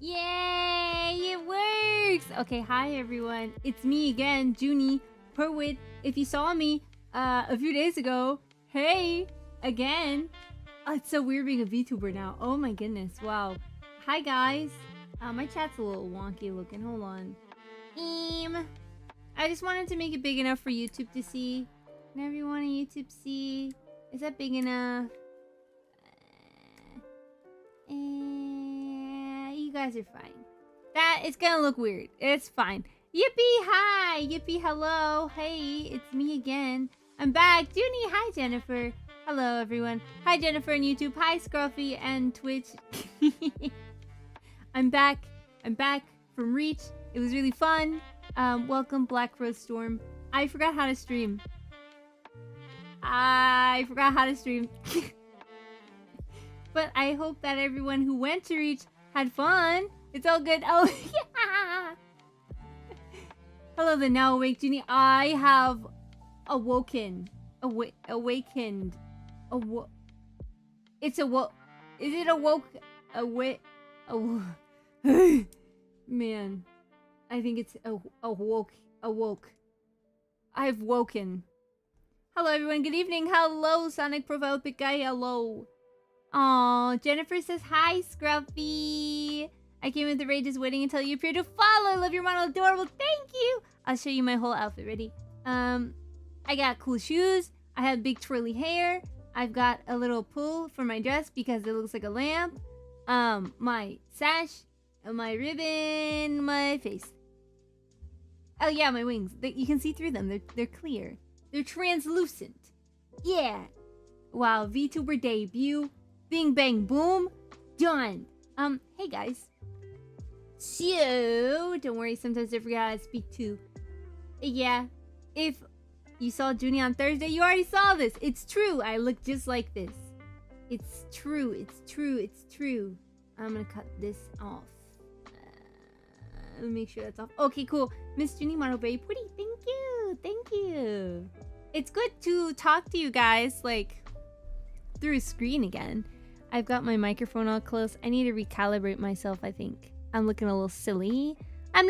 Yay! It works! Okay, hi everyone. It's me again, Juni Purwood. If you saw me a few days ago, hey, again. It's so weird being a VTuber now. Oh my goodness, wow. Hi guys. My chat's a little wonky looking. Hold on. I just wanted to make it big enough for YouTube to see. Can everyone on YouTube see? Is that big enough? You guys are fine. That it's gonna look weird. It's fine. Yippee! Hi! Yippee! Hello! Hey, it's me again. I'm back. Juni! Hi, Jennifer. Hello, everyone. Hi, Jennifer on YouTube. Hi, Scruffy and Twitch. I'm back. I'm back from Reach. It was really fun. Welcome, Black Rose Storm. I forgot how to stream. But I hope that everyone who went to Reach had fun. It's all good. Oh, yeah. Hello, the now awake Juni. I have awoken. Awakened. It's awoke. Is it awoke? Man. I think it's awoke. I've woken. Hello, everyone. Good evening. Hello, Sonic Profile Pic Guy. Hello. Aw, Jennifer says, hi, Scruffy. I came with the rages waiting until you appeared to follow. I love your model. Adorable. Thank you. I'll show you my whole outfit. Ready? I got cool shoes. I have big twirly hair. I've got a little pull for my dress because it looks like a lamp. My sash, my ribbon, my face. Oh yeah, my wings. You can see through them. They're clear. They're translucent. Yeah. Wow, VTuber debut. Bing bang boom. Done. Hey guys. So, don't worry, sometimes I forget how to speak too. Yeah, if you saw Juni on Thursday, you already saw this. It's true. I look just like this. It's true. It's true. It's true. I'm gonna cut this off. Let me make sure that's off. Okay, cool. Miss Juni Model Very Pretty. Thank you. Thank you. It's good to talk to you guys, like, through a screen again. I've got my microphone all close. I need to recalibrate myself, I think. I'm looking a little silly. I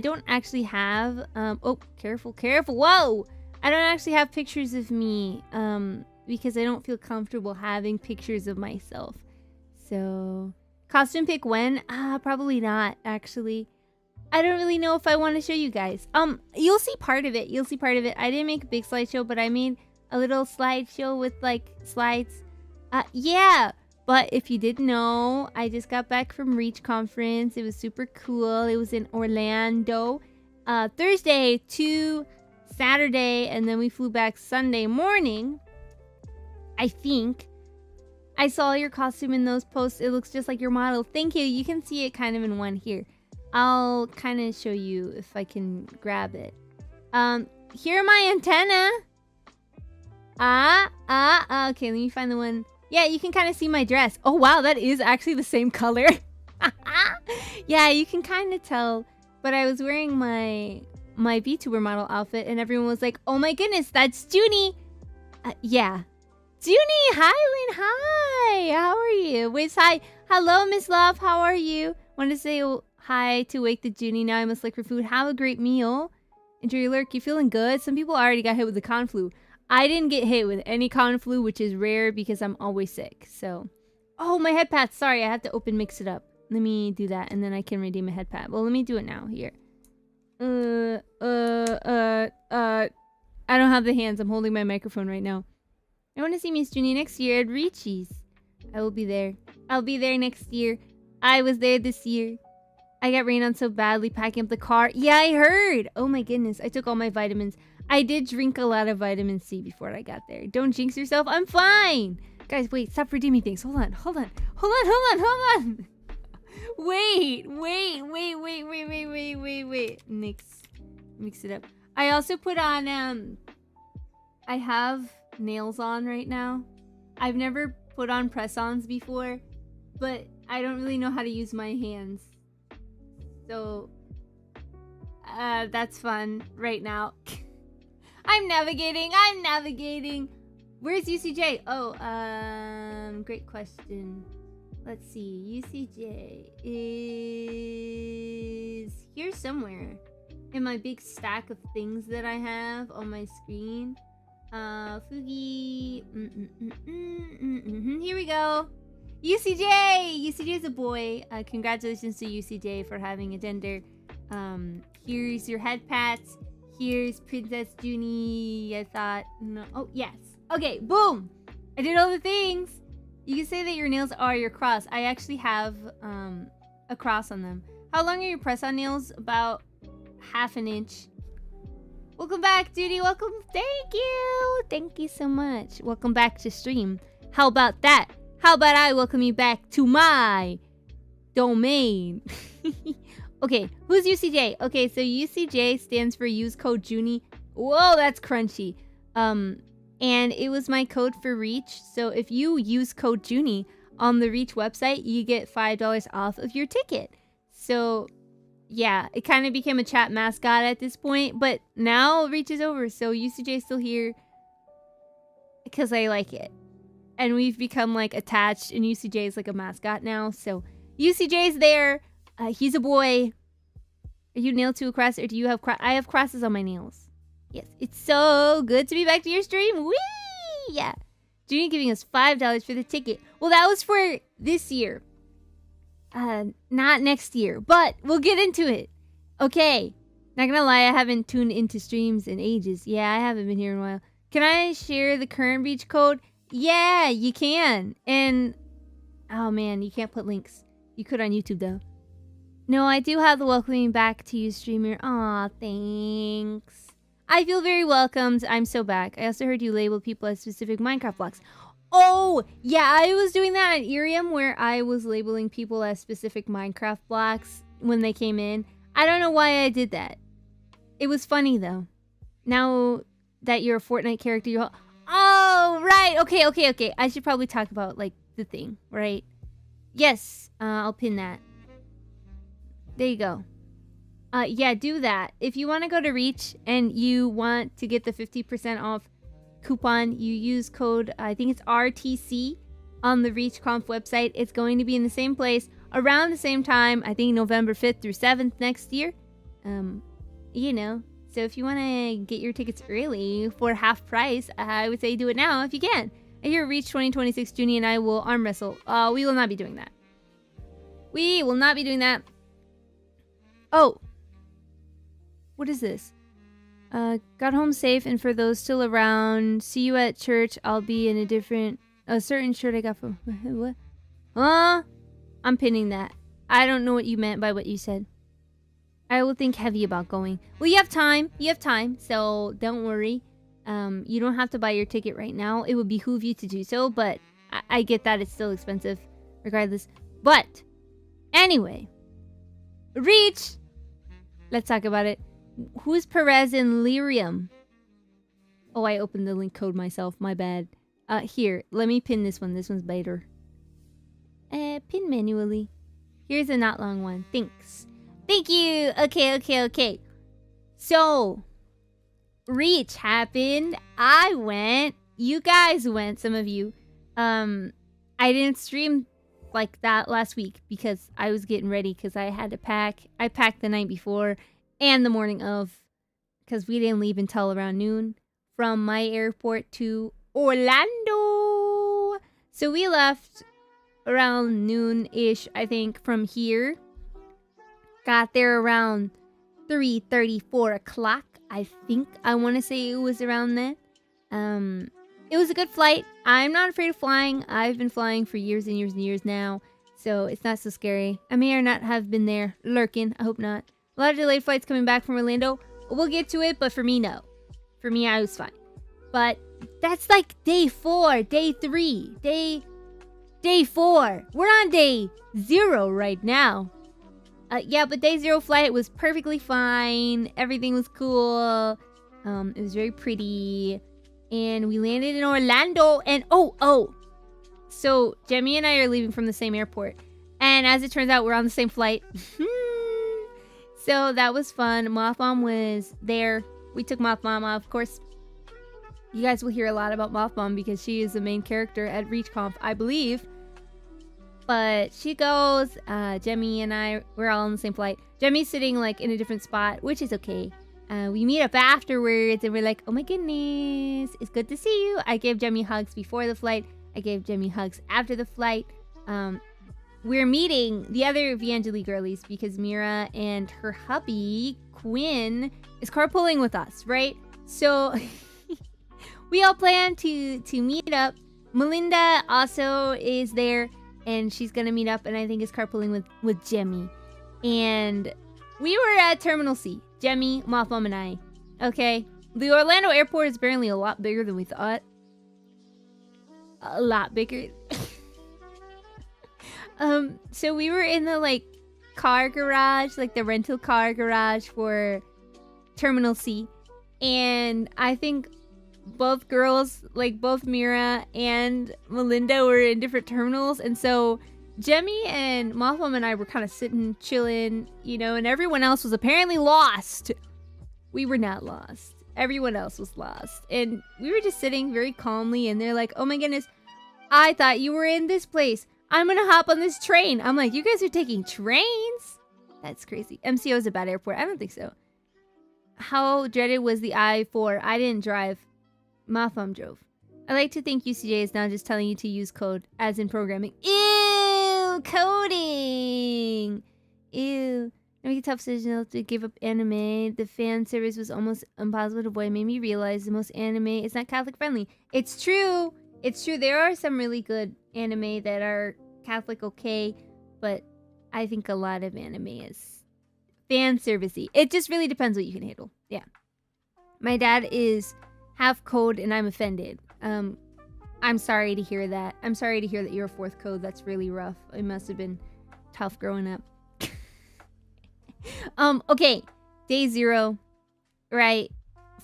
don't actually have, oh, careful. Whoa! I don't actually have pictures of me, because I don't feel comfortable having pictures of myself. So, costume pick when? Probably not, actually. I don't really know if I want to show you guys. You'll see part of it. I didn't make a big slideshow, but I made a little slideshow with, like, slides. Yeah! But if you didn't know, I just got back from Reach Conference. It was super cool. It was in Orlando. Thursday to Saturday, and then we flew back Sunday morning. I think. I saw your costume in those posts. It looks just like your model. Thank you. You can see it kind of in one here. I'll kind of show you if I can grab it. Here are my antenna. Okay, let me find the one. Yeah, you can kind of see my dress. Oh, wow, that is actually the same color. Yeah, you can kind of tell. But I was wearing my VTuber model outfit, and everyone was like, oh my goodness, that's Juni. Yeah. Juni, hi, Lynn, hi. How are you? Wiz, hi. Hello, Miss Love, how are you? Want to say hi to Wake the Juni. Now I must look for food. Have a great meal. Enjoy your lurk. You feeling good? Some people already got hit with the con flu. I didn't get hit with any con flu, which is rare because I'm always sick. So, oh, my head pat. Sorry, I have to mix it up. Let me do that, and then I can redeem a head pat. Well, let me do it now. Here. I don't have the hands. I'm holding my microphone right now. I want to see Miss Juni next year at Reachies. I will be there. I'll be there next year. I was there this year. I got rained on so badly packing up the car. Yeah, I heard. Oh my goodness. I took all my vitamins. I did drink a lot of vitamin C before I got there. Don't jinx yourself. I'm fine. Guys, wait. Stop redeeming things. Hold on. Wait. Mix it up. I also put on, I have nails on right now. I've never put on press-ons before, but I don't really know how to use my hands. So, that's fun right now. I'm navigating. Where's UCJ? Oh, great question. Let's see. UCJ is here somewhere in my big stack of things that I have on my screen. Fugi. Here we go. UCJ! UCJ is a boy. Congratulations to UCJ for having a gender. Here's your head pats. Here's Princess Juni. I thought, no. Oh, yes. Okay, boom! I did all the things. You can say that your nails are your cross. I actually have a cross on them. How long are your press-on nails? About ½ an inch. Welcome back, Judy. Welcome. Thank you. Thank you so much. Welcome back to stream. How about that? How about I welcome you back to my domain? Okay, who's UCJ? Okay, so UCJ stands for use code Juni. Whoa, that's crunchy. And it was my code for Reach. So if you use code Juni on the Reach website, you get $5 off of your ticket. So yeah, it kind of became a chat mascot at this point, but now Reach is over. So UCJ is still here because I like it. And we've become like attached, and UCJ is like a mascot now. So UCJ is there. He's a boy. Are you nailed to a cross, or do you have I have crosses on my nails. Yes, it's so good to be back to your stream. Whee! Yeah. Juni giving us $5 for the ticket. Well, that was for this year. Not next year, but we'll get into it. Okay. Not gonna lie, I haven't tuned into streams in ages. Yeah, I haven't been here in a while. Can I share the current Reach code? Yeah, you can. And, oh man, you can't put links. You could on YouTube though. No, I do have the welcoming back to you streamer. Aw, thanks. I feel very welcomed. I'm so back. I also heard you label people as specific Minecraft blocks. Oh, yeah, I was doing that at Irium where I was labeling people as specific Minecraft blocks when they came in. I don't know why I did that. It was funny though. Now that you're a Fortnite character, you're... Oh, right. Okay. I should probably talk about, like, the thing, right? Yes, I'll pin that. There you go. Yeah, do that. If you want to go to Reach and you want to get the 50% off coupon, you use code, I think it's RTC on the Reachconf website. It's going to be in the same place around the same time, I think November 5th through 7th next year. You know. So if you want to get your tickets early for half price, I would say do it now if you can. I hear Reach 2026 Juni and I will arm wrestle. We will not be doing that. We will not be doing that. Oh. What is this? Got home safe, and for those still around, see you at church. I'll be in a certain shirt I got from... What? I'm pinning that. I don't know what you meant by what you said. I will think heavy about going. Well, you have time. So don't worry. You don't have to buy your ticket right now. It would behoove you to do so, but I get that it's still expensive regardless. But anyway, Reach. Let's talk about it. Who's Perez and Lyrium? Oh, I opened the link code myself. My bad. Here, let me pin this one. This one's better. Pin manually. Here's a not long one. Thanks. Thank you. Okay. So, Reach happened. I went. You guys went, some of you. I didn't stream like that last week because I was getting ready because I had to pack. I packed the night before and the morning of because we didn't leave until around noon from my airport to Orlando. So we left around noon-ish, I think, from here. Got there around 3:30, 4 o'clock. I think. I want to say it was around then. It was a good flight. I'm not afraid of flying. I've been flying for years and years and years now. So it's not so scary. I may or not have been there lurking. I hope not. A lot of delayed flights coming back from Orlando. We'll get to it, but for me, no. For me, I was fine. But that's like day 4, day 3, day 4. We're on day 0 right now. Yeah, but day 0 flight was perfectly fine. Everything was cool. It was very pretty. And we landed in Orlando. And so Jemmy and I are leaving from the same airport. And as it turns out, we're on the same flight. So that was fun. Moth Mom was there. We took Moth Mom off, of course. You guys will hear a lot about Moth Mom because she is the main character at Reachconf, I believe. But she goes, Jemmy and I, we're all on the same flight. Jemmy's sitting like in a different spot, which is okay. We meet up afterwards and we're like, oh my goodness, it's good to see you. I gave Jemmy hugs before the flight. I gave Jemmy hugs after the flight. We're meeting the other VAngeli girlies because Mira and her hubby, Quinn, is carpooling with us, right? So we all plan to meet up. Melinda also is there. And she's going to meet up and I think is carpooling with Jemmy. And we were at Terminal C. Jemmy, Moth Mom, and I. Okay. The Orlando airport is apparently a lot bigger than we thought. A lot bigger. So we were in the like car garage, like the rental car garage for Terminal C. And I think both girls, like both Mira and Melinda, were in different terminals, and so Jemmy and Moth Mom and I were kind of sitting, chilling, you know, and everyone else was apparently lost. We were not lost. Everyone else was lost. And we were just sitting very calmly, and they're like, oh my goodness, I thought you were in this place. I'm gonna hop on this train. I'm like, you guys are taking trains? That's crazy. MCO is a bad airport. I don't think so. How dreaded was the I-4? I didn't drive. Moth Mom drove. I like to think UCJ is now just telling you to use code, as in programming. Ew! Coding! Ew. I make a tough decision to give up anime. The fan service was almost impossible to avoid. Made me realize the most anime is not Catholic friendly. It's true! It's true. There are some really good anime that are Catholic okay, but I think a lot of anime is fan servicey. It just really depends what you can handle. Yeah. My dad is half code and I'm offended. I'm sorry to hear that. I'm sorry to hear that you're a fourth code. That's really rough. It must have been tough growing up. Okay. Day 0. Right.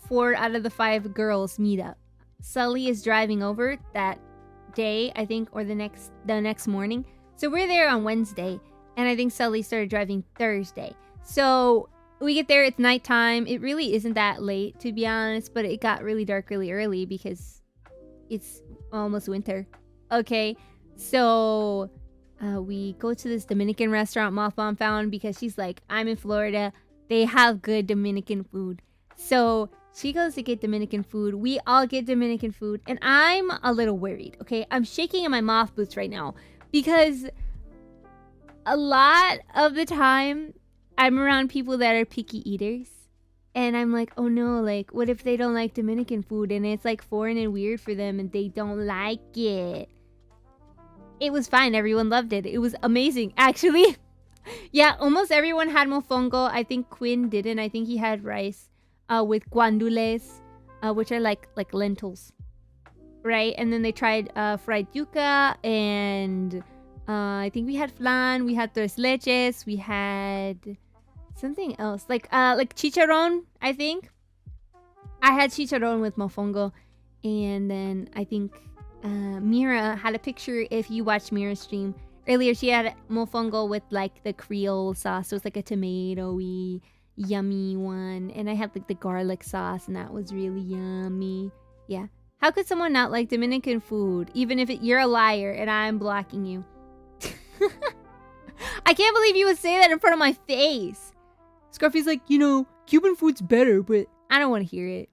4 out of the 5 girls meet up. Sully is driving over that day, I think, or the next morning. So we're there on Wednesday, and I think Sully started driving Thursday. So we get there, it's nighttime. It really isn't that late, to be honest, but it got really dark really early because it's almost winter. Okay, so we go to this Dominican restaurant Moth Mom found because she's like, I'm in Florida. They have good Dominican food. So she goes to get Dominican food. We all get Dominican food, and I'm a little worried, okay? I'm shaking in my moth boots right now because a lot of the time I'm around people that are picky eaters, and I'm like, oh no, like, what if they don't like Dominican food and it's like foreign and weird for them and they don't like it? It was fine. Everyone loved it. It was amazing, actually. Yeah, almost everyone had mofongo. I think Quinn didn't. I think he had rice with guandules, which are like lentils, right? And then they tried fried yuca, and I think we had flan, we had tres leches, we had something else, like chicharron, I think. I had chicharron with mofongo, and then I think Mira had a picture. If you watched Mira's stream earlier, she had mofongo with like the Creole sauce, so it's like a tomatoey, yummy one, and I had like the garlic sauce, and that was really yummy. Yeah. How could someone not like Dominican food, even if you're a liar and I'm blocking you? I can't believe you would say that in front of my face. Scruffy's like, you know, Cuban food's better, but I don't want to hear it.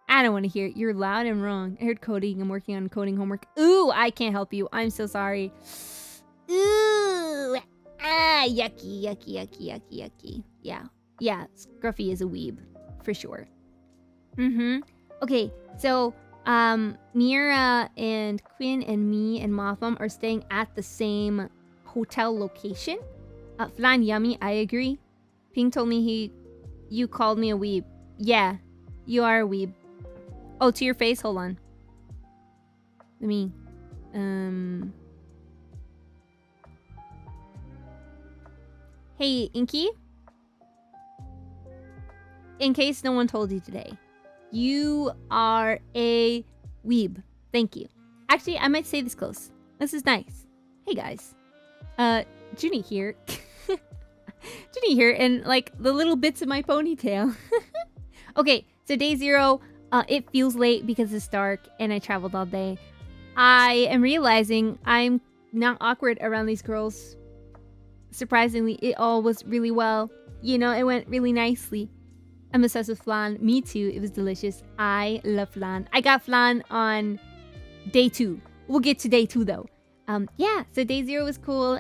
I don't want to hear it. You're loud and wrong. I heard coding. I'm working on coding homework. Ooh, I can't help you. I'm so sorry. Ooh. Ah, yucky, yucky, yucky, yucky, yucky. Yeah. Yeah, Scruffy is a weeb. For sure. Okay, so Mira and Quinn and me and Moth Mom are staying at the same hotel location. Flan yummy, I agree. Ping told me you called me a weeb. Yeah, you are a weeb. Oh, to your face? Hold on. Let me... Hey, Inky? In case no one told you today, you are a weeb. Thank you. Actually, I might say this close. This is nice. Hey, guys. Juni here. Juni here, and like the little bits of my ponytail. Okay, so day 0, it feels late because it's dark and I traveled all day. I am realizing I'm not awkward around these girls. Surprisingly, it all was really well. You know, it went really nicely. I'm obsessed with flan. Me too. It was delicious. I love flan. I got flan on day 2. We'll get to day 2 though. Yeah, so day 0 was cool.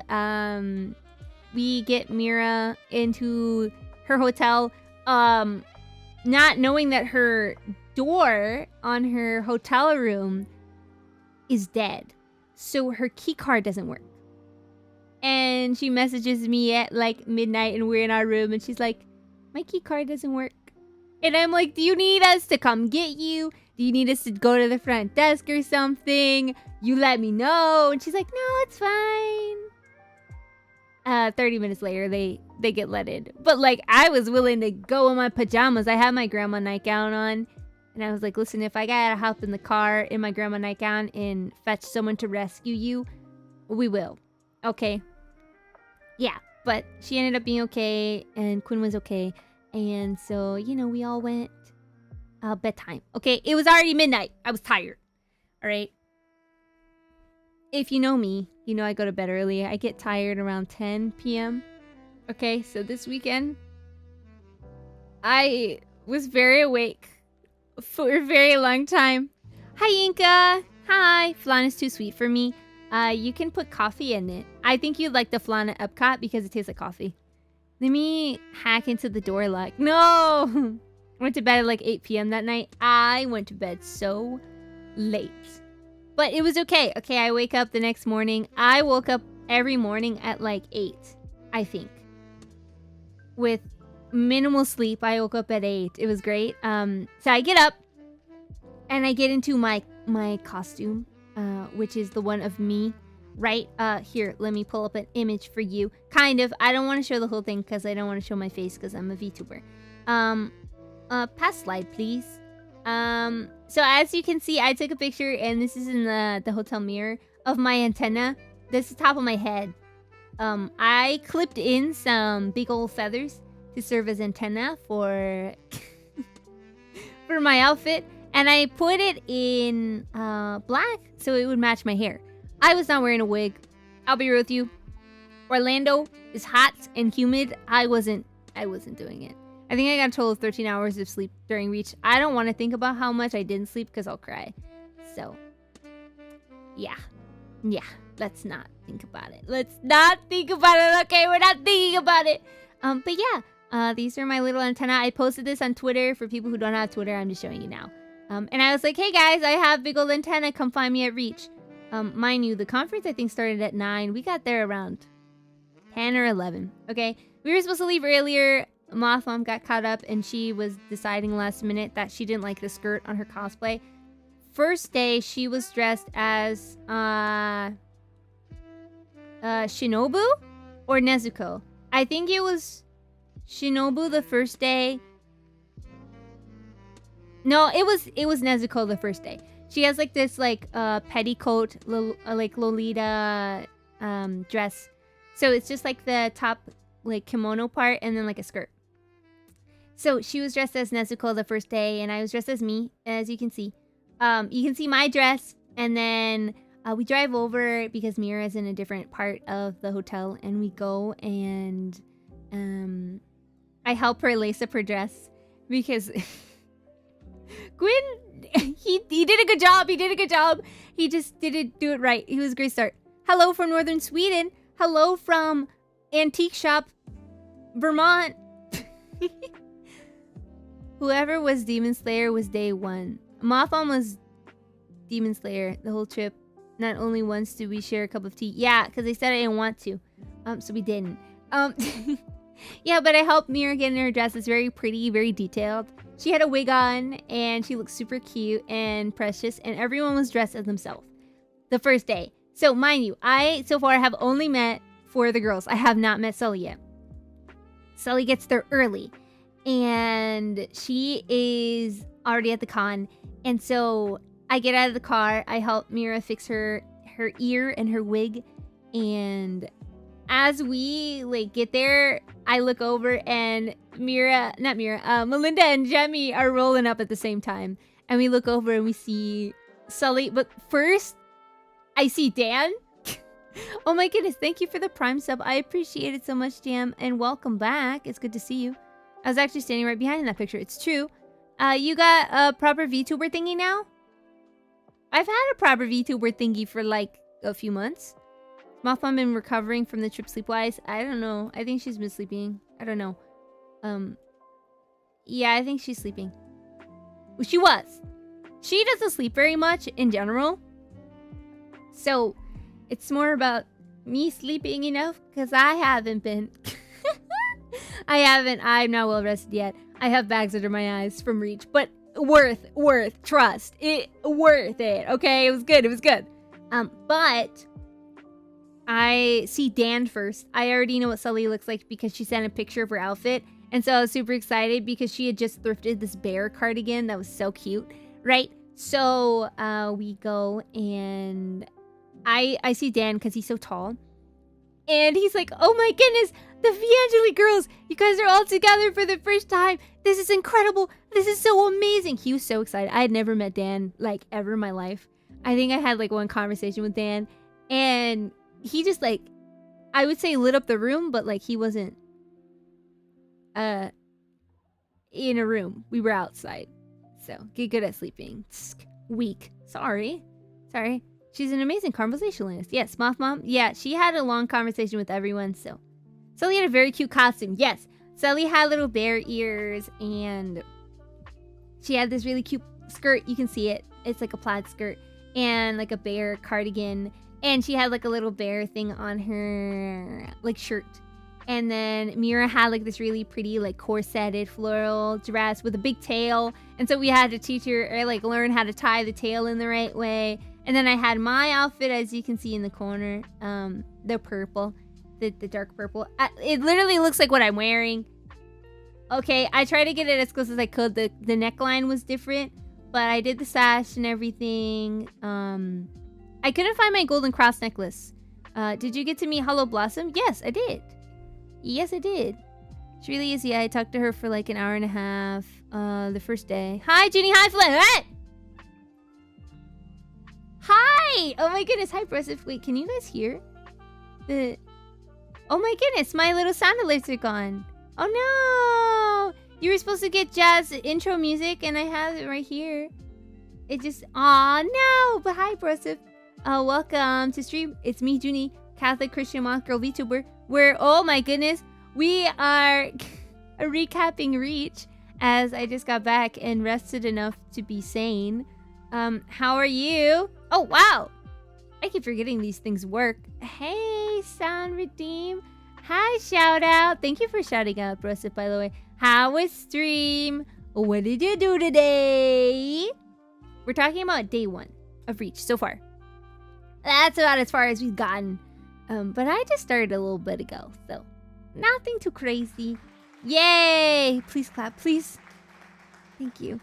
We get Mira into her hotel, not knowing that her door on her hotel room is dead. So her key card doesn't work. And she messages me at like midnight and we're in our room and she's like, my key card doesn't work. And I'm like, do you need us to come get you? Do you need us to go to the front desk or something? You let me know. And she's like, no, it's fine. 30 minutes later, they get let in. But like, I was willing to go in my pajamas. I had my grandma nightgown on. And I was like, listen, if I gotta hop in the car in my grandma nightgown and fetch someone to rescue you, we will. Okay? Yeah, but she ended up being okay, and Quinn was okay. And so, you know, we all went bedtime. Okay, it was already midnight. I was tired. All right? If you know me, you know I go to bed early. I get tired around 10 p.m. Okay, so this weekend, I was very awake for a very long time. Hi, Inka. Hi. Flan is too sweet for me. You can put coffee in it. I think you'd like the flan at Epcot because it tastes like coffee. Let me hack into the door lock. No! I went to bed at like 8 p.m. that night. I went to bed so late. But it was okay. Okay, I wake up the next morning. I woke up every morning at like 8, I think. With minimal sleep, I woke up at 8. It was great. So I get up and I get into my costume, which is the one of me, right? Here, let me pull up an image for you. Kind of. I don't want to show the whole thing because I don't want to show my face because I'm a VTuber. Pass slide, please. So as you can see, I took a picture, and this is in the hotel mirror of my antenna. This is the top of my head. I clipped in some big old feathers to serve as antenna for for my outfit, and I put it in black so it would match my hair. I was not wearing a wig. I'll be real with you. Orlando is hot and humid. I wasn't doing it. I think I got a total of 13 hours of sleep during Reach. I don't want to think about how much I didn't sleep because I'll cry. So, yeah. Let's not think about it. Let's not think about it. Okay, we're not thinking about it. But yeah, these are my little antenna. I posted this on Twitter. For people who don't have Twitter, I'm just showing you now. And I was like, hey guys, I have big old antenna. Come find me at Reach. Mind you, the conference I think started at 9. We got there around 10 or 11. Okay, we were supposed to leave earlier. Moth mom got caught up and she was deciding last minute that she didn't like the skirt on her cosplay. First day, she was dressed as Shinobu or Nezuko. I think it was Shinobu the first day. No, it was Nezuko the first day. She has like this like petticoat like Lolita dress. So it's just like the top like kimono part and then like a skirt. So she was dressed as Nezuko the first day and I was dressed as me, as you can see. You can see my dress, and then we drive over because Mira is in a different part of the hotel, and we go and I help her lace up her dress because Gwyn, he did a good job. He did a good job. He just didn't do it right. He was a great start. Hello from Northern Sweden. Hello from Antique Shop, Vermont. Whoever was Demon Slayer was day 1. Mothbomb was Demon Slayer the whole trip. Not only once did we share a cup of tea. Yeah, because they said I didn't want to. So we didn't. Yeah, but I helped Mira get in her dress. It's very pretty, very detailed. She had a wig on, and she looked super cute and precious, and everyone was dressed as themselves the first day. So, mind you, I, so far, have only met 4 of the girls. I have not met Sully yet. Sully gets there early, and she is already at the con, and so I get out of the car, I help Mira fix her ear and her wig, and as we like get there, I look over and Melinda and Jemmy are rolling up at the same time, and we look over and we see Sully, but first I see Dan. Oh my goodness, thank you for the Prime sub. I appreciate it so much, Jam, and welcome back. It's good to see you. I was actually standing right behind in that picture. It's true. You got a proper VTuber thingy now? I've had a proper VTuber thingy for like a few months. Mothman been recovering from the trip sleep-wise. I don't know. I think she's been sleeping. I don't know. Yeah, I think she's sleeping. Well, she was. She doesn't sleep very much in general. So, it's more about me sleeping enough because I haven't been. I'm not well rested yet. I have bags under my eyes from Reach, but worth, trust. Worth it, okay? It was good. But I see Dan first. I already know what Sully looks like because she sent a picture of her outfit. And so I was super excited because she had just thrifted this bear cardigan that was so cute, right? So we go and I see Dan because he's so tall. And he's like, oh my goodness, the VAngeli girls, you guys are all together for the first time. This is incredible. This is so amazing. He was so excited. I had never met Dan like ever in my life. I think I had like one conversation with Dan and he just like, I would say lit up the room, but like he wasn't in a room. We were outside. So get good at sleeping. Weak. Sorry. She's an amazing conversationalist. Yes, Moth Mom. Yeah, she had a long conversation with everyone, so. Sully had a very cute costume. Yes, Sully had little bear ears, and she had this really cute skirt. You can see it. It's like a plaid skirt, and like a bear cardigan, and she had like a little bear thing on her like shirt. And then Mira had like this really pretty like corseted floral dress with a big tail, and so we had to teach her or like learn how to tie the tail in the right way. And then I had my outfit, as you can see in the corner, the purple, the dark purple. It literally looks like what I'm wearing. Okay, I tried to get it as close as I could. The neckline was different, but I did the sash and everything. I couldn't find my golden cross necklace. Did you get to meet Hollow Blossom? Yes, I did. Yes, I did. She really is. Yeah, I talked to her for like an hour and a half the first day. Hi, Juni. Hi, Flynn. Hi! Oh my goodness, hi Broseph. Wait, can you guys hear? Oh my goodness, my little sound alerts are gone. Oh no! You were supposed to get jazz intro music and I have it right here. It just, aw no! But hi Broseph. Welcome to stream. It's me, Juni, Catholic Christian Moth Girl VTuber. Where, oh my goodness, we are recapping Reach as I just got back and rested enough to be sane. How are you? Oh, wow. I keep forgetting these things work. Hey, Sound Redeem. Hi, shout out. Thank you for shouting out, Broseph, by the way. How was stream? What did you do today? We're talking about day 1 of Reach so far. That's about as far as we've gotten. But I just started a little bit ago, so nothing too crazy. Yay! Please clap, please. Thank you.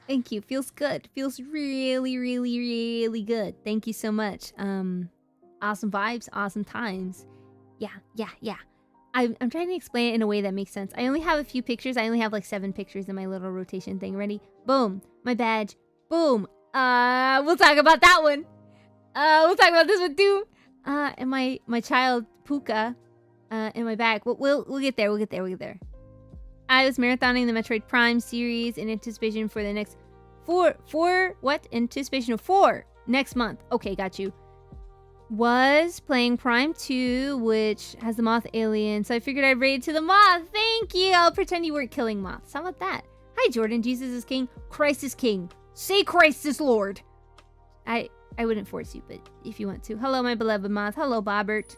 Thank you. Feels good. Feels really, really, really good. Thank you so much. Awesome vibes, awesome times. Yeah. I'm trying to explain it in a way that makes sense. I only have a few pictures. I only have like 7 pictures in my little rotation thing. Ready? Boom. My badge. Boom. We'll talk about that one. We'll talk about this one too. And my child Puka, in my bag. We'll get there. We'll get there. I was marathoning the Metroid Prime series in anticipation for the next anticipation of 4 next month. Okay, got you. Was playing Prime 2, which has the moth alien, so I figured I'd raid to the moth. Thank you. I'll pretend you weren't killing moths. How about that? Hi, Jordan. Jesus is king. Christ is king. Say Christ is Lord. I wouldn't force you, but if you want to. Hello, my beloved moth. Hello, Bobbert.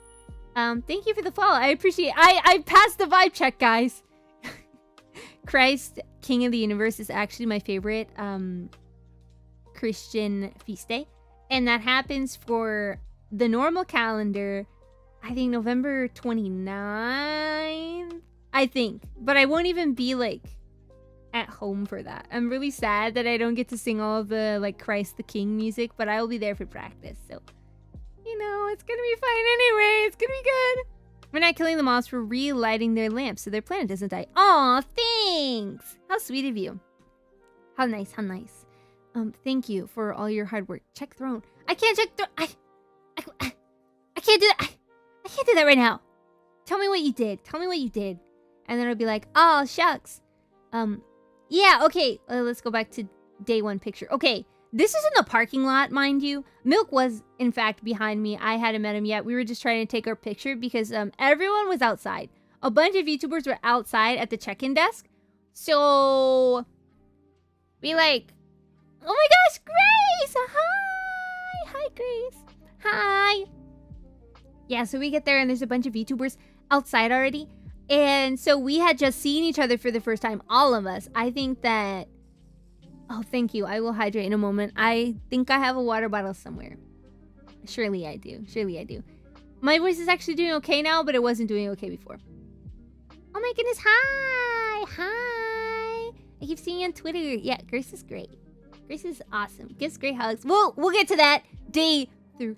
Thank you for the follow. I appreciate it. I passed the vibe check, guys. Christ, King of the Universe, is actually my favorite Christian feast day. And that happens for the normal calendar, I think November 29th, I think. But I won't even be like at home for that. I'm really sad that I don't get to sing all of the like Christ the King music, but I will be there for practice. So, you know, it's gonna be fine anyway. It's gonna be good. We're not killing the moths, we're relighting their lamps so their planet doesn't die. Aw, thanks! How sweet of you. How nice, how nice. Thank you for all your hard work. Check throne. I can't check throne. I can't that right now. Tell me what you did. Tell me what you did. And then I'll be like, oh, shucks. Yeah, okay. Let's go back to day one picture. Okay, this is in the parking lot, mind you. Milk was, in fact, behind me. I hadn't met him yet. We were just trying to take our picture because everyone was outside. A bunch of YouTubers were outside at the check-in desk. So, we like, oh my gosh, Grace! Hi! Hi, Grace. Hi! Yeah, so we get there and there's a bunch of YouTubers outside already. And so we had just seen each other for the first time, all of us. I think that... Oh, thank you. I will hydrate in a moment. I think I have a water bottle somewhere. Surely I do. Surely I do. My voice is actually doing okay now, but it wasn't doing okay before. Oh my goodness, hi! Hi! I keep seeing you on Twitter. Yeah, Grace is great. Grace is awesome. Gives great hugs. We'll get to that. Day 3.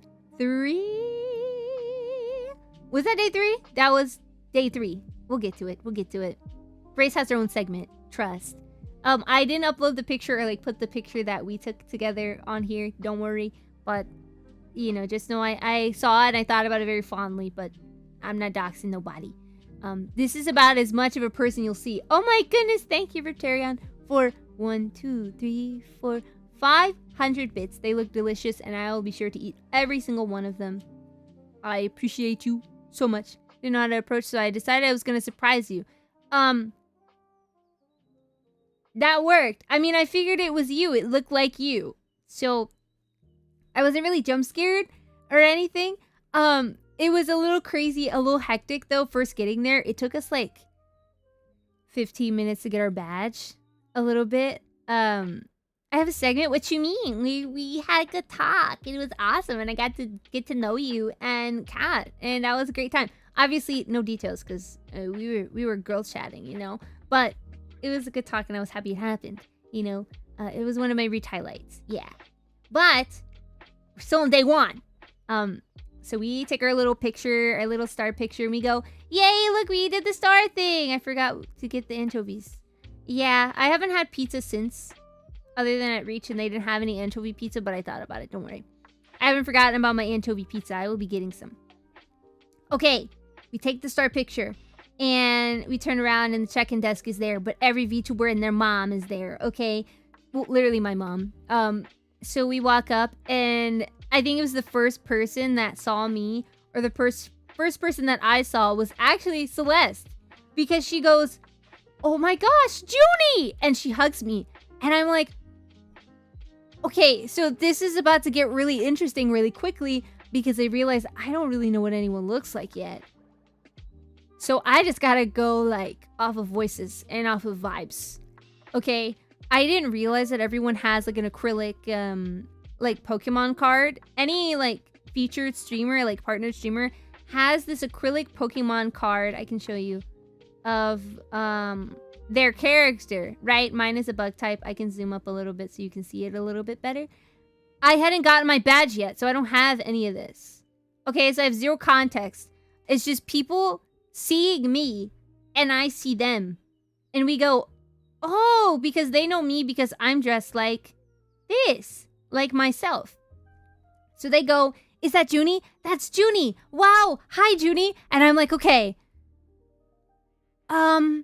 Was that day 3? That was day 3. We'll get to it. We'll get to it. Grace has her own segment. Trust. I didn't upload the picture or like put the picture that we took together on here. Don't worry. But, you know, just know I saw it and I thought about it very fondly. But I'm not doxing nobody. This is about as much of a person you'll see. Oh my goodness. Thank you, Victorian, for 1, 2, 3, 4, 500 bits. They look delicious and I will be sure to eat every single one of them. I appreciate you so much. Didn't know how to approach, so I decided I was going to surprise you. That worked. I mean, I figured it was you. It looked like you. So, I wasn't really jump scared or anything. It was a little crazy, a little hectic, though, first getting there. It took us, like, 15 minutes to get our badge. A little bit. I have a segment. What you mean? We had a good talk. It was awesome, and I got to get to know you and Kat, and that was a great time. Obviously, no details, because we were girl chatting, you know? But it was a good talk, and I was happy it happened, you know? It was one of my reach highlights, yeah. But, we're still on day 1. So we take our little picture, our little star picture, and we go, yay, look, we did the star thing! I forgot to get the anchovies. Yeah, I haven't had pizza since, other than at Reach, and they didn't have any anchovy pizza, but I thought about it, don't worry. I haven't forgotten about my anchovy pizza, I will be getting some. Okay. We take the star picture, and we turn around, and the check-in desk is there, but every VTuber and their mom is there, okay? Well, literally my mom. So we walk up, and I think it was the first person that saw me, or the first person that I saw was actually Celeste, because she goes, oh my gosh, Juni! And she hugs me, and I'm like, okay, so this is about to get really interesting really quickly, because I realize I don't really know what anyone looks like yet. So I just gotta go, like, off of voices and off of vibes. Okay? I didn't realize that everyone has, like, an acrylic, like, Pokemon card. Any, like, featured streamer, like, partnered streamer, has this acrylic Pokemon card, I can show you, of, their character, right? Mine is a bug type. I can zoom up a little bit so you can see it a little bit better. I hadn't gotten my badge yet, so I don't have any of this. Okay, so I have zero context. It's just people seeing me, and I see them. And we go, oh, because they know me because I'm dressed like this. Like myself. So they go, is that Juni? That's Juni! Wow! Hi, Juni! And I'm like, okay. Hi!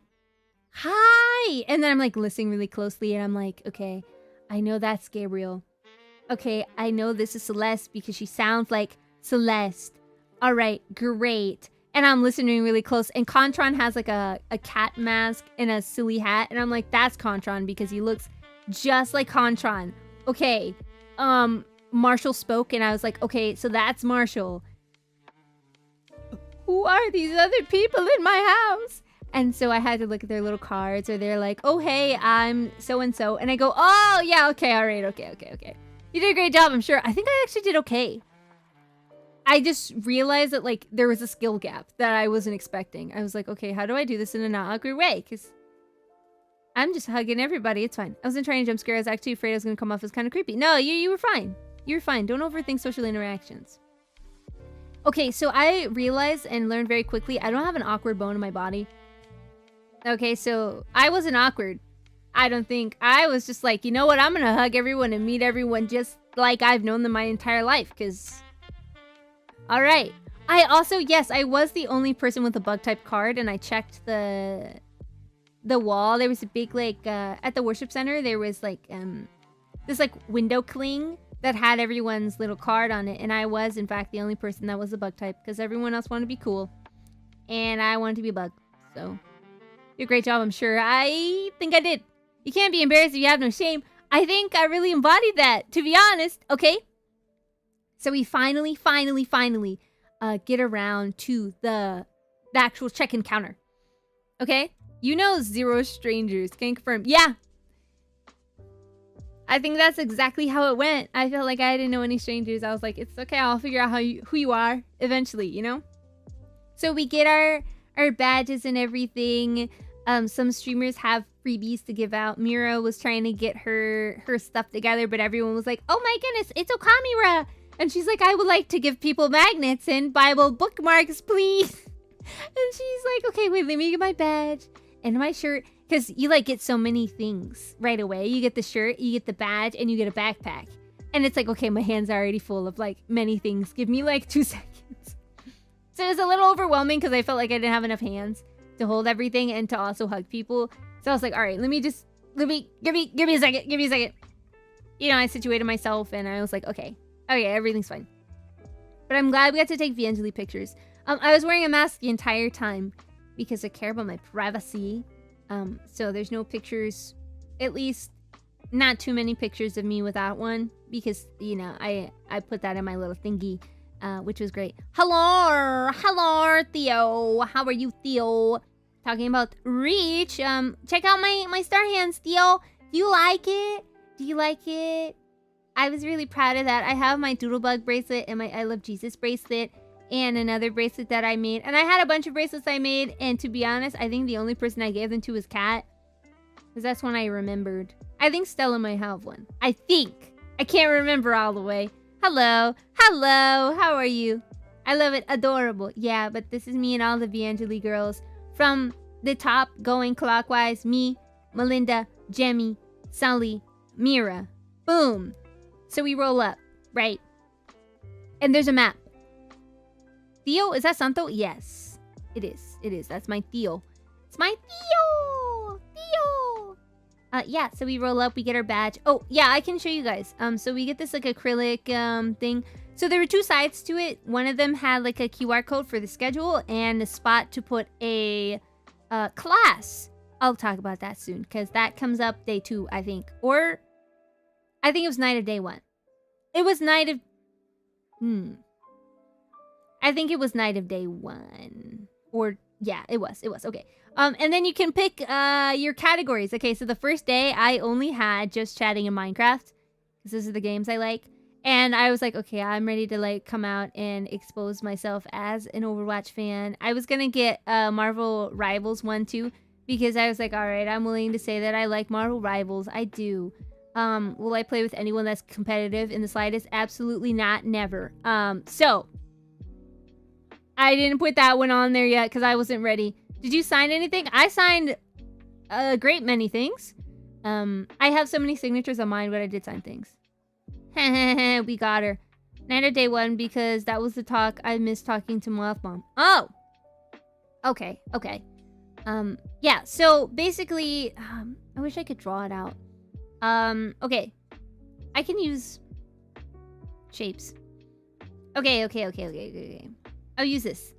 And then I'm like listening really closely, and I'm like, okay, I know that's Gabriel. Okay, I know this is Celeste because she sounds like Celeste. Alright, great. And I'm listening really close. And Contron has like a cat mask and a silly hat. And I'm like, that's Contron because he looks just like Contron. Okay. Marshall spoke and I was like, okay, so that's Marshall. Who are these other people in my house? And so I had to look at their little cards, or they're like, oh, hey, I'm so-and-so. And I go, oh, yeah, okay, all right, okay. You did a great job, I'm sure. I think I actually did okay. I just realized that, like, there was a skill gap that I wasn't expecting. I was like, okay, how do I do this in a not awkward way? Because I'm just hugging everybody. It's fine. I wasn't trying to jump scare. I was actually afraid I was going to come off as kind of creepy. No, you were fine. You were fine. Don't overthink social interactions. Okay, so I realized and learned very quickly I don't have an awkward bone in my body. Okay, so I wasn't awkward. I don't think. I was just like, you know what? I'm going to hug everyone and meet everyone just like I've known them my entire life. Because, all right. I also, yes, I was the only person with a bug type card, and I checked the wall. There was a big, like, at the worship center, there was, like, this, like, window cling that had everyone's little card on it, and I was, in fact, the only person that was a bug type, because everyone else wanted to be cool, and I wanted to be a bug, so... Did a great job, I'm sure. I think I did. You can't be embarrassed if you have no shame. I think I really embodied that, to be honest, okay? So we finally get around to the actual check-in counter. Okay? You know 0 strangers. Can confirm. Yeah. I think that's exactly how it went. I felt like I didn't know any strangers. I was like, it's okay. I'll figure out who you are eventually, you know? So we get our badges and everything. Some streamers have freebies to give out. Mira was trying to get her stuff together, but everyone was like, oh my goodness, it's Okamira. And she's like, I would like to give people magnets and Bible bookmarks, please. And she's like, okay, wait, let me get my badge and my shirt. Because you, like, get so many things right away. You get the shirt, you get the badge, and you get a backpack. And it's like, okay, my hands are already full of, like, many things. Give me, like, 2 seconds. So it was a little overwhelming because I felt like I didn't have enough hands to hold everything and to also hug people. So I was like, all right, give me a second. You know, I situated myself and I was like, okay, everything's fine. But I'm glad we got to take VAngeli pictures. I was wearing a mask the entire time because I care about my privacy. So there's no pictures, at least not too many pictures of me without one, because, you know, I put that in my little thingy, which was great. Hello, Theo. How are you, Theo? Talking about Reach. Check out my star hands, Theo. Do you like it? Do you like it? I was really proud of that. I have my Doodlebug bracelet and my I Love Jesus bracelet and another bracelet that I made. And I had a bunch of bracelets I made, and to be honest, I think the only person I gave them to was Kat, because that's when I remembered. I think Stella might have one. I think. I can't remember all the way. Hello. How are you? I love it. Adorable. Yeah, but this is me and all the VAngeli girls. From the top, going clockwise, me, Melinda, Jemmy, Sully, Mira. Boom. So we roll up, right? And there's a map. Theo, is that Santo? Yes, it is. That's my Theo. It's my Theo. Yeah, so we roll up, we get our badge. Oh, yeah, I can show you guys. So we get this, like, acrylic, thing. So there were 2 sides to it. One of them had, like, a QR code for the schedule and a spot to put a, class. I'll talk about that soon, because that comes up day 2, I think. Or, I think it was night of day 1. It was night of... I think it was night of day 1. Or, yeah, it was. Okay. And then you can pick your categories. Okay, so the first day, I only had just chatting in Minecraft, because those are the games I like. And I was like, okay, I'm ready to, like, come out and expose myself as an Overwatch fan. I was gonna get Marvel Rivals 1 too, because I was like, all right, I'm willing to say that I like Marvel Rivals. I do. Will I play with anyone that's competitive in the slightest? Absolutely not. Never. So I didn't put that one on there yet because I wasn't ready. Did you sign anything? I signed a great many things. I have so many signatures on mine, but I did sign things. We got her. Night of day 1 because that was the talk. I missed talking to Moth Mom. Oh! Okay. Yeah, so basically, I wish I could draw it out. Okay. I can use shapes. Okay. I'll use this.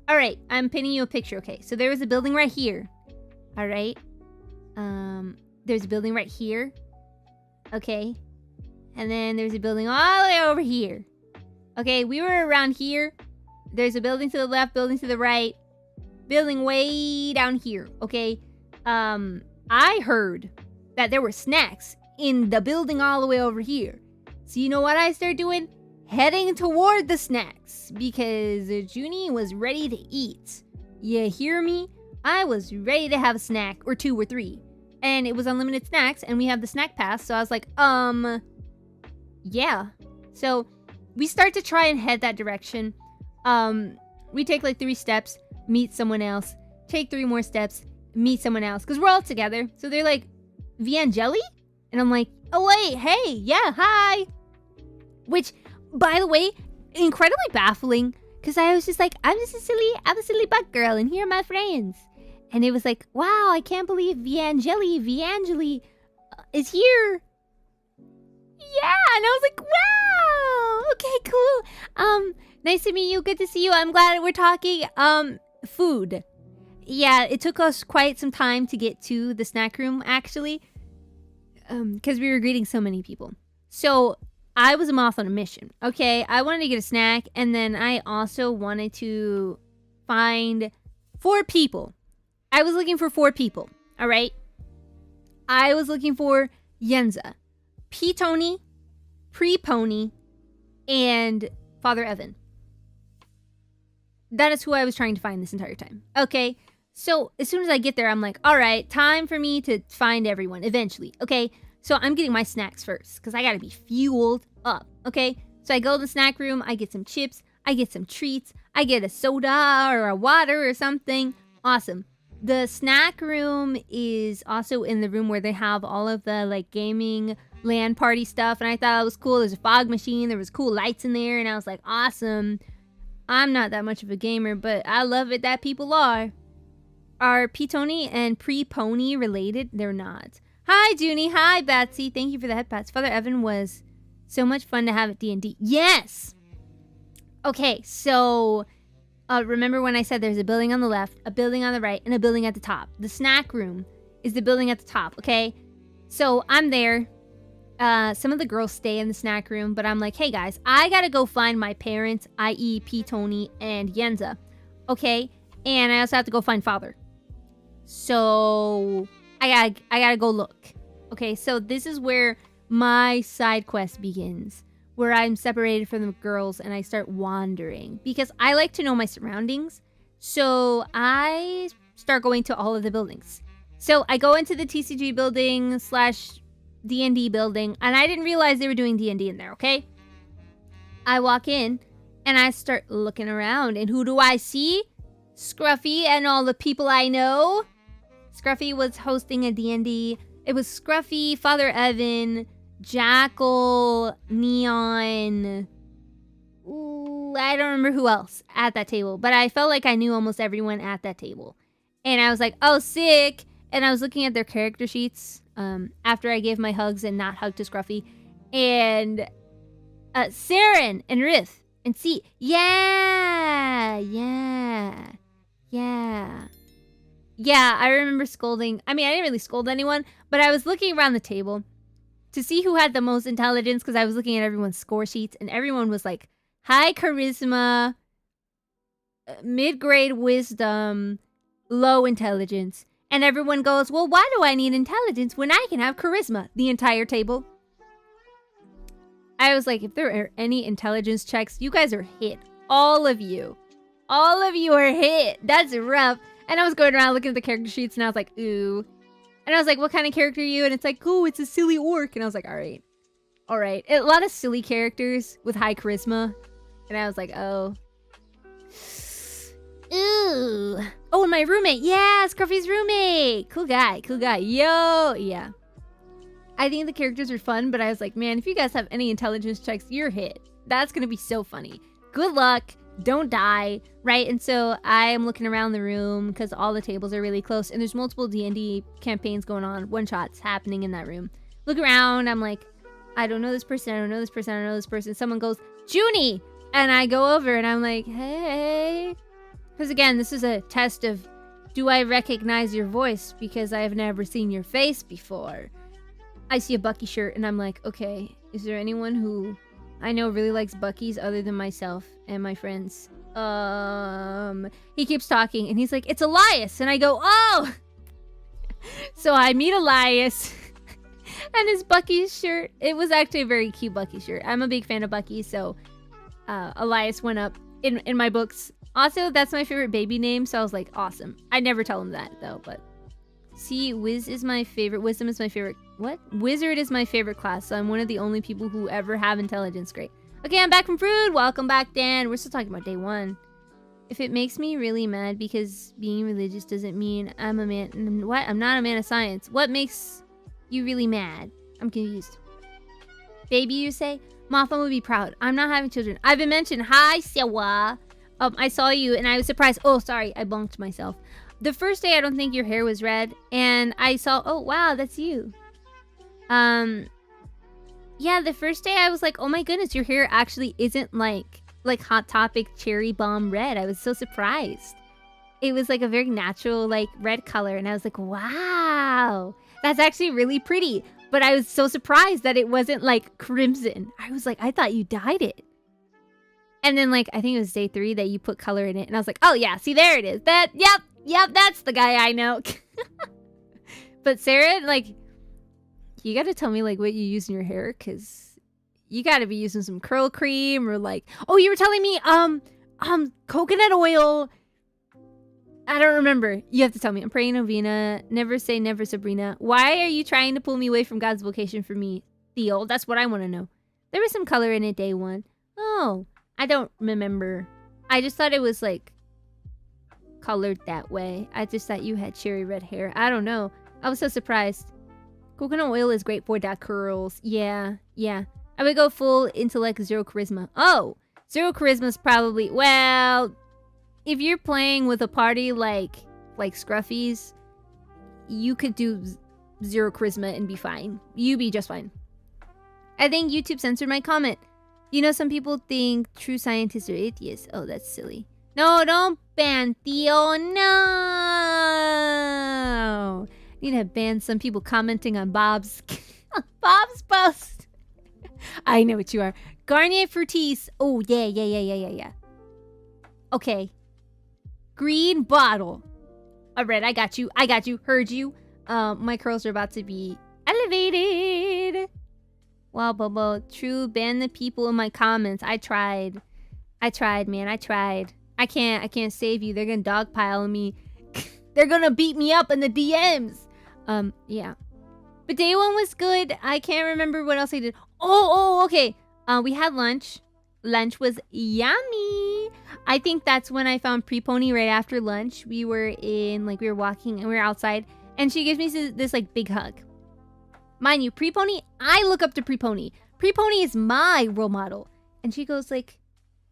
Alright, I'm painting you a picture. Okay, so there was a building right here. Alright. There's a building right here. Okay. And then there's a building all the way over here. Okay, we were around here. There's a building to the left, building to the right. Building way down here, okay? I heard that there were snacks in the building all the way over here. So you know what I started doing? Heading toward the snacks because Juni was ready to eat. You hear me? I was ready to have a snack or 2 or 3. And it was unlimited snacks and we have the snack pass. So I was like, yeah. So we start to try and head that direction. We take like 3 steps, meet someone else, take 3 more steps, meet someone else. Because we're all together. So they're like, VAngeli? And I'm like, oh wait, hey, yeah, hi. Which, by the way, incredibly baffling. Because I was just like, I'm a silly butt girl, and here are my friends. And it was like, wow, I can't believe VAngeli is here. Yeah, and I was like, wow, okay, cool. Nice to meet you, good to see you. I'm glad we're talking. Food. Yeah, it took us quite some time to get to the snack room, actually. Because we were greeting so many people. So I was a moth on a mission. Okay, I wanted to get a snack, and then I also wanted to find 4 people. I was looking for 4 people. All right. I was looking for Yenza, P-Tony, Pre-Pony, and Father Evan. That is who I was trying to find this entire time. Okay. So as soon as I get there, I'm like, all right, time for me to find everyone eventually. Okay. So I'm getting my snacks first because I got to be fueled up. Okay. So I go to the snack room. I get some chips. I get some treats. I get a soda or a water or something. Awesome. The snack room is also in the room where they have all of the like gaming LAN party stuff. And I thought it was cool. There's a fog machine. There was cool lights in there. And I was like, awesome. I'm not that much of a gamer, but I love it that people are. Are P-Tony and Pre-Pony related? They're not. Hi, Juni. Hi, Batsy. Thank you for the head pats. Father Evan was so much fun to have at D&D. Yes! Okay, so remember when I said there's a building on the left, a building on the right, and a building at the top. The snack room is the building at the top, okay? So I'm there. Some of the girls stay in the snack room, but I'm like, hey, guys, I gotta go find my parents, i.e. P-Tony and Yenza, okay? And I also have to go find Father. So I gotta go look. Okay, so this is where my side quest begins, where I'm separated from the girls and I start wandering because I like to know my surroundings. So I start going to all of the buildings. So I go into the TCG building / D&D building, and I didn't realize they were doing D&D in there, okay? I walk in and I start looking around, and who do I see? Scruffy and all the people I know. Scruffy was hosting a D&D. It was Scruffy, Father Evan, Jackal, Neon. Ooh, I don't remember who else at that table, but I felt like I knew almost everyone at that table. And I was like, oh, sick. And I was looking at their character sheets after I gave my hugs and not hugged to Scruffy. And Saren and Rith and C. Yeah, I remember scolding. I mean, I didn't really scold anyone, but I was looking around the table to see who had the most intelligence because I was looking at everyone's score sheets, and everyone was like high charisma, mid-grade wisdom, low intelligence. And everyone goes, well, why do I need intelligence when I can have charisma? The entire table. I was like, if there are any intelligence checks, you guys are hit. All of you. All of you are hit. That's rough. And I was going around looking at the character sheets, and I was like, ooh. And I was like, what kind of character are you? And it's like, oh, it's a silly orc. And I was like, all right. All right. A lot of silly characters with high charisma. And I was like, oh. Ooh. Oh, and my roommate. Yeah, Scruffy's roommate. Cool guy. Cool guy. Yo. Yeah. I think the characters are fun, but I was like, man, if you guys have any intelligence checks, you're hit. That's going to be so funny. Good luck. Don't die, right? And so I am looking around the room because all the tables are really close, and there's multiple D&D campaigns going on, one-shots happening in that room. Look around, I'm like, I don't know this person, I don't know this person, I don't know this person. Someone goes, Juni! And I go over and I'm like, hey. Because again, this is a test of, do I recognize your voice? Because I have never seen your face before. I see a Bucky shirt and I'm like, okay, is there anyone who I know really likes Bucky's other than myself and my friends? He keeps talking and he's like, it's Elias. And I go, oh! So I meet Elias and his Bucky's shirt. It was actually a very cute Bucky shirt. I'm a big fan of Bucky, so Elias went up in my books. Also, that's my favorite baby name, so I was like, awesome. I never tell him that, though, but... See, Wiz is my favorite. Wisdom is my favorite. What? Wizard is my favorite class, so I'm one of the only people who ever have intelligence. Great. Okay, I'm back from Fruit. Welcome back, Dan. We're still talking about day 1. If it makes me really mad because being religious doesn't mean I'm a man... What? I'm not a man of science. What makes you really mad? I'm confused. Baby, you say? Mothman would be proud. I'm not having children. I've been mentioned. Hi, Sewa. I saw you and I was surprised. Oh, sorry, I bonked myself. The first day, I don't think your hair was red, and I saw. Oh wow, that's you. Yeah, the first day I was like, oh my goodness, your hair actually isn't like Hot Topic cherry bomb red. I was so surprised. It was like a very natural like red color, and I was like, wow, that's actually really pretty. But I was so surprised that it wasn't like crimson. I was like, I thought you dyed it. And then like I think it was day 3 that you put color in it, and I was like, oh yeah, see, there it is. Yep, that's the guy I know. But Sarah, like, you gotta tell me like what you use in your hair, because you gotta be using some curl cream or like, oh, you were telling me coconut oil. I don't remember. You have to tell me. I'm praying novena. Never say never, Sabrina. Why are you trying to pull me away from God's vocation for me, Theo? That's what I want to know. There was some color in it day 1. Oh, I don't remember. I just thought it was like colored that way. I just thought you had cherry red hair. I don't know. I was so surprised. Coconut oil is great for dark curls. Yeah. I would go full into like zero charisma. Oh, zero charisma is probably, well, if you're playing with a party like Scruffies, you could do zero charisma and be fine. You be just fine. I think YouTube censored my comment. You know, some people think true scientists are atheists. Oh, that's silly. No, don't ban Theo. No. I need to ban some people commenting on Bob's post. I know what you are. Garnier Fructis. Oh, yeah. Okay. Green bottle. All right, I got you. Heard you. My curls are about to be elevated. Wow, Bobo. True, ban the people in my comments. I tried, man. I tried. I can't save you. They're gonna dogpile me. They're gonna beat me up in the DMs. Yeah. But day 1 was good. I can't remember what else I did. Oh, okay. We had lunch. Lunch was yummy. I think that's when I found Pre-Pony right after lunch. We were walking and we were outside, and she gives me this like big hug. Mind you, Pre-Pony, I look up to Pre-Pony. Pre-Pony is my role model. And she goes like,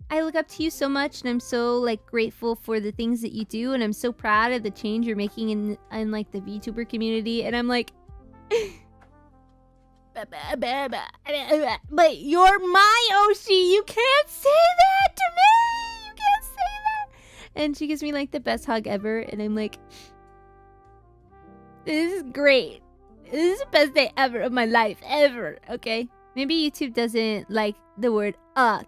I look up to you so much, and I'm so like grateful for the things that you do, and I'm so proud of the change you're making in like the VTuber community. And I'm like, but you're my Oshi. You can't say that to me. You can't say that. And she gives me like the best hug ever, and I'm like, this is great. This is the best day ever of my life, ever. Okay, maybe YouTube doesn't like the word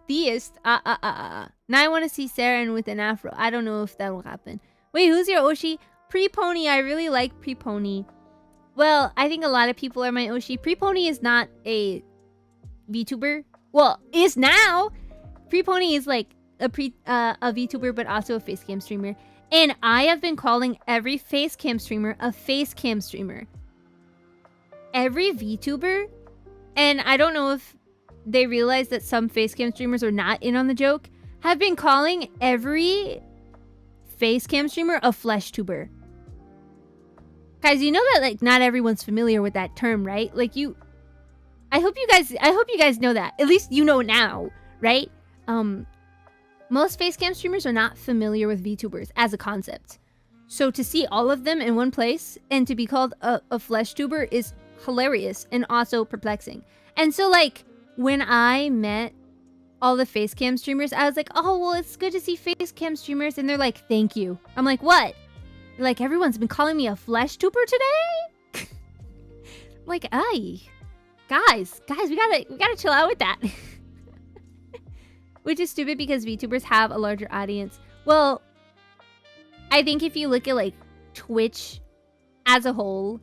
theist. Now I want to see Saren with an afro. I don't know if that will happen. Wait, who's your Oshi? Pre-Pony. I really like Pre-Pony. Well, I think a lot of people are my Oshi. Pre-Pony is not a VTuber. Well, is now. Pre-Pony is like a VTuber, but also a facecam streamer. And I have been calling every facecam streamer a facecam streamer. Every VTuber, and I don't know if they realize that some facecam streamers are not in on the joke, have been calling every facecam streamer a flesh tuber. Guys, you know that like not everyone's familiar with that term, right? Like I hope you guys know that. At least you know now, right? Most facecam streamers are not familiar with VTubers as a concept. So to see all of them in one place and to be called a flesh tuber is hilarious and also perplexing. And so like when I met all the facecam streamers, I was like, oh well, it's good to see facecam streamers, and they're like, thank you. I'm like, what? They're like, everyone's been calling me a flesh tuber today. I'm like, ay, guys, we gotta chill out with that. Which is stupid because VTubers have a larger audience. Well, I think if you look at like Twitch as a whole,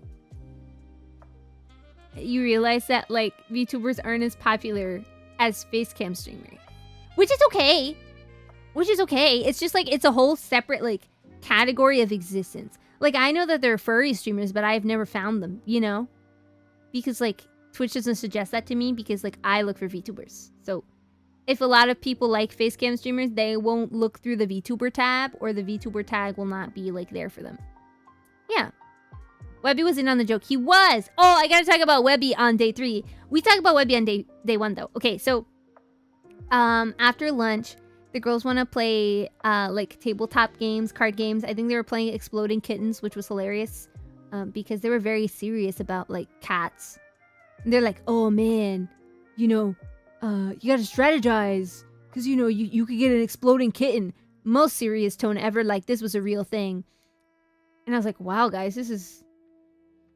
you realize that like VTubers aren't as popular as facecam streamers, which is okay. It's just like it's a whole separate like category of existence. Like I know that there are furry streamers, but I've never found them, you know, because like Twitch doesn't suggest that to me because like I look for VTubers. So if a lot of people like facecam streamers, they won't look through the VTuber tab, or the VTuber tag will not be like there for them. Yeah. Webby was in on the joke. He was. Oh, I gotta talk about Webby on day 3. We talk about Webby on day 1 though. Okay, so after lunch, The girls want to play like tabletop games, card games. I think they were playing Exploding Kittens, which was hilarious because they were very serious about like cats. And they're like, oh man, you know, you gotta strategize because you know you could get an exploding kitten. Most serious tone ever, like this was a real thing. And I was like, wow, guys, this is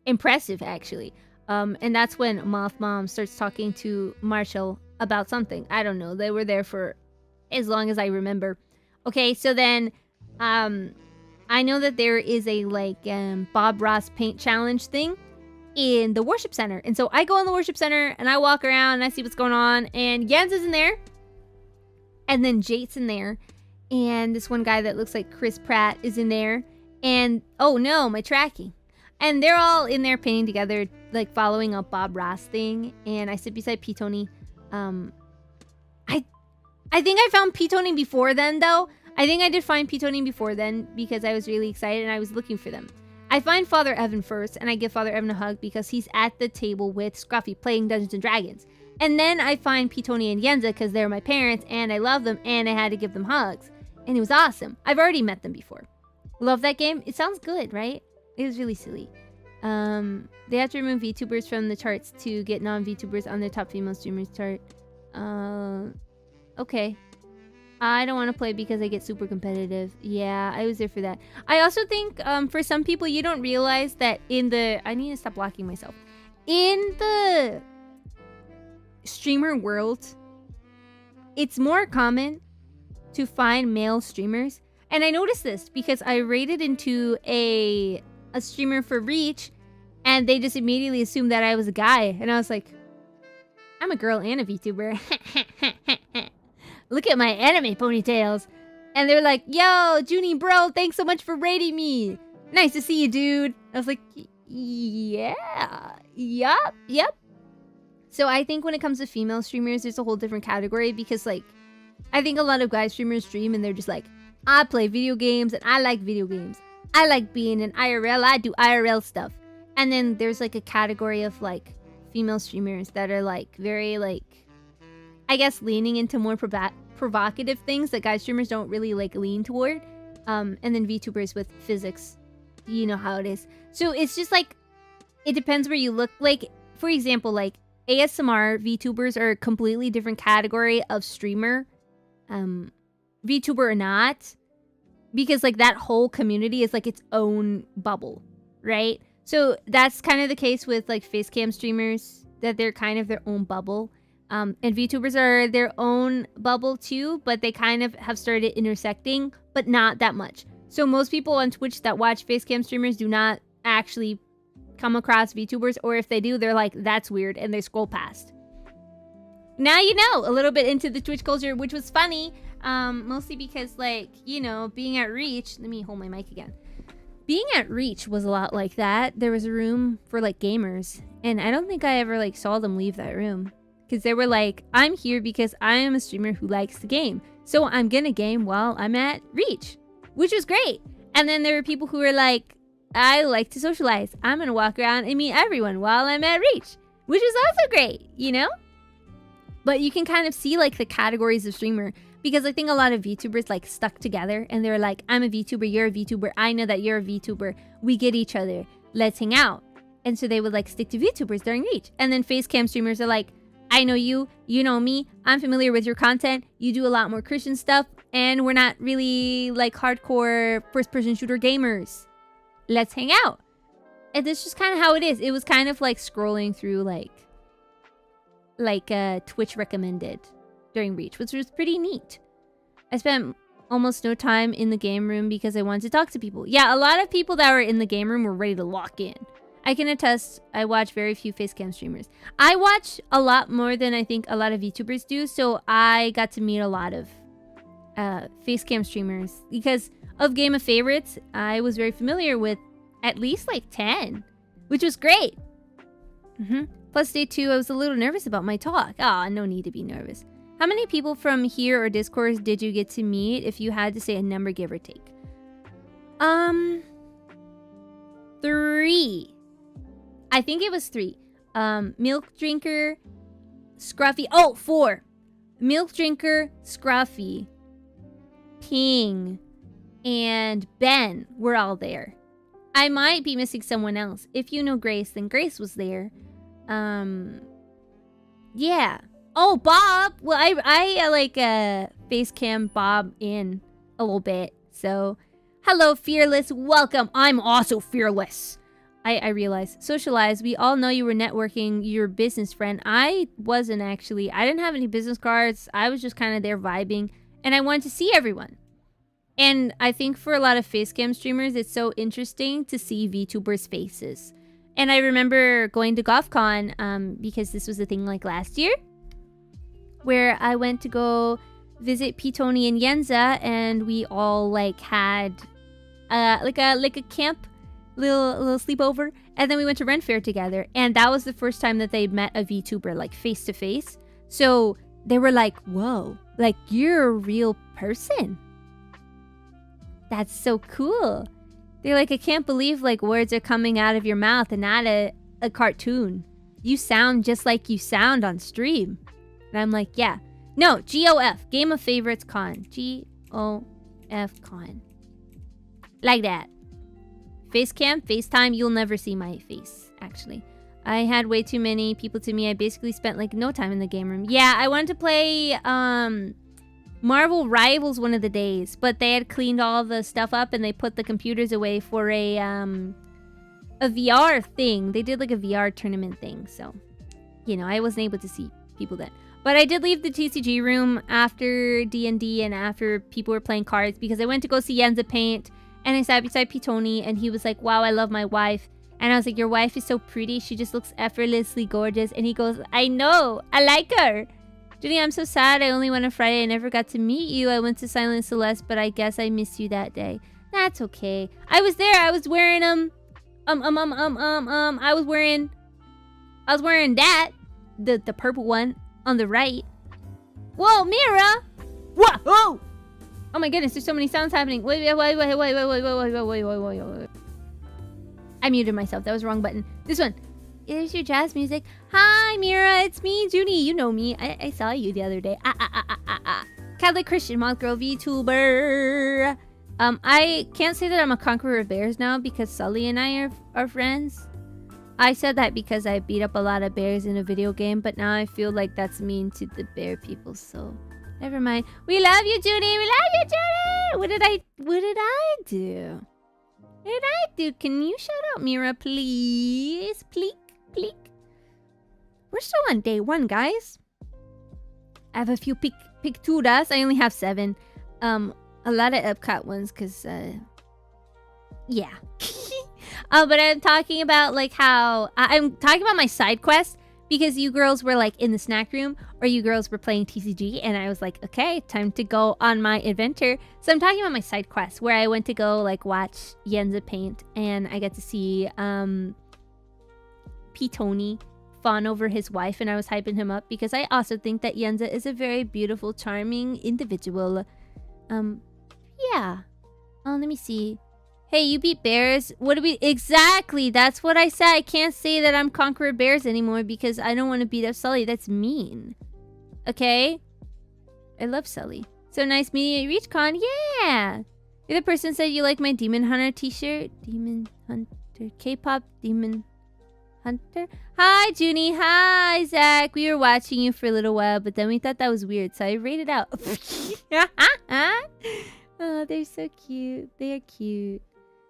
impressive actually. And that's when Moth Mom starts talking to Marshall about something. I don't know. They were there for as long as I remember. Okay, so then I know that there is a like Bob Ross paint challenge thing in the worship center. And so I go in the worship center and I walk around and I see what's going on. And Jens is in there. And then Jate's in there. And this one guy that looks like Chris Pratt is in there. And oh no, my tracking. And they're all in there painting together, like following a Bob Ross thing. And I sit beside P-Tony. I think I found P-Tony before then, though. I think I did find P-Tony before then because I was really excited and I was looking for them. I find Father Evan first, and I give Father Evan a hug because he's at the table with Scruffy playing Dungeons & Dragons. And then I find P-Tony and Yenza because they're my parents, and I love them, and I had to give them hugs. And it was awesome. I've already met them before. Love that game. It sounds good, right? It was really silly. They have to remove VTubers from the charts to get non-VTubers on their top female streamers chart. Okay. I don't want to play because I get super competitive. Yeah, I was there for that. I also think for some people, you don't realize that in the... I need to stop blocking myself. In the streamer world, it's more common to find male streamers. And I noticed this because I raided into a streamer for Reach, and they just immediately assumed that I was a guy. And I was like, I'm a girl and a VTuber. Look at my anime ponytails. And they're like, yo, Juni bro, thanks so much for raiding me. Nice to see you, dude. I was like, yeah. Yep. So I think when it comes to female streamers, there's a whole different category because, like, I think a lot of guy streamers stream and they're just like, I play video games and I like video games. I like being in IRL. I do IRL stuff. And then there's, like, a category of, like, female streamers that are, like, very, like, I guess leaning into more provocative things that guy streamers don't really, like, lean toward. And then VTubers with physics. You know how it is. So it's just, like, it depends where you look. Like, for example, like, ASMR VTubers are a completely different category of streamer. VTuber or not. Because, like, that whole community is, like, its own bubble. Right? So that's kind of the case with, like, facecam streamers. That they're kind of their own bubble. And VTubers are their own bubble too, but they kind of have started intersecting, but not that much. So most people on Twitch that watch facecam streamers do not actually come across VTubers, or if they do, they're like, that's weird, and they scroll past. Now you know, a little bit into the Twitch culture, which was funny, mostly because, like, you know, being at Reach, let me hold my mic again. Being at Reach was a lot like that. There was a room for, like, gamers, and I don't think I ever, like, saw them leave that room. Because they were like, I'm here because I am a streamer who likes the game. So I'm gonna game while I'm at Reach. Which was great. And then there were people who were like, I like to socialize. I'm gonna walk around and meet everyone while I'm at Reach. Which is also great, you know? But you can kind of see, like, the categories of streamer. Because I think a lot of VTubers, like, stuck together. And they're like, I'm a VTuber, you're a VTuber. I know that you're a VTuber. We get each other. Let's hang out. And so they would, like, stick to VTubers during Reach. And then facecam streamers are like, I know you, you know me, I'm familiar with your content, you do a lot more Christian stuff, and we're not really, like, hardcore first-person shooter gamers. Let's hang out. And that's just kind of how it is. It was kind of like scrolling through, like Twitch recommended during Reach, which was pretty neat. I spent almost no time in the game room because I wanted to talk to people. Yeah, a lot of people that were in the game room were ready to lock in. I can attest, I watch very few facecam streamers. I watch a lot more than I think a lot of VTubers do, so I got to meet a lot of facecam streamers. Because of Game of Favorites, I was very familiar with at least, like, 10, which was great. Plus, day 2, I was a little nervous about my talk. Ah, no need to be nervous. How many people from here or Discord did you get to meet if you had to say a number, give or take? 3. I think it was 3. Milk Drinker, Scruffy. Oh, 4. Milk Drinker, Scruffy, King, and Ben were all there. I might be missing someone else. If you know Grace, then Grace was there. Yeah. Oh, Bob. Well, I like face cam Bob in a little bit. So, hello, Fearless. Welcome. I'm also fearless. I realize. Socialize. We all know you were networking. Your business friend. I wasn't actually. I didn't have any business cards. I was just kind of there vibing. And I wanted to see everyone. And I think for a lot of facecam streamers, it's so interesting to see VTubers' faces. And I remember going to GothCon because this was a thing like last year, where I went to go visit Pitoni and Yenza, and we all like had like a camp, little sleepover, and then we went to Ren Fair together, and that was the first time that they met a VTuber like face to face. So they were like, "Whoa, like you're a real person. That's so cool." They're like, "I can't believe like words are coming out of your mouth and not a cartoon. You sound just like you sound on stream." And I'm like, yeah. No, GOF. Game of Favorites Con. GOF Con. Like that. Facecam, FaceTime, you'll never see my face, actually. I had way too many people to me. I basically spent like no time in the game room. Yeah, I wanted to play Marvel Rivals one of the days, but they had cleaned all the stuff up and they put the computers away for a VR thing. They did like a VR tournament thing, so you know, I wasn't able to see people then. But I did leave the TCG room after D&D and after people were playing cards because I went to go see Yenza paint, and I sat beside Pitoni and he was like, "Wow, I love my wife." And I was like, "Your wife is so pretty. She just looks effortlessly gorgeous." And he goes, "I know. I like her." "Juni, I'm so sad. I only went on Friday. I never got to meet you. I went to Silent Celeste, but I guess I missed you that day." That's okay. I was there. I was wearing I was wearing that, the purple one on the right. Whoa, Mira! Whoa! Oh! Oh my goodness, there's so many sounds happening. Wait. I muted myself. That was the wrong button. This one. Here's your jazz music. Hi, Mira. It's me, Juni. You know me. I saw you the other day. Catholic Christian Moth Girl VTuber. I can't say that I'm a conqueror of bears now because Sully and I are friends. I said that because I beat up a lot of bears in a video game, but now I feel like that's mean to the bear people, so never mind. We love you, Juni. We love you, Juni. What did I do? What did I do? Can you shout out Mira, please? Pleek. We're still on day 1, guys. I have a few picturas. I only have 7. A lot of Epcot ones, cause yeah. But I'm talking about like how I'm talking about my side quest because you girls were like in the snack room or you girls were playing TCG, and I was like, okay, time to go on my adventure. So I'm talking about my side quest where I went to go like watch Yenza paint, and I got to see Pitoni fawn over his wife, and I was hyping him up because I also think that Yenza is a very beautiful, charming individual. Yeah. Let me see. Hey, you beat bears. What do we... Exactly. That's what I said. I can't say that I'm Conqueror Bears anymore because I don't want to beat up Sully. That's mean. Okay? I love Sully. So nice meeting you at Reachcon. Yeah! You're the person said you like my Demon Hunter t-shirt. Demon Hunter. K-pop Demon Hunter. Hi, Juni. Hi, Zach. We were watching you for a little while, but then we thought that was weird, so I rated out. Oh, they're so cute. They are cute.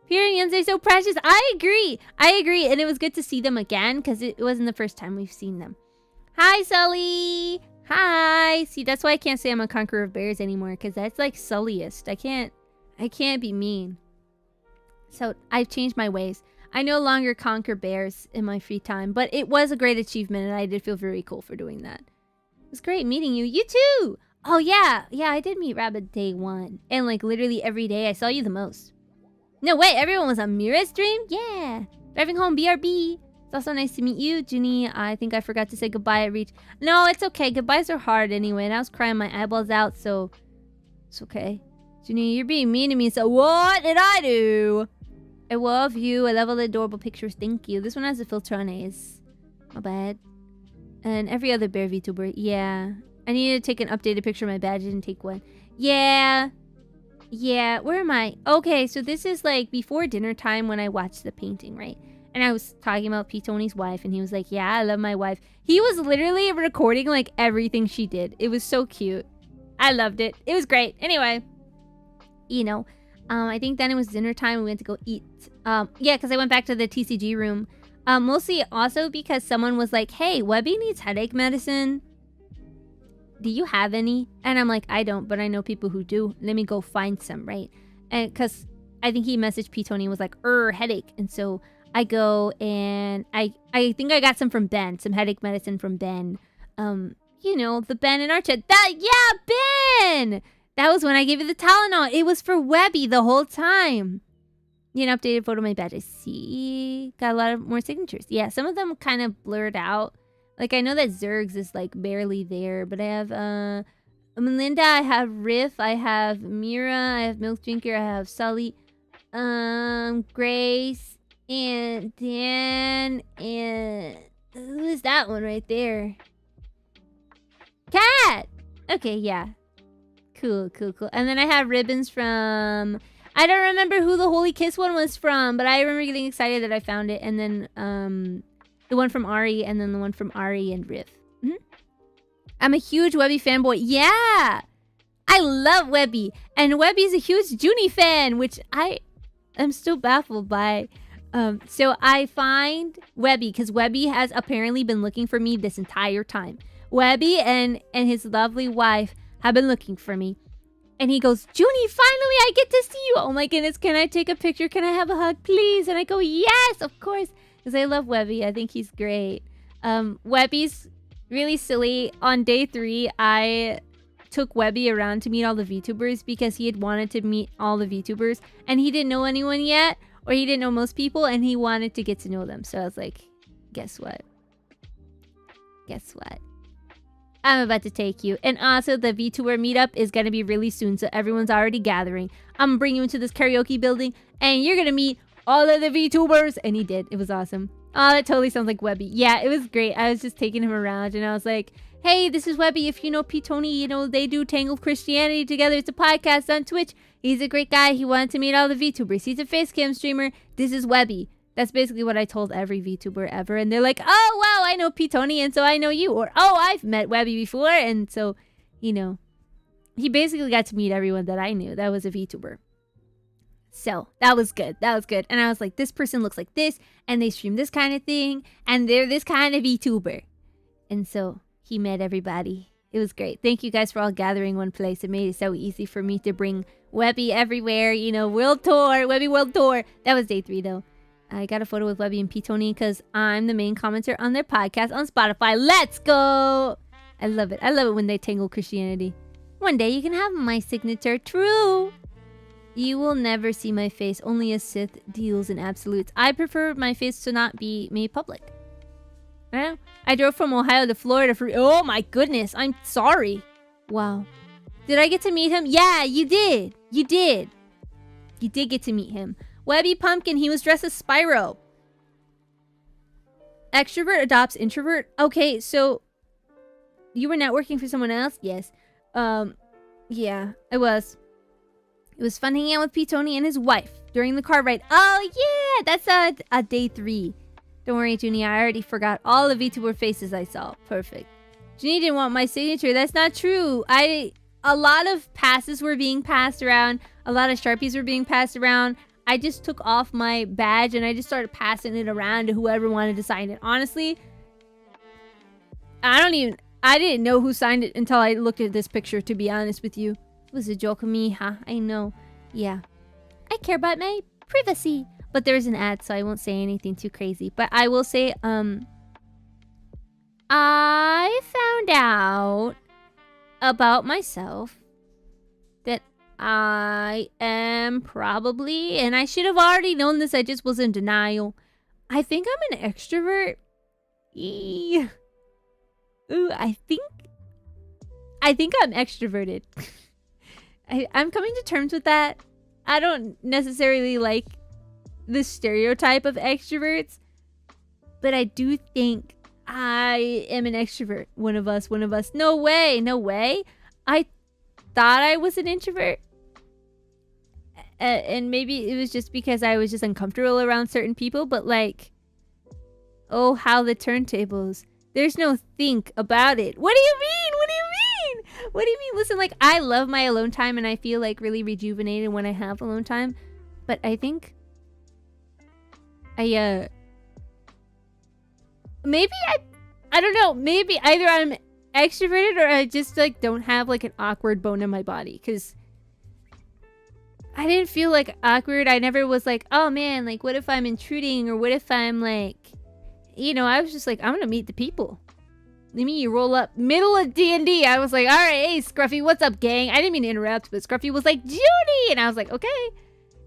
Pyreneans are so precious. I agree. And it was good to see them again because it wasn't the first time we've seen them. Hi, Sully. Hi. See, that's why I can't say I'm a conqueror of bears anymore because that's like Sulliest. I can't be mean. So I've changed my ways. I no longer conquer bears in my free time, but it was a great achievement and I did feel very cool for doing that. It was great meeting you. You too. Oh, yeah. Yeah, I did meet Rabbit day 1. And like literally every day I saw you the most. No way, everyone was on Mira's stream? Yeah. Driving home, BRB. It's also nice to meet you, Juni. I think I forgot to say goodbye at Reach. No, it's okay. Goodbyes are hard anyway. And I was crying my eyeballs out, so it's okay. Juni, you're being mean to me, so what did I do? I love you. I love all the adorable pictures. Thank you. This one has a filter on it. My bad. And every other bear VTuber. Yeah. I needed to take an updated picture of my badge. I didn't take one. Yeah. Yeah, where am I? Okay, so this is like before dinner time when I watched the painting, right? And I was talking about P. Tony's wife, and he was like, yeah, I love my wife. He was literally recording like everything she did. It was so cute. I loved it. It was great. Anyway, you know, I think then it was dinner time. We went to go eat. Yeah, because I went back to the TCG room. Mostly also because someone was like, hey, Webby needs headache medicine. Do you have any? And I'm like, I don't, but I know people who do. Let me go find some, right? And because I think he messaged P. Tony and was like, headache. And so I go and I think I got some from Ben, some headache medicine from Ben. You know, the Ben in our chat. Ben! That was when I gave you the Tylenol. It was for Webby the whole time. An updated photo of my badge. I see. Got a lot of more signatures. Yeah, some of them kind of blurred out. Like, I know that Zergs is, like, barely there. But I have, Melinda. I have Riff. I have Mira. I have Milk Drinker. I have Sully. Grace. And Dan. And... who is that one right there? Cat! Okay, yeah. Cool. And then I have ribbons from... I don't remember who the Holy Kiss one was from, but I remember getting excited that I found it. And then, the one from Ari, and then the one from Ari and Riff. I'm a huge Webby fanboy. Yeah! I love Webby. And Webby's a huge Juni fan, which I am still baffled by. So I find Webby, because Webby has apparently been looking for me this entire time. Webby and his lovely wife have been looking for me. And he goes, Juni, finally I get to see you. Oh my goodness, can I take a picture? Can I have a hug, please? And I go, yes, of course. Because I love Webby. I think he's great. Webby's really silly. On day 3, I took Webby around to meet all the VTubers because he had wanted to meet all the VTubers. And he didn't know anyone yet. Or he didn't know most people. And he wanted to get to know them. So I was like, guess what? I'm about to take you. And also, the VTuber meetup is going to be really soon. So everyone's already gathering. I'm going to bring you into this karaoke building. And you're going to meet all of the VTubers. And he did. It was awesome. Oh, that totally sounds like Webby. Yeah, it was great. I was just taking him around. And I was like, hey, this is Webby. If you know P. Tony, you know, they do Tangled Christianity together. It's a podcast on Twitch. He's a great guy. He wanted to meet all the VTubers. He's a facecam streamer. This is Webby. That's basically what I told every VTuber ever. And they're like, oh, wow, I know P. Tony, and so I know you. Or, oh, I've met Webby before. And so, you know, he basically got to meet everyone that I knew that was a VTuber. So, that was good. And I was like, this person looks like this, and they stream this kind of thing, and they're this kind of VTuber. And so, he met everybody. It was great. Thank you guys for all gathering one place. It made it so easy for me to bring Webby everywhere. You know, World Tour, Webby World Tour. That was day 3, though. I got a photo with Webby and P. Tony because I'm the main commenter on their podcast on Spotify. Let's go! I love it. I love it when they tangle Christianity. One day you can have my signature. True! You will never see my face. Only a Sith deals in absolutes. I prefer my face to not be made public. I drove from Ohio to Florida for... oh my goodness. I'm sorry. Wow. Did I get to meet him? Yeah, you did. You did get to meet him. Webby Pumpkin, he was dressed as Spyro. Extrovert adopts introvert. Okay, so you were networking for someone else? Yes. Yeah, I was. It was fun hanging out with P. Tony and his wife during the car ride. Oh, yeah, that's a day 3. Don't worry, Juni, I already forgot all the VTuber faces I saw. Perfect. Juni didn't want my signature. That's not true. A lot of passes were being passed around. A lot of Sharpies were being passed around. I just took off my badge and I just started passing it around to whoever wanted to sign it. Honestly, I didn't know who signed it until I looked at this picture, to be honest with you. It was a joke of me, huh? I know. Yeah. I care about my privacy. But there's an ad, so I won't say anything too crazy. But I will say, I found out about myself that I am probably, and I should have already known this, I just was in denial. I think I'm an extrovert. Ooh, I think I'm extroverted. I'm coming to terms with that. I don't necessarily like the stereotype of extroverts, but I do think I am an extrovert. One of us. No way. I thought I was an introvert. And maybe it was just because I was just uncomfortable around certain people, but like, oh, how the turntables. There's no think about it. What do you mean? What do you mean? What do you mean? Listen, like, I love my alone time and I feel like really rejuvenated when I have alone time. But I think maybe I don't know. Maybe either I'm extroverted or I just like don't have like an awkward bone in my body. Because I didn't feel like awkward. I never was like, oh man, like what if I'm intruding or what if I'm like, you know, I was just like, I'm gonna meet the people. Let me roll up middle of D&D. I was like, all right, hey Scruffy, what's up, gang? I didn't mean to interrupt, but Scruffy was like, Judy, and I was like, okay,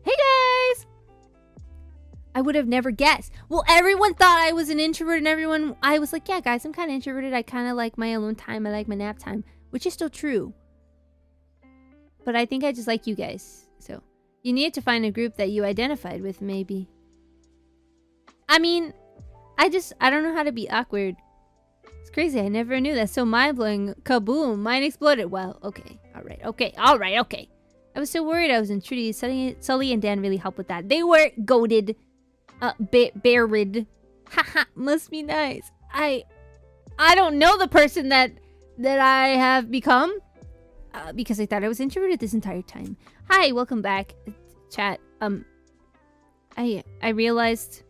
hey guys. I would have never guessed. Well, everyone thought I was an introvert, and I was like, yeah, guys, I'm kind of introverted. I kind of like my alone time. I like my nap time, which is still true. But I think I just like you guys. So you needed to find a group that you identified with, maybe. I mean, I don't know how to be awkward. It's crazy. I never knew that. So mind-blowing. Kaboom. Mine exploded. Well, okay. All right. Okay. All right. Okay. I was so worried I was intruding. Sully and Dan really helped with that. They were goaded. Buried. Haha. Must be nice. I don't know the person that I have become. Because I thought I was introverted this entire time. Hi. Welcome back. Chat. I realized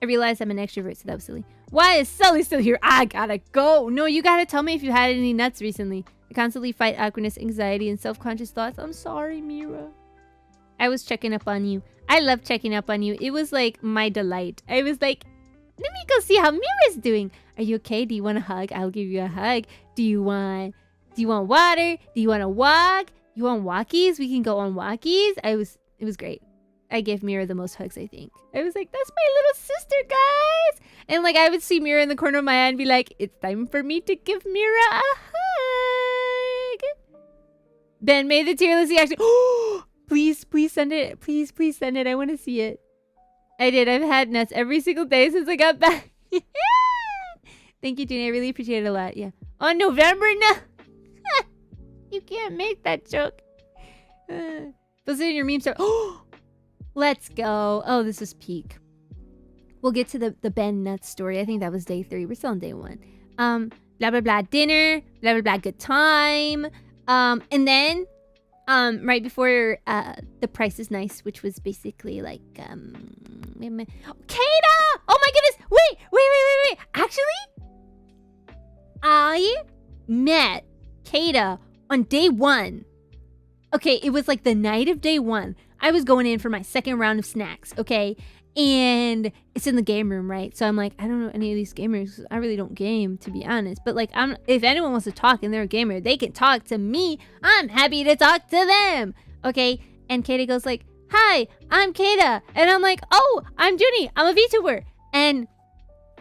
I'm an extrovert, so that was silly. Why is Sully still here? I gotta go. No, you gotta tell me if you had any nuts recently. I constantly fight awkwardness, anxiety, and self-conscious thoughts. I'm sorry, Mira. I was checking up on you. I love checking up on you. It was like my delight. I was like, let me go see how Mira's doing. Are you okay? Do you want a hug? I'll give you a hug. Do you want water? Do you want to walk? You want walkies? We can go on walkies. It was great. I gave Mira the most hugs, I think. I was like, that's my little sister, guys. And like, I would see Mira in the corner of my eye and be like, it's time for me to give Mira a hug. Ben made the tier list reaction. Oh, please send it. Please send it. I want to see it. I did. I've had nuts every single day since I got back. Thank you, Juni. I really appreciate it a lot. Yeah. On November? No. You can't make that joke. Those in your memes are... Oh! Let's go. Oh, this is peak. We'll get to the Ben Nuts story. I think that was day 3. We're still on day 1. Blah, blah, blah, dinner. Blah, blah, blah, good time. And then, right before The Price is Nice, which was basically like, Kata! Oh my goodness! Wait! Actually, I met Kata on day 1. Okay, it was like the night of day 1. I was going in for my second round of snacks, okay? And it's in the game room, right? So I'm like, I don't know any of these gamers. I really don't game, to be honest. But like, if anyone wants to talk and they're a gamer, they can talk to me. I'm happy to talk to them, okay? And Kata goes like, hi, I'm Kata. And I'm like, oh, I'm Juni. I'm a VTuber. And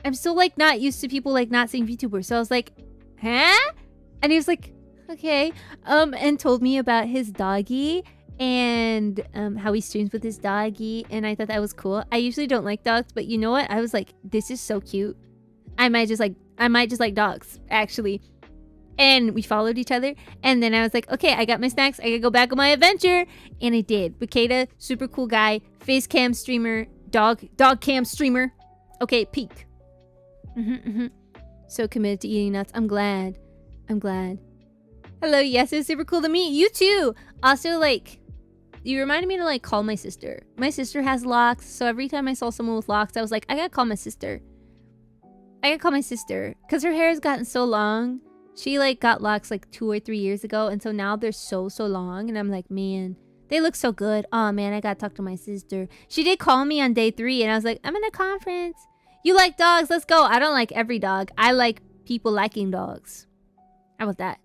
I'm still like not used to people like not saying VTuber. So I was like, huh? And he was like, okay. And told me about his doggy. And how he streams with his doggy, and I thought that was cool. I usually don't like dogs, but you know what? I was like, this is so cute. I might just like dogs, actually. And we followed each other, and then I was like, okay, I got my snacks. I gotta go back on my adventure, and I did. But Kata, super cool guy, face cam streamer, dog cam streamer. Okay, peak. So committed to eating nuts. I'm glad. Hello, yes, it was super cool to meet you too. Also, like, you reminded me to like call my sister. My sister has locks, so every time I saw someone with locks, I was like, I gotta call my sister. Because her hair has gotten so long. She like got locks like 2 or 3 years ago, and so now they're so long, and I'm like, man, they look so good. Oh man, I gotta talk to my sister. She did call me on day 3, and I was like, I'm in a conference. You like dogs? Let's go. I don't like every dog. I like people liking dogs. How about that?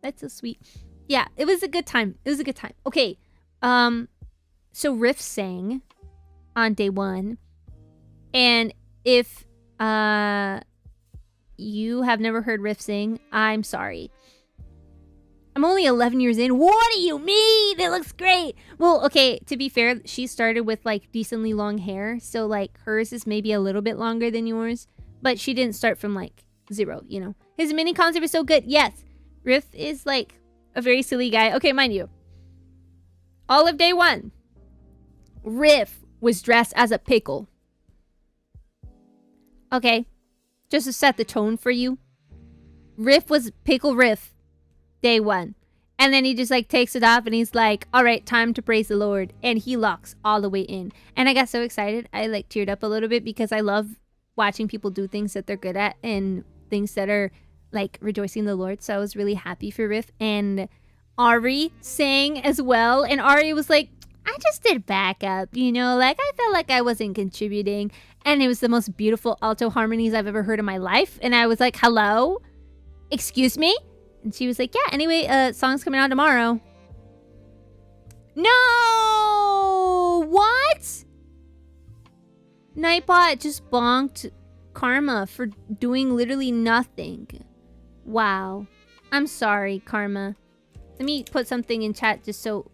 That's so sweet. Yeah, it was a good time. Okay. So Riff sang on day 1. And if you have never heard Riff sing, I'm sorry. I'm only 11 years in. What do you mean? It looks great. Well, okay, to be fair, she started with like decently long hair. So like hers is maybe a little bit longer than yours. But she didn't start from like 0, you know. His mini concert was so good. Yes. Riff is like a very silly guy. Okay, mind you, All of day one, Riff was dressed as a pickle. Okay, just to set the tone for you. Riff was Pickle Riff, day one. And then he just like takes it off and he's like, all right, time to praise the Lord. And he locks all the way in. And I got so excited. I like teared up a little bit because I love watching people do things that they're good at and things that are like rejoicing the Lord. So I was really happy for Riff. And Ari sang as well. And Ari was like, I just did backup, you know, like I felt like I wasn't contributing. And it was the most beautiful alto harmonies I've ever heard in my life. And I was like, hello? Excuse me? And she was like, yeah, anyway, song's coming out tomorrow. No! What? Nightbot just bonked Karma for doing literally nothing. Wow. I'm sorry, Karma. Let me put something in chat just so...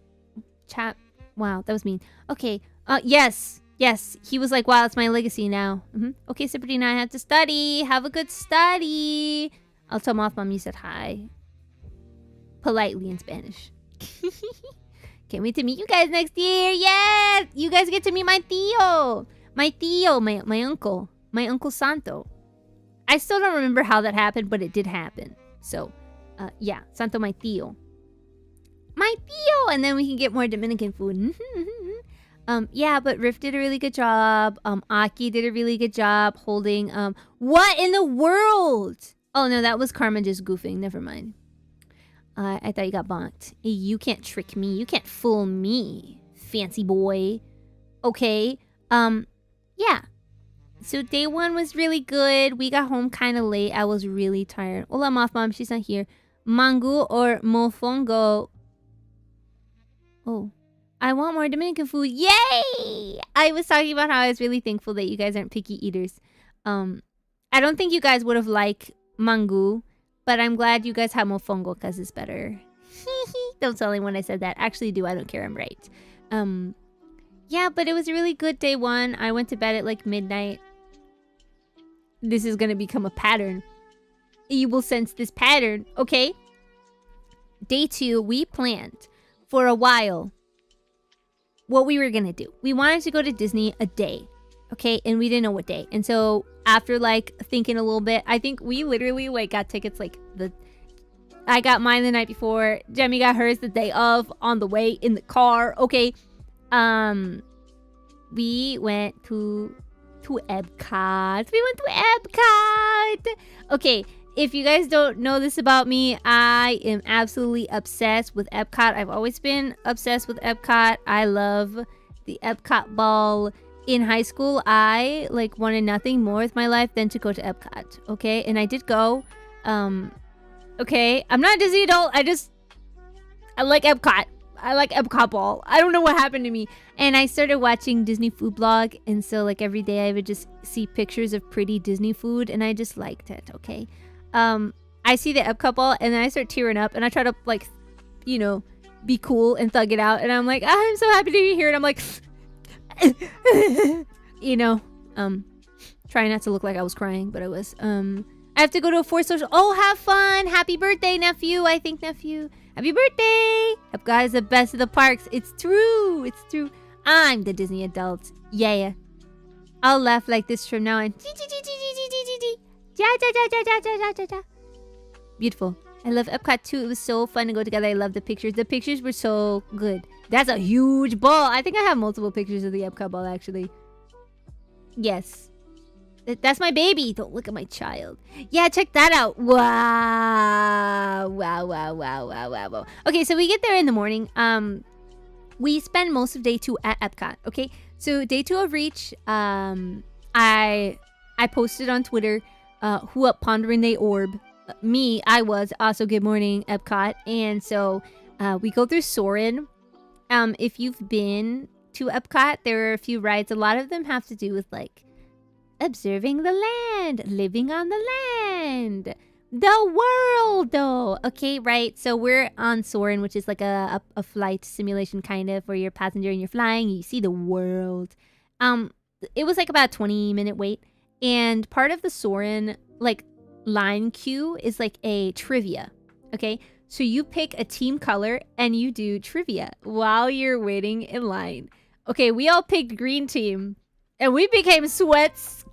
Chat... Wow, that was mean. Okay, yes. Yes, he was like, wow, it's my legacy now. Okay, Sabrina, I have to study. Have a good study. I'll tell Moth Mom you said hi. Politely in Spanish. Can't wait to meet you guys next year. Yes! You guys get to meet my tío. My uncle. My Uncle Santo. I still don't remember how that happened, but it did happen. So, yeah. Santo, my tío. My tío! And then we can get more Dominican food. Yeah, but Riff did a really good job. Aki did a really good job holding, what in the world? Oh, no, that was Karma just goofing. Never mind. I thought you got bonked. You can't trick me. You can't fool me, fancy boy. Okay. Yeah. So day one was really good. We got home kind of late. I was really tired. Hola, Moth Mom. She's not here. Mango or mofongo? Oh. I want more Dominican food. Yay! I was talking about how I was really thankful that you guys aren't picky eaters. I don't think you guys would have liked mango, but I'm glad you guys have mofongo because it's better. Don't tell anyone I said that. Actually do. I don't care. I'm right. Yeah, but it was a really good day one. I went to bed at like midnight. This is going to become a pattern. You will sense this pattern, okay? Day two, we planned for a while what we were going to do. We wanted to go to Disney a day, okay? And we didn't know what day. And so after like thinking a little bit, I think we literally like got tickets like I got mine the night before. Jemmy got hers the day of on the way in the car, okay? We went to Epcot. We went to Epcot. Okay, if you guys don't know this about me, I am absolutely obsessed with Epcot. I've always been obsessed with Epcot. I love the Epcot ball. In high school, I like wanted nothing more with my life than to go to Epcot. Okay, and I did go. Okay, I'm not a Disney adult. I like Epcot. I like Epcot ball. I don't know what happened to me. And I started watching Disney food blog. And so like every day I would just see pictures of pretty Disney food. And I just liked it, okay? I see the Epcot ball and then I start tearing up. And I try to like, you know, be cool and thug it out. And I'm like, I'm so happy to be here. And I'm like, you know, trying not to look like I was crying. But I was. I have to go to a forced social. Oh, have fun. Happy birthday, nephew. I think nephew. Happy birthday! Epcot is the best of the parks. It's true. It's true. I'm the Disney adult. Yeah. I'll laugh like this from now on. Beautiful. I love Epcot too. It was so fun to go together. I love the pictures. The pictures were so good. That's a huge ball. I think I have multiple pictures of the Epcot ball actually. Yes. That's my baby. Don't look at my child. Yeah, check that out. Wow. Wow. Okay, so we get there in the morning. We spend most of day two at Epcot. Okay, so day two of Reach. I posted on Twitter. Who up pondering the orb? Me, I was also. Good morning, Epcot. And so we go through Soarin'. If you've been to Epcot, there are a few rides. A lot of them have to do with like observing the land, living on the land, the world though. Okay, right? So we're on Soarin', which is like a flight simulation kind of where you're a passenger and you're flying, you see the world. It was like about a 20-minute wait. And part of the Soarin' like line queue is like a trivia. Okay, So you pick a team color and you do trivia while you're waiting in line. Okay, we all picked green team and we became sweats.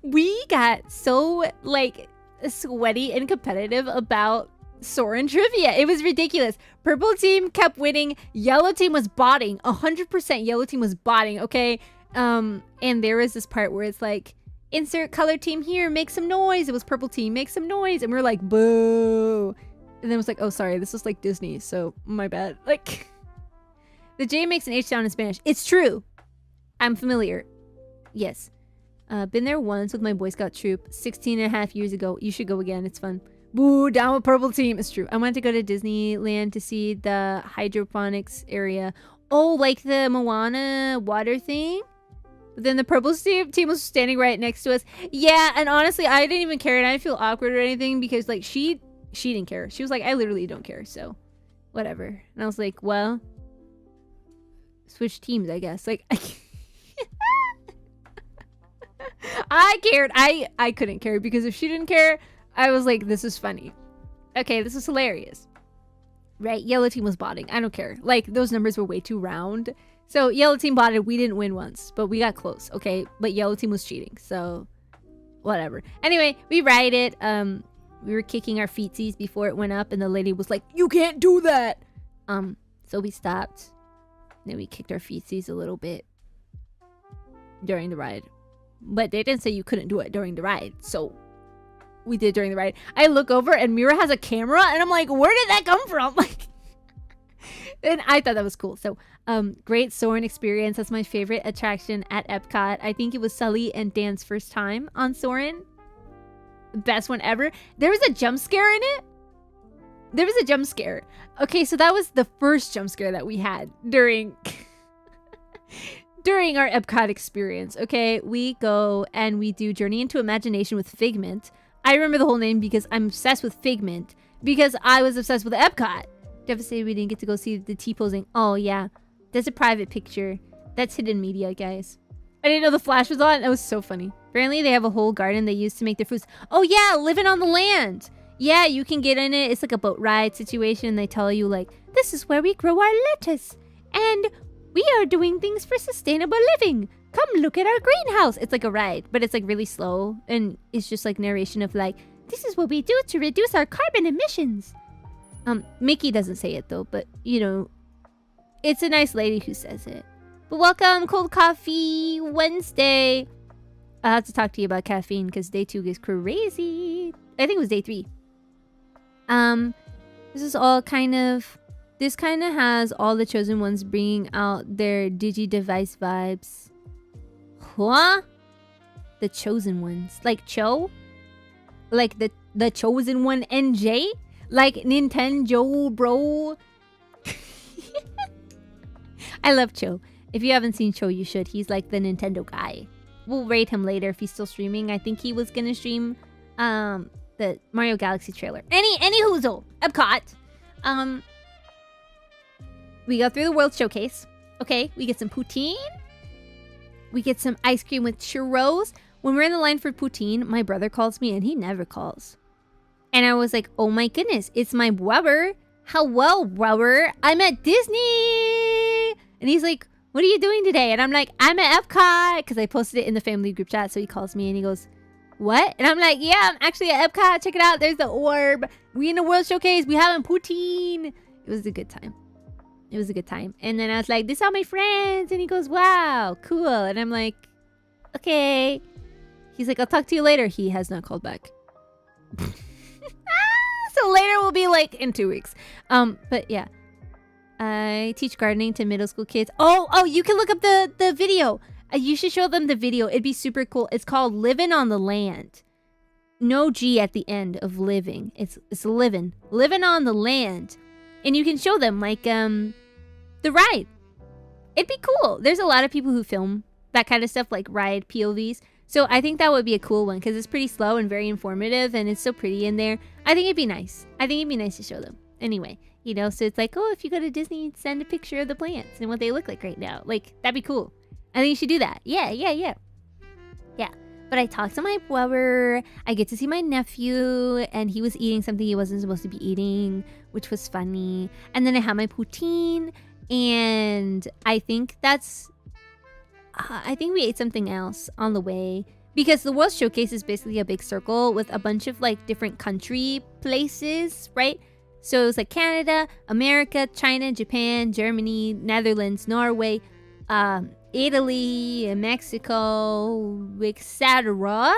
We got so like sweaty and competitive about Soren trivia. It was ridiculous. Purple team kept winning. Yellow team was botting. 100% yellow team was botting, okay? And there was this part where it's like, insert color team here, make some noise. It was purple team, make some noise. And we were like, boo. And then it was like, oh, sorry, this is like Disney, so my bad. Like, the J makes an H sound in Spanish. It's true. I'm familiar. Yes. Been there once with my Boy Scout troop 16 and a half years ago. You should go again. It's fun. Boo, down with purple team. It's true. I wanted to go to Disneyland to see the hydroponics area. Oh, like the Moana water thing? But then the purple team was standing right next to us. Yeah, and honestly, I didn't even care. And I didn't feel awkward or anything because, like, she didn't care. She was like, I literally don't care. So, whatever. And I was like, well, switch teams, I guess. Like, I cared. I couldn't care because if she didn't care, I was like, this is funny. Okay, this is hilarious. Right? Yellow team was botting. I don't care. Like, those numbers were way too round. So, yellow team botted. We didn't win once, but we got close. Okay? But yellow team was cheating. So, whatever. Anyway, we ride it. We were kicking our feetsies before it went up, and the lady was like, you can't do that! So we stopped. Then we kicked our feetsies a little bit during the ride. But they didn't say you couldn't do it during the ride. So we did during the ride. I look over and Mira has a camera and I'm like, where did that come from? Like, and I thought that was cool. So great Soren experience. That's my favorite attraction at Epcot. I think it was Sully and Dan's first time on Soren. Best one ever. There was a jump scare in it. There was a jump scare. Okay, so that was the first jump scare that we had during during our Epcot experience. Okay, we go and we do Journey into Imagination with Figment. I remember the whole name because I'm obsessed with Figment because I was obsessed with Epcot. Devastated we didn't get to go see the T-posing. Oh yeah, that's a private picture. That's hidden media, guys. I didn't know the flash was on. That was so funny. Apparently they have a whole garden they use to make their foods. Oh yeah, living on the land. Yeah, you can get in it. It's like a boat ride situation. They tell you like, this is where we grow our lettuce. And we are doing things for sustainable living. Come look at our greenhouse. It's like a ride, but it's like really slow. And it's just like narration of like, this is what we do to reduce our carbon emissions. Mickey doesn't say it though, but you know, it's a nice lady who says it. But welcome, Cold Coffee Wednesday. I'll have to talk to you about caffeine because day 2 gets crazy. I think it was day 3. This is all kind of... This kind of has all the chosen ones bringing out their digi-device vibes. Huh? The chosen ones. Like Cho? Like the chosen one NJ? Like Nintendo, bro? I love Cho. If you haven't seen Cho, you should. He's like the Nintendo guy. We'll rate him later if he's still streaming. I think he was gonna stream the Mario Galaxy trailer. Any hoozle. Epcot. We go through the World Showcase. Okay, we get some poutine. We get some ice cream with churros. When we're in the line for poutine, my brother calls me and he never calls. And I was like, oh my goodness, it's my brother. Hello, brother. I'm at Disney. And he's like, what are you doing today? And I'm like, I'm at Epcot. Because I posted it in the family group chat. So he calls me and he goes, what? And I'm like, yeah, I'm actually at Epcot. Check it out. There's the orb. We in the World Showcase. We having poutine. It was a good time. It was a good time. And then I was like, these are my friends. And he goes, wow, cool. And I'm like, okay. He's like, I'll talk to you later. He has not called back. So later will be like in 2 weeks. But yeah. I teach gardening to middle school kids. Oh, you can look up the video. You should show them the video. It'd be super cool. It's called Living on the Land. No G at the end of living. It's living. Living on the land. And you can show them like the ride. It'd be cool. There's a lot of people who film that kind of stuff, like ride POVs. So I think that would be a cool one because it's pretty slow and very informative and it's so pretty in there. I think it'd be nice. I think it'd be nice to show them. Anyway, you know, so it's like, oh, if you go to Disney, send a picture of the plants and what they look like right now. Like, that'd be cool. I think you should do that. Yeah. But I talked to my brother. I get to see my nephew, and he was eating something he wasn't supposed to be eating, which was funny. And then I had my poutine, and I think I think we ate something else on the way. Because the World Showcase is basically a big circle with a bunch of like different country places, right? So it was like Canada, America, China, Japan, Germany, Netherlands, Norway, Italy, Mexico, etc.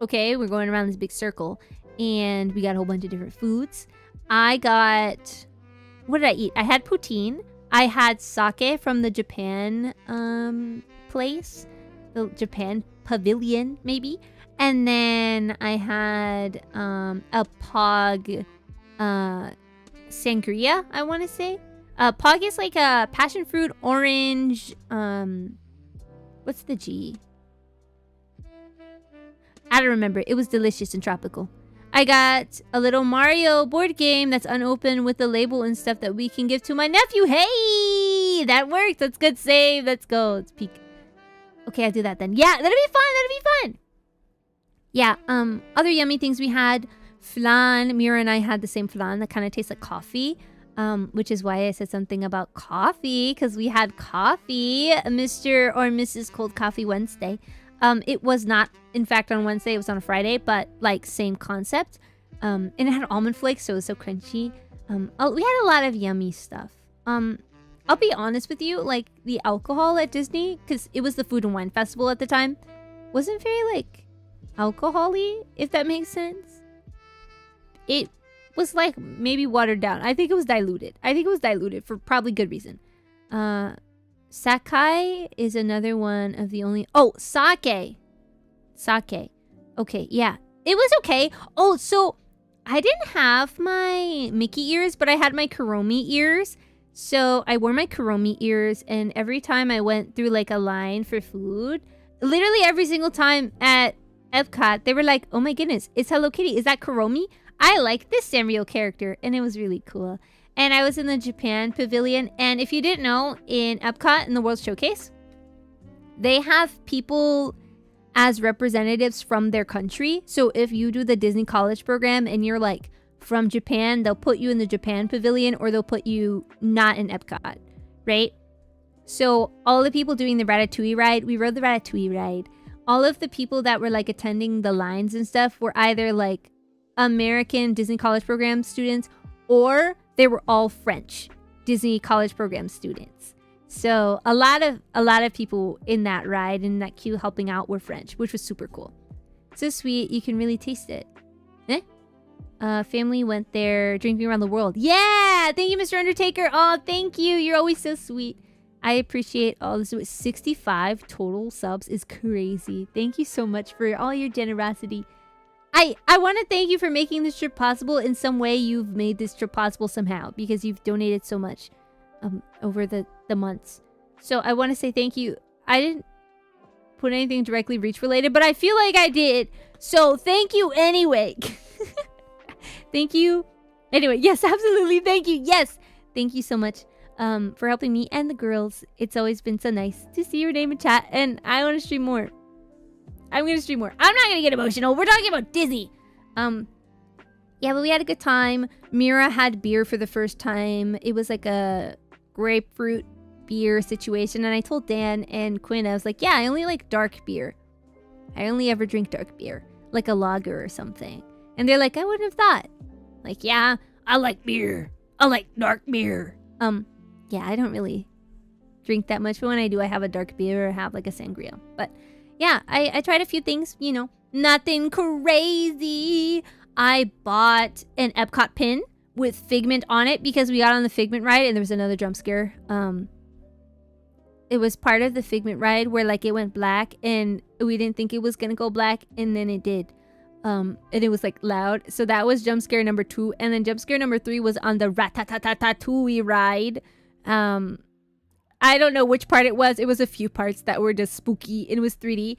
Okay, we're going around this big circle, and we got a whole bunch of different foods. I got, what did I eat? I had poutine. I had sake from the Japan place, the Japan pavilion maybe, and then I had a pog sangria, I want to say. Pog is like a passion fruit, orange, what's the G? I don't remember. It was delicious and tropical. I got a little Mario board game that's unopened with the label and stuff that we can give to my nephew. Hey! That worked. That's good save. Let's go. Let's peek. Okay, I'll do that then. Yeah, that'll be fun. That'll be fun. Yeah, other yummy things we had. Flan. Mira and I had the same flan that kind of tastes like coffee. Which is why I said something about coffee, because we had coffee, Mr. or Mrs. Cold Coffee Wednesday. It was not, in fact, on Wednesday. It was on a Friday, but like same concept. And it had almond flakes, so it was so crunchy. We had a lot of yummy stuff. I'll be honest with you, like the alcohol at Disney, because it was the Food and Wine Festival at the time, wasn't very like alcohol-y, if that makes sense. It was like maybe watered down. I think it was diluted. I think it was diluted for probably good reason. Sakai is another one of the only... Oh, sake. Sake. Okay, yeah. It was okay. Oh, so I didn't have my Mickey ears, but I had my Kuromi ears. So I wore my Kuromi ears, and every time I went through like a line for food, literally every single time at Epcot, they were like, oh my goodness, it's Hello Kitty. Is that Kuromi? I like this Sanrio character, and it was really cool. And I was in the Japan pavilion, and if you didn't know, in Epcot, in the World Showcase, they have people as representatives from their country. So if you do the Disney College program and you're like from Japan, they'll put you in the Japan pavilion, or they'll put you not in Epcot, right? So all the people doing the Ratatouille ride, we rode the Ratatouille ride. All of the people that were like attending the lines and stuff were either like American Disney College program students, or they were all French Disney College program students. So a lot of people in that ride, in that queue helping out, were French, which was super cool. So sweet, you can really taste it. Family went there drinking around the world. Yeah, thank you, Mr. Undertaker. Oh, thank you. You're always so sweet. I appreciate all this. 65 total subs is crazy. Thank you so much for all your generosity. I want to thank you for making this trip possible. In some way, you've made this trip possible somehow, because you've donated so much over the months. So I want to say thank you. I didn't put anything directly Reach related, but I feel like I did. So thank you anyway. Thank you. Anyway, yes, absolutely. Thank you. Yes. Thank you so much for helping me and the girls. It's always been so nice to see your name in chat, and I want to stream more. I'm going to stream more. I'm not going to get emotional. We're talking about Disney. Yeah, but we had a good time. Mira had beer for the first time. It was like a grapefruit beer situation. And I told Dan and Quinn, I was like, yeah, I only like dark beer. I only ever drink dark beer. Like a lager or something. And they're like, I wouldn't have thought. Like, yeah, I like beer. I like dark beer. Yeah, I don't really drink that much. But when I do, I have a dark beer or have like a sangria. But yeah, I tried a few things, you know, nothing crazy. I bought an Epcot pin with Figment on it because we got on the Figment ride and there was another jump scare. It was part of the Figment ride where like it went black and we didn't think it was gonna go black, and then it did. And it was like loud. So that was jump scare number 2, and then jump scare number 3 was on the Ratatouille ride. I don't know which part it was. It was a few parts that were just spooky, and it was 3D.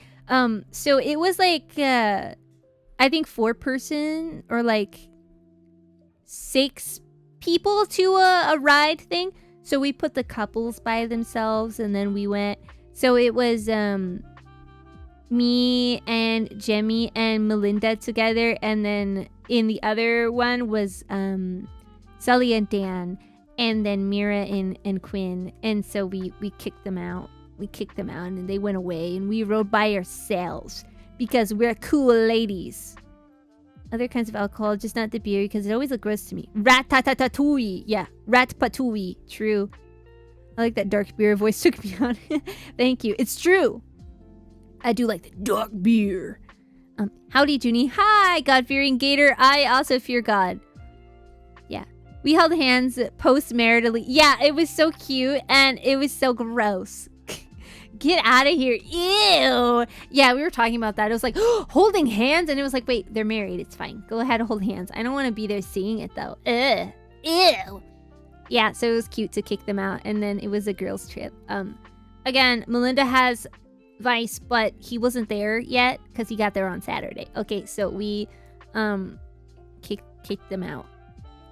So it was like I think 4-person or like 6 people to a ride thing. So we put the couples by themselves, and then we went. So it was me and Jemmy and Melinda together, and then in the other one was Sully and Dan, and then Mira and Quinn. And so we kicked them out. We kicked them out, and they went away, and we rode by ourselves because we're cool ladies. Other kinds of alcohol, just not the beer, because it always looked gross to me. Rat-ta-ta-ta-tui. Yeah, rat-patui. True. I like that dark beer voice took me on. Thank you. It's true. I do like the dark beer. Howdy, Juni. Hi, God-fearing gator. I also fear God. Yeah. We held hands post-maritally. Yeah, it was so cute, and it was so gross. Get out of here. Ew. Yeah, we were talking about that. It was like, holding hands, and it was like, wait, they're married. It's fine. Go ahead and hold hands. I don't want to be there seeing it, though. Ugh. Ew. Yeah, so it was cute to kick them out, and then it was a girls' trip. Again, Melinda has Vice, but he wasn't there yet because he got there on Saturday. Okay, so we kicked them out,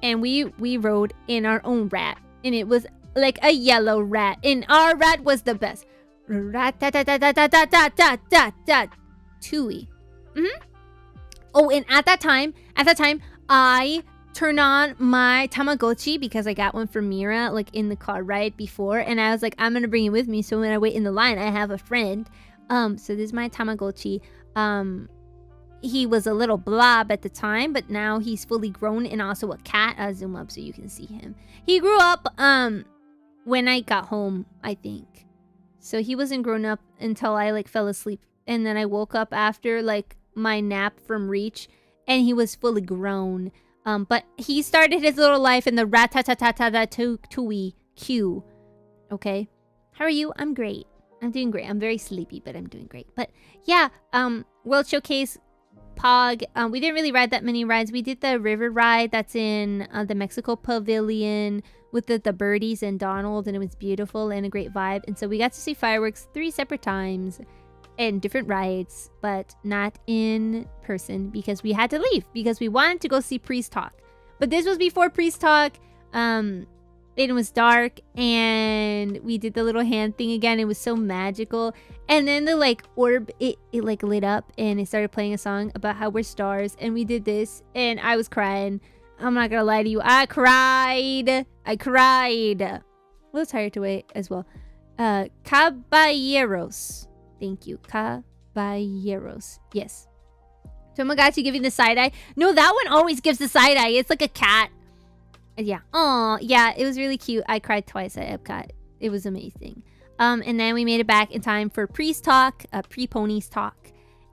and we rode in our own rat, and it was like a yellow rat, and our rat was the best. Rat da da da da da da da da da da Tui. Oh, and at that time, I turned on my Tamagotchi because I got one for Mira like in the car right before, and I was like, I'm gonna bring it with me so when I wait in the line I have a friend. So this is my Tamagotchi. He was a little blob at the time, but now he's fully grown and also a cat. I'll zoom up so you can see him. He grew up when I got home, I think. So he wasn't grown up until I like fell asleep, and then I woke up after like my nap from Reach, and he was fully grown. But he started his little life in the rat-ta-ta-ta-ta-tui queue. Okay? How are you? I'm great. I'm doing great. I'm very sleepy, but I'm doing great. But yeah, World Showcase, Pog. We didn't really ride that many rides. We did the river ride that's in the Mexico Pavilion with the birdies and Donald, and it was beautiful and a great vibe. And so we got to see fireworks 3 separate times and different rides, but not in person because we had to leave because we wanted to go see Priest Talk. But this was before Priest Talk. It was dark, and we did the little hand thing again. It was so magical. And then the like orb, it like lit up, and it started playing a song about how we're stars, and we did this, and I was crying. I'm not gonna lie to you, I cried. A little tired to wait as well. Caballeros. Thank you. Caballeros. Yes. Tamagotchi giving the side eye. No, that one always gives the side eye. It's like a cat. Yeah. Oh, yeah. It was really cute. I cried twice at Epcot. It was amazing. And then we made it back in time for Priest Talk, Pre-Ponies Talk.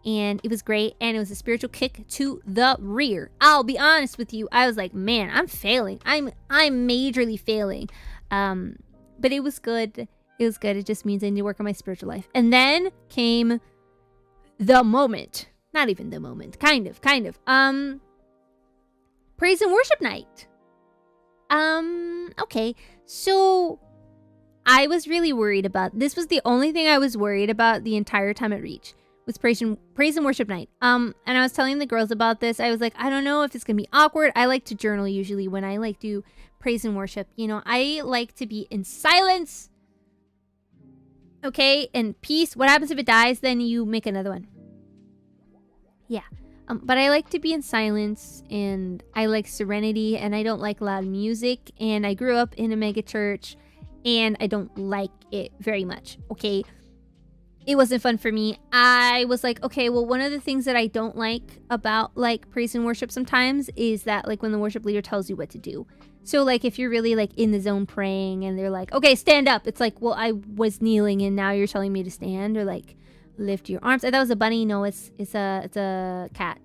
And it was great. And it was a spiritual kick to the rear. I'll be honest with you. I was like, man, I'm failing. I'm majorly failing. But it was good. It was good. It just means I need to work on my spiritual life. And then came the moment. Not even the moment. Kind of. Praise and worship night. Okay. So I was really worried about, this was the only thing I was worried about the entire time at Reach, was praise and worship night. And I was telling the girls about this. I was like, I don't know if it's gonna be awkward. I like to journal usually when I like do praise and worship. You know, I like to be in silence. Okay, and peace. What happens if it dies? Then you make another one. Yeah. But I like to be in silence, and I like serenity, and I don't like loud music, and I grew up in a mega church, and I don't like it very much, okay? It wasn't fun for me. I was like, okay, well, one of the things that I don't like about, like, praise and worship sometimes is that, like, when the worship leader tells you what to do. So, like, if you're really, like, in the zone praying, and they're like, okay, stand up. It's like, well, I was kneeling, and now you're telling me to stand, or, like, lift your arms. I thought it was a bunny. No, it's a cat.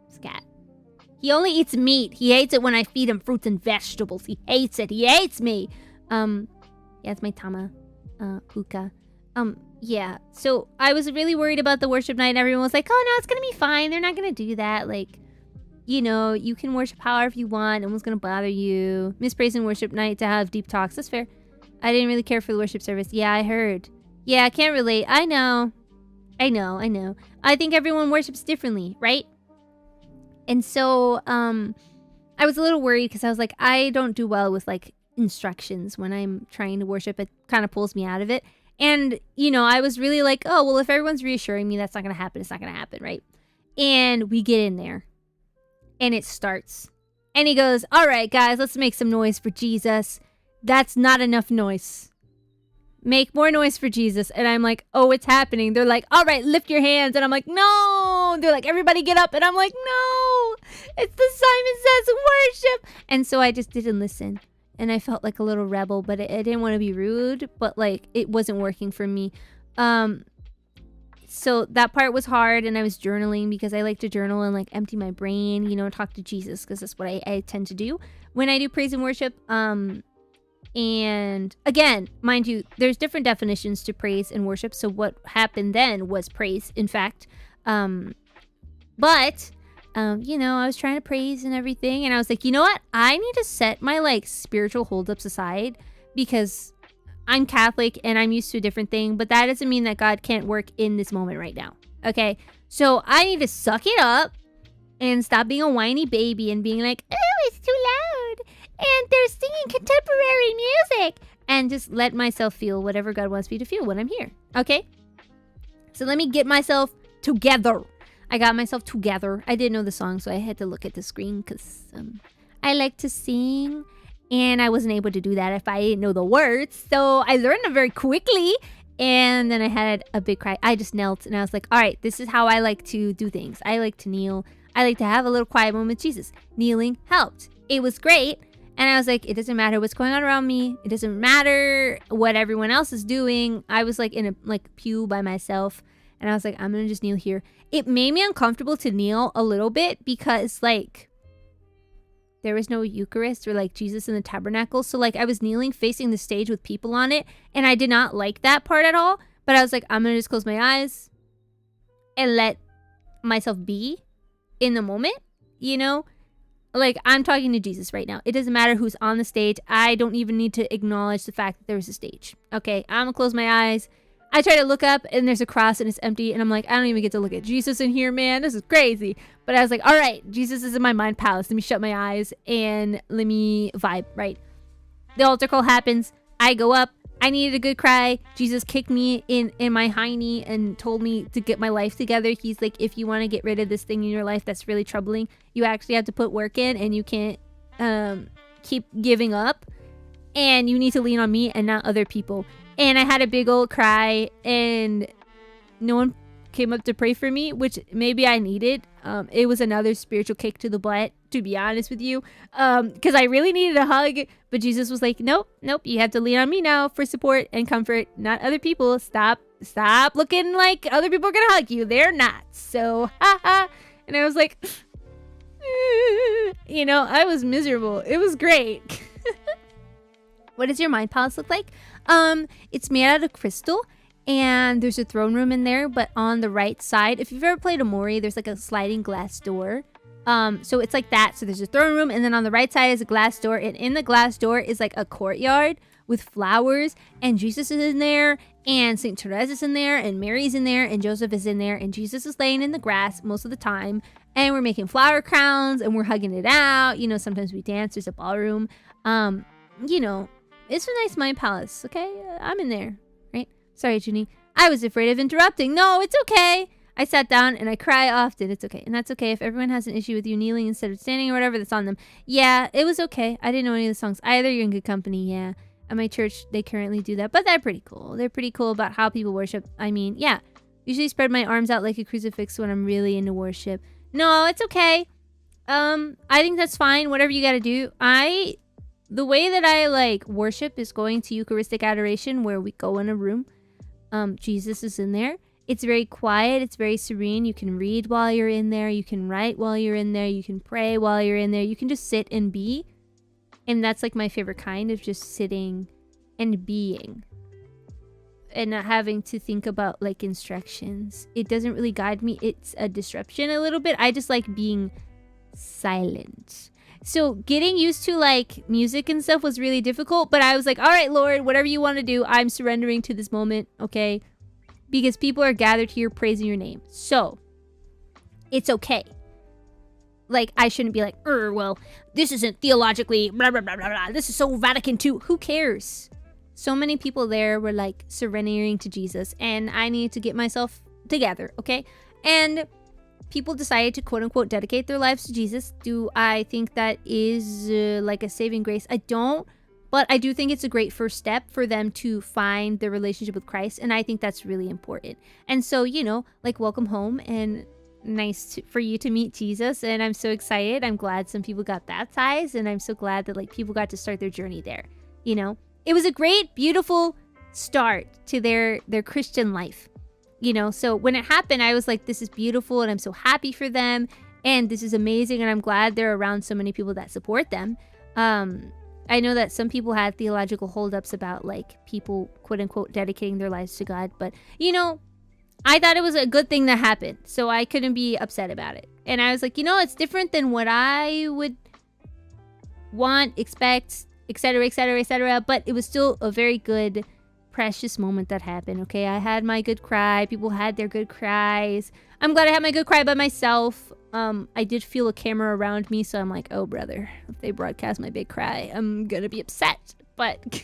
It's a cat. He only eats meat. He hates it when I feed him fruits and vegetables. He hates it. He hates me. Yeah, it's my Tama. Puka. Yeah. So I was really worried about the worship night, and everyone was like, oh, no, it's gonna be fine. They're not gonna do that. Like, you know, you can worship however you want. No one's gonna bother you. Miss praise and worship night to have deep talks. That's fair. I didn't really care for the worship service. Yeah, I heard. Yeah, I can't relate. I know. I think everyone worships differently, right? And so, I was a little worried because I was like, I don't do well with, like, instructions when I'm trying to worship. It kind of pulls me out of it. And, you know, I was really like, oh, well, if everyone's reassuring me that's not going to happen, it's not going to happen, right? And we get in there. And it starts. And he goes, all right, guys, let's make some noise for Jesus. That's not enough noise. Make more noise for Jesus. And I'm like, oh, it's happening. They're like, all right, lift your hands. And I'm like, no. They're like, everybody get up. And I'm like, no. It's the Simon Says worship. And so I just didn't listen. And I felt like a little rebel, but I didn't want to be rude. But like, it wasn't working for me. So that part was hard, and I was journaling because I like to journal and like empty my brain, you know, talk to Jesus, because that's what I tend to do when I do praise and worship. And again, mind you, there's different definitions to praise and worship. So what happened then was praise, in fact. But you know, I was trying to praise and everything, and I was like, you know what? I need to set my like spiritual holdups aside, because I'm Catholic and I'm used to a different thing, but that doesn't mean that God can't work in this moment right now. Okay? So I need to suck it up and stop being a whiny baby and being like, oh, it's too loud. And they're singing contemporary music. And just let myself feel whatever God wants me to feel when I'm here. Okay? So let me get myself together. I got myself together. I didn't know the song, so I had to look at the screen because I like to sing. And I wasn't able to do that if I didn't know the words. So I learned them very quickly. And then I had a big cry. I just knelt and I was like, all right, this is how I like to do things. I like to kneel. I like to have a little quiet moment with Jesus. Kneeling helped. It was great. And I was like, it doesn't matter what's going on around me. It doesn't matter what everyone else is doing. I was like in a pew by myself. And I was like, I'm going to just kneel here. It made me uncomfortable to kneel a little bit because like there was no Eucharist or like Jesus in the tabernacle. So like I was kneeling facing the stage with people on it. And I did not like that part at all. But I was like, I'm going to just close my eyes and let myself be in the moment, you know? Like I'm talking to Jesus right now. It doesn't matter who's on the stage. I don't even need to acknowledge the fact that there's a stage. Okay, I'm going to close my eyes. I try to look up and there's a cross and it's empty. And I'm like, I don't even get to look at Jesus in here, man. This is crazy. But I was like, all right, Jesus is in my mind palace. Let me shut my eyes and let me vibe, right? The altar call happens. I go up. I needed a good cry. Jesus kicked me in my hiney and told me to get my life together. He's like, if you want to get rid of this thing in your life that's really troubling, you actually have to put work in and you can't keep giving up. And you need to lean on me and not other people. And I had a big old cry and no one came up to pray for me, which maybe I needed. It was another spiritual kick to the butt, to be honest with you, because I really needed a hug. But Jesus was like, nope, you have to lean on me now for support and comfort, not other people. Stop looking like other people are gonna hug you. They're not. So haha. And I was like, you know, I was miserable. It was great. What does your mind palace look like? It's made out of crystal. And there's a throne room in there, but on the right side, if you've ever played Amori, there's like a sliding glass door. So it's like that. So there's a throne room, and then on the right side is a glass door, and in the glass door is like a courtyard with flowers, and Jesus is in there, and St. Therese is in there, and Mary's in there, and Joseph is in there, and Jesus is laying in the grass most of the time, and we're making flower crowns, and we're hugging it out. You know, sometimes we dance. There's a ballroom. You know, it's a nice mind palace. Okay, I'm in there. Sorry, Juni. I was afraid of interrupting. No, it's okay. I sat down and I cry often. It's okay. And that's okay. If everyone has an issue with you kneeling instead of standing or whatever, that's on them. Yeah, it was okay. I didn't know any of the songs either. You're in good company. Yeah. At my church, they currently do that. But they're pretty cool. They're pretty cool about how people worship. I mean, yeah. Usually spread my arms out like a crucifix when I'm really into worship. No, it's okay. I think that's fine. Whatever you gotta do. The way that I like worship is going to Eucharistic adoration, where we go in a room. Jesus is in there. It's very quiet. It's very serene. You can read while you're in there. You can write while you're in there. You can pray while you're in there. You can just sit and be. And that's like my favorite kind of just sitting and being. And not having to think about like instructions. It doesn't really guide me. It's a disruption a little bit. I just like being silent. So getting used to like music and stuff was really difficult, but I was like, all right, Lord, whatever you want to do, I'm surrendering to this moment, okay? Because people are gathered here praising your name. So it's okay. Like, I shouldn't be like, well, this isn't theologically blah, blah, blah, blah, blah. This is so Vatican II. Who cares? so many people there were like surrendering to Jesus, and I need to get myself together, okay? And people decided to quote unquote dedicate their lives to Jesus. Do I think that is like a saving grace? I don't, but I do think it's a great first step for them to find their relationship with Christ, and I think that's really important. And so, you know, like, welcome home, and nice for you to meet Jesus, and I'm so excited. I'm glad some people got baptized, and I'm so glad that like people got to start their journey there. You know, it was a great, beautiful start to their Christian life. You know, so when it happened, I was like, this is beautiful, and I'm so happy for them, and this is amazing, and I'm glad they're around so many people that support them. I know that some people had theological holdups about like people quote unquote dedicating their lives to God, but you know, I thought it was a good thing that happened, so I couldn't be upset about it. And I was like, you know, it's different than what I would want, expect, etc., etc., etc., but it was still a very good, precious moment that happened. Okay, I had my good cry. People had their good cries. I'm glad I had my good cry by myself. I did feel a camera around me, so I'm like, oh brother, if they broadcast my big cry, I'm gonna be upset. But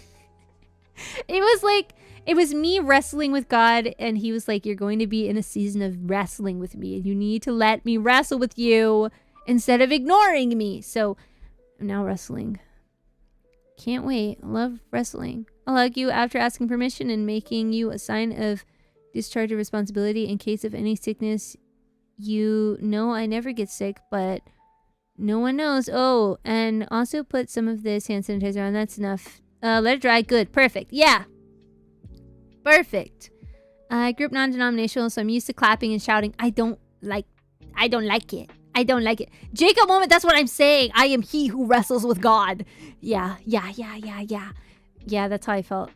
it was me wrestling with God, and he was like, you're going to be in a season of wrestling with me, and you need to let me wrestle with you instead of ignoring me. So I'm now wrestling. Can't wait. I love wrestling. I'll hug you after asking permission and making you a sign of discharge of responsibility in case of any sickness. You know I never get sick, but no one knows. Oh, and also put some of this hand sanitizer on. That's enough. Let it dry. Good. Perfect. Yeah. Perfect. I grew up non-denominational, so I'm used to clapping and shouting. I don't like it. I don't like it. Jacob moment, that's what I'm saying. I am he who wrestles with God. Yeah, that's how I felt.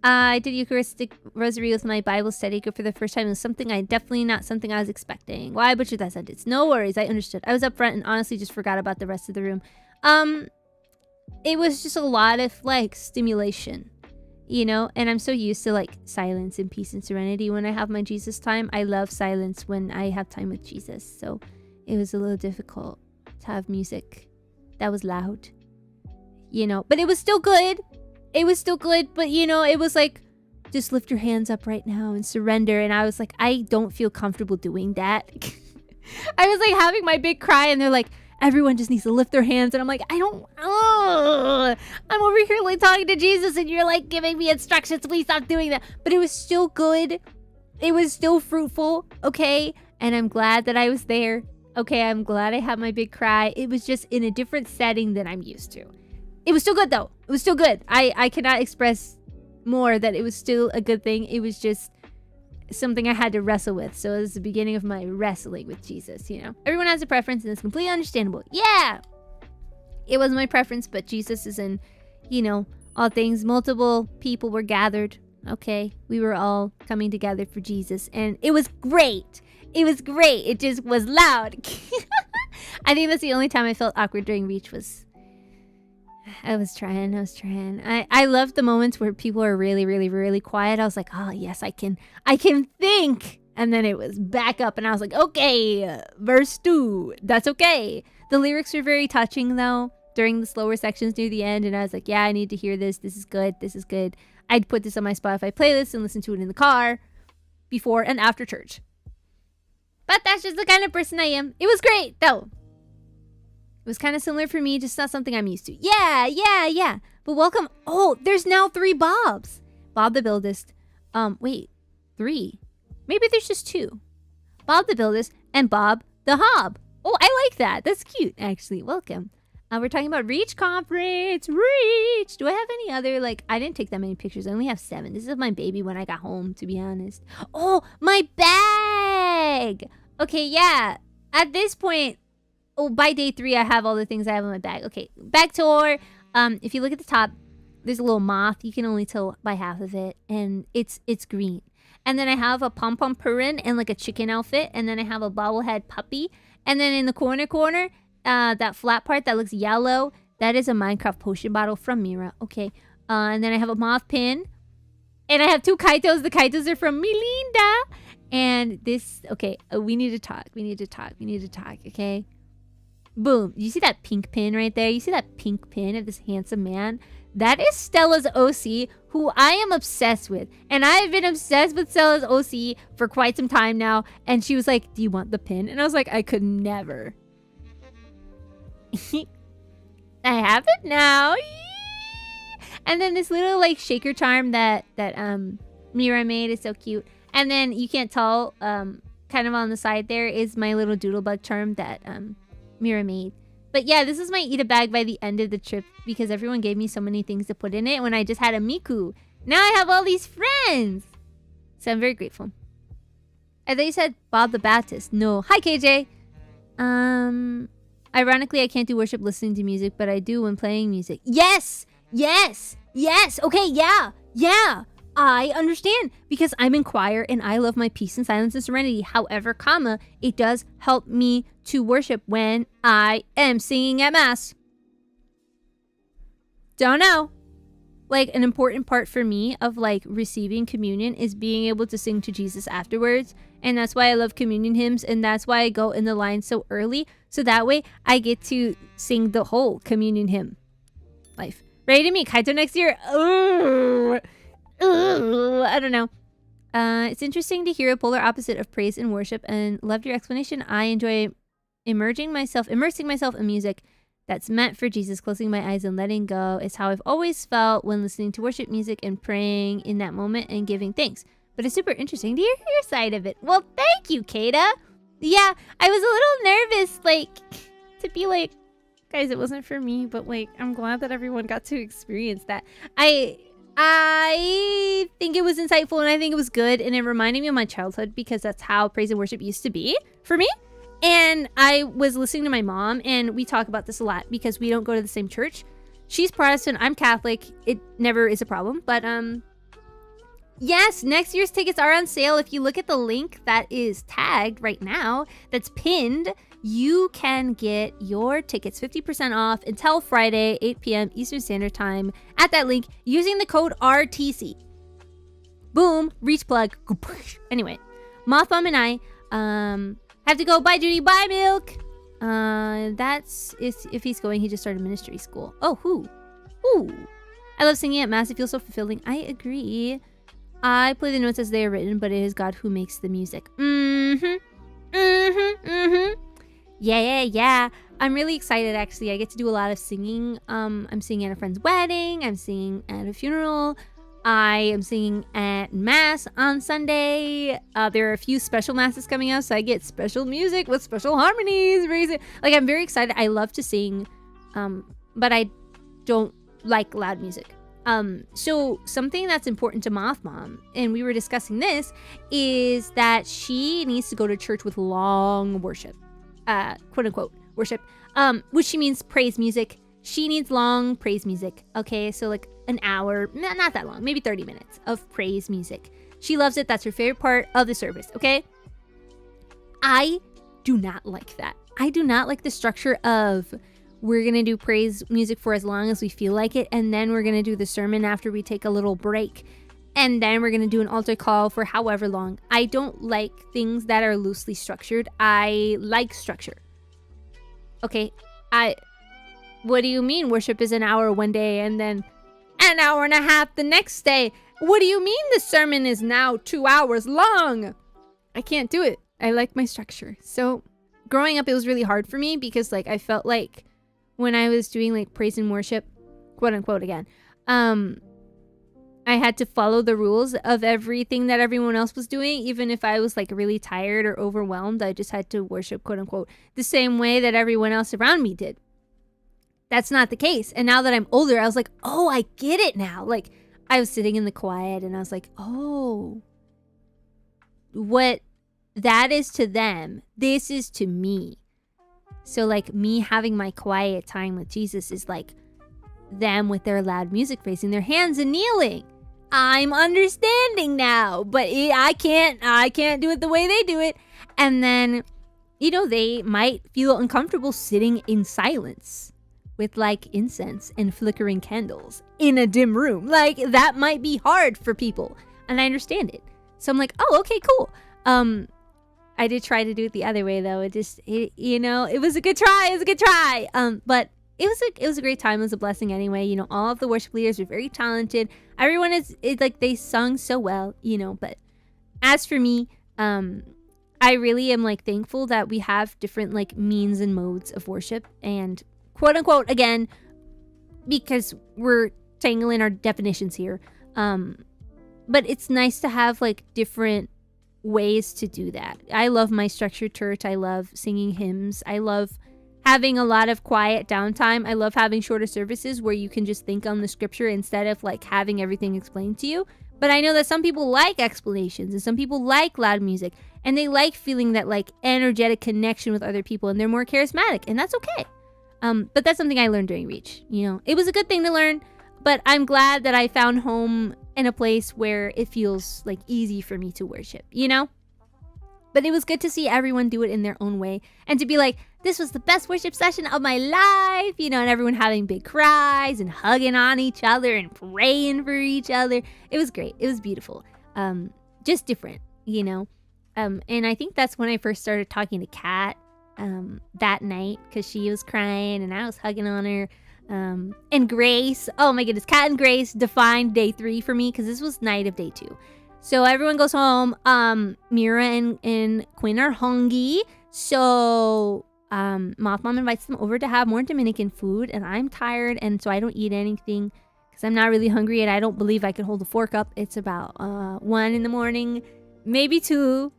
I did Eucharistic Rosary with my Bible study group for the first time. It was definitely not something I was expecting. Why butchered that sentence? No worries, I understood. I was up front and honestly just forgot about the rest of the room. It was just a lot of like stimulation, you know, and I'm so used to like silence and peace and serenity when I have my Jesus time. I love silence when I have time with Jesus, so it was a little difficult to have music that was loud, you know, but it was still good. But you know, it was like, just lift your hands up right now and surrender. And I was like, I don't feel comfortable doing that. I was like having my big cry, and they're like, everyone just needs to lift their hands. And I'm like, I'm over here like talking to Jesus, and you're like giving me instructions. Please stop doing that. But it was still good. It was still fruitful. Okay. And I'm glad that I was there. Okay. I'm glad I had my big cry. It was just in a different setting than I'm used to. It was still good though. It was still good. I cannot express more that it was still a good thing. It was just something I had to wrestle with. So it was the beginning of my wrestling with Jesus, you know. Everyone has a preference, and it's completely understandable. Yeah! It wasn't my preference, but Jesus is in, you know, all things. Multiple people were gathered. Okay. We were all coming together for Jesus, and it was great. It was great. It just was loud. I think that's the only time I felt awkward during Reach was... I was trying. I love the moments where people are really, really, really quiet. I was like, oh yes, I can think. And then it was back up, and I was like, okay, verse 2. That's okay. The lyrics were very touching though during the slower sections near the end, and I was like, yeah, I need to hear this. This is good. I'd put this on my Spotify playlist and listen to it in the car before and after church. But that's just the kind of person I am. It was great though. It was kind of similar for me, just not something I'm used to. Yeah. But welcome. Oh, there's now 3 Bobs. Bob the Buildist. Wait, 3. Maybe there's just 2. Bob the Buildist and Bob the Hob. Oh, I like that. That's cute, actually. Welcome. We're talking about Reach Conference. Reach. Do I have any other, like, I didn't take that many pictures. I only have 7. This is my baby when I got home, to be honest. Oh, my bag. Okay, yeah. At this point, by day 3, I have all the things I have in my bag. Okay, bag tour. If you look at the top, there's a little moth. You can only tell by half of it, and it's green. And then I have a pom-pom purin and like a chicken outfit, and then I have a bobblehead puppy. And then in the corner, that flat part that looks yellow, that is a Minecraft potion bottle from Mira. Okay, and then I have a moth pin, and I have 2 kaitos. The kaitos are from Melinda. And this, okay, we need to talk. Okay. Boom. You see that pink pin right there? You see that pink pin of this handsome man? That is Stella's OC, who I am obsessed with. And I've been obsessed with Stella's OC for quite some time now. And she was like, do you want the pin? And I was like, I could never. I have it now. And then this little like shaker charm that Mira made is so cute. And then you can't tell, kind of on the side there is my little doodlebug charm that Mira made. But yeah, this is my eat a bag by the end of the trip because everyone gave me so many things to put in it when I just had a Miku. Now I have all these friends. So I'm very grateful. I thought you said Bob the Baptist. No. Hi, KJ. Ironically, I can't do worship listening to music, but I do when playing music. Yes! Yes! Yes! Okay, yeah! Yeah! I understand because I'm in choir and I love my peace and silence and serenity. However, it does help me to worship when I am singing at mass. Don't know. Like an important part for me of like receiving communion is being able to sing to Jesus afterwards. And that's why I love communion hymns. And that's why I go in the line so early. So that way I get to sing the whole communion hymn. Life. Ready to meet Kaito next year? I don't know. It's interesting to hear a polar opposite of praise and worship and loved your explanation. I enjoy immersing myself in music that's meant for Jesus. Closing my eyes and letting go is how I've always felt when listening to worship music and praying in that moment and giving thanks. But it's super interesting to hear your side of it. Well, thank you, Kata. Yeah, I was a little nervous, like, to be like, guys, it wasn't for me, but like, I'm glad that everyone got to experience that. I think it was insightful and I think it was good and it reminded me of my childhood because that's how praise and worship used to be for me. And I was listening to my mom and we talk about this a lot because we don't go to the same church. She's Protestant, I'm Catholic. It never is a problem. But yes, next year's tickets are on sale. If you look at the link that is tagged right now, that's pinned, you can get your tickets 50% off until Friday, 8 p.m. Eastern Standard Time at that link using the code RTC. Boom, reach plug. Anyway, Moth Mom and I have to go. Bye, Judy. Bye, Milk. That's if he's going. He just started ministry school. Oh, who? Ooh. I love singing at mass. It feels so fulfilling. I agree. I play the notes as they are written, but it is God who makes the music. Yeah. I'm really excited, actually. I get to do a lot of singing. I'm singing at a friend's wedding. I'm singing at a funeral. I am singing at mass on Sunday. There are a few special masses coming up, so I get special music with special harmonies. Like, I'm very excited. I love to sing, but I don't like loud music. So something that's important to Moth Mom, and we were discussing this, is that she needs to go to church with long worship. Quote unquote worship, which she means praise music. She needs long praise music. Okay, so like an hour, not that long, maybe 30 minutes of praise music. She loves it. That's her favorite part of the service. Okay, I do not like that. I do not like the structure of we're gonna do praise music for as long as we feel like it, and then we're gonna do the sermon after we take a little break. And then we're going to do an altar call for however long. I don't like things that are loosely structured. I like structure. Okay, what do you mean worship is an hour one day and then an hour and a half the next day? What do you mean the sermon is now 2 hours long? I can't do it. I like my structure. So growing up, it was really hard for me because like I felt like when I was doing like praise and worship, quote unquote again, I had to follow the rules of everything that everyone else was doing. Even if I was like really tired or overwhelmed, I just had to worship, quote unquote, the same way that everyone else around me did. That's not the case. And now that I'm older, I was like, oh, I get it now. Like I was sitting in the quiet and I was like, oh, what that is to them, this is to me. So like me having my quiet time with Jesus is like them with their loud music, raising their hands and kneeling. I'm understanding now, but I can't do it the way they do it. And then, you know, they might feel uncomfortable sitting in silence with like incense and flickering candles in a dim room. Like that might be hard for people, and I understand it. So I'm like, oh, okay, cool. I did try to do it the other way though. It was a good try. But it was a great time. It was a blessing anyway. You know, all of the worship leaders were very talented. Everyone is like, they sung so well, you know. But as for me, I really am like thankful that we have different like means and modes of worship, and quote unquote, again, because we're tangling our definitions here. But it's nice to have like different ways to do that. I love my structured church. I love singing hymns. I love having a lot of quiet downtime. I love having shorter services where you can just think on the scripture instead of like having everything explained to you. But I know that some people like explanations, and some people like loud music, and they like feeling that like energetic connection with other people, and they're more charismatic, and that's okay. But that's something I learned during Reach. You know, it was a good thing to learn, but I'm glad that I found home in a place where it feels like easy for me to worship, you know? But it was good to see everyone do it in their own way, and to be like, this was the best worship session of my life, you know, and everyone having big cries and hugging on each other and praying for each other. It was great. It was beautiful. Just different, you know? And I think that's when I first started talking to Kat that night, because she was crying and I was hugging on her. And Grace, oh my goodness, Kat and Grace defined day 3 for me, because this was night of day 2. So everyone goes home. Mira and Quinn are hungry. So Moth Mom invites them over to have more Dominican food, and I'm tired, and so I don't eat anything because I'm not really hungry, and I don't believe I can hold a fork up. It's about 1 in the morning, maybe 2.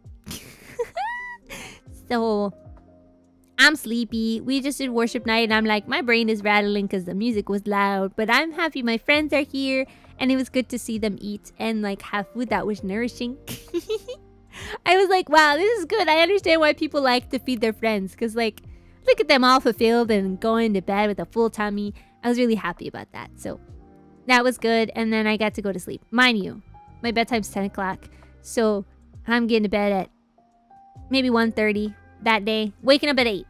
So I'm sleepy. We just did worship night, and I'm like, my brain is rattling because the music was loud, but I'm happy my friends are here, and it was good to see them eat and like have food that was nourishing. I was like, wow, this is good. I understand why people like to feed their friends, because like, look at them all fulfilled and going to bed with a full tummy. I was really happy about that. So that was good. And then I got to go to sleep. Mind you, my bedtime's 10 o'clock. So I'm getting to bed at maybe 1:30 that day. Waking up at 8.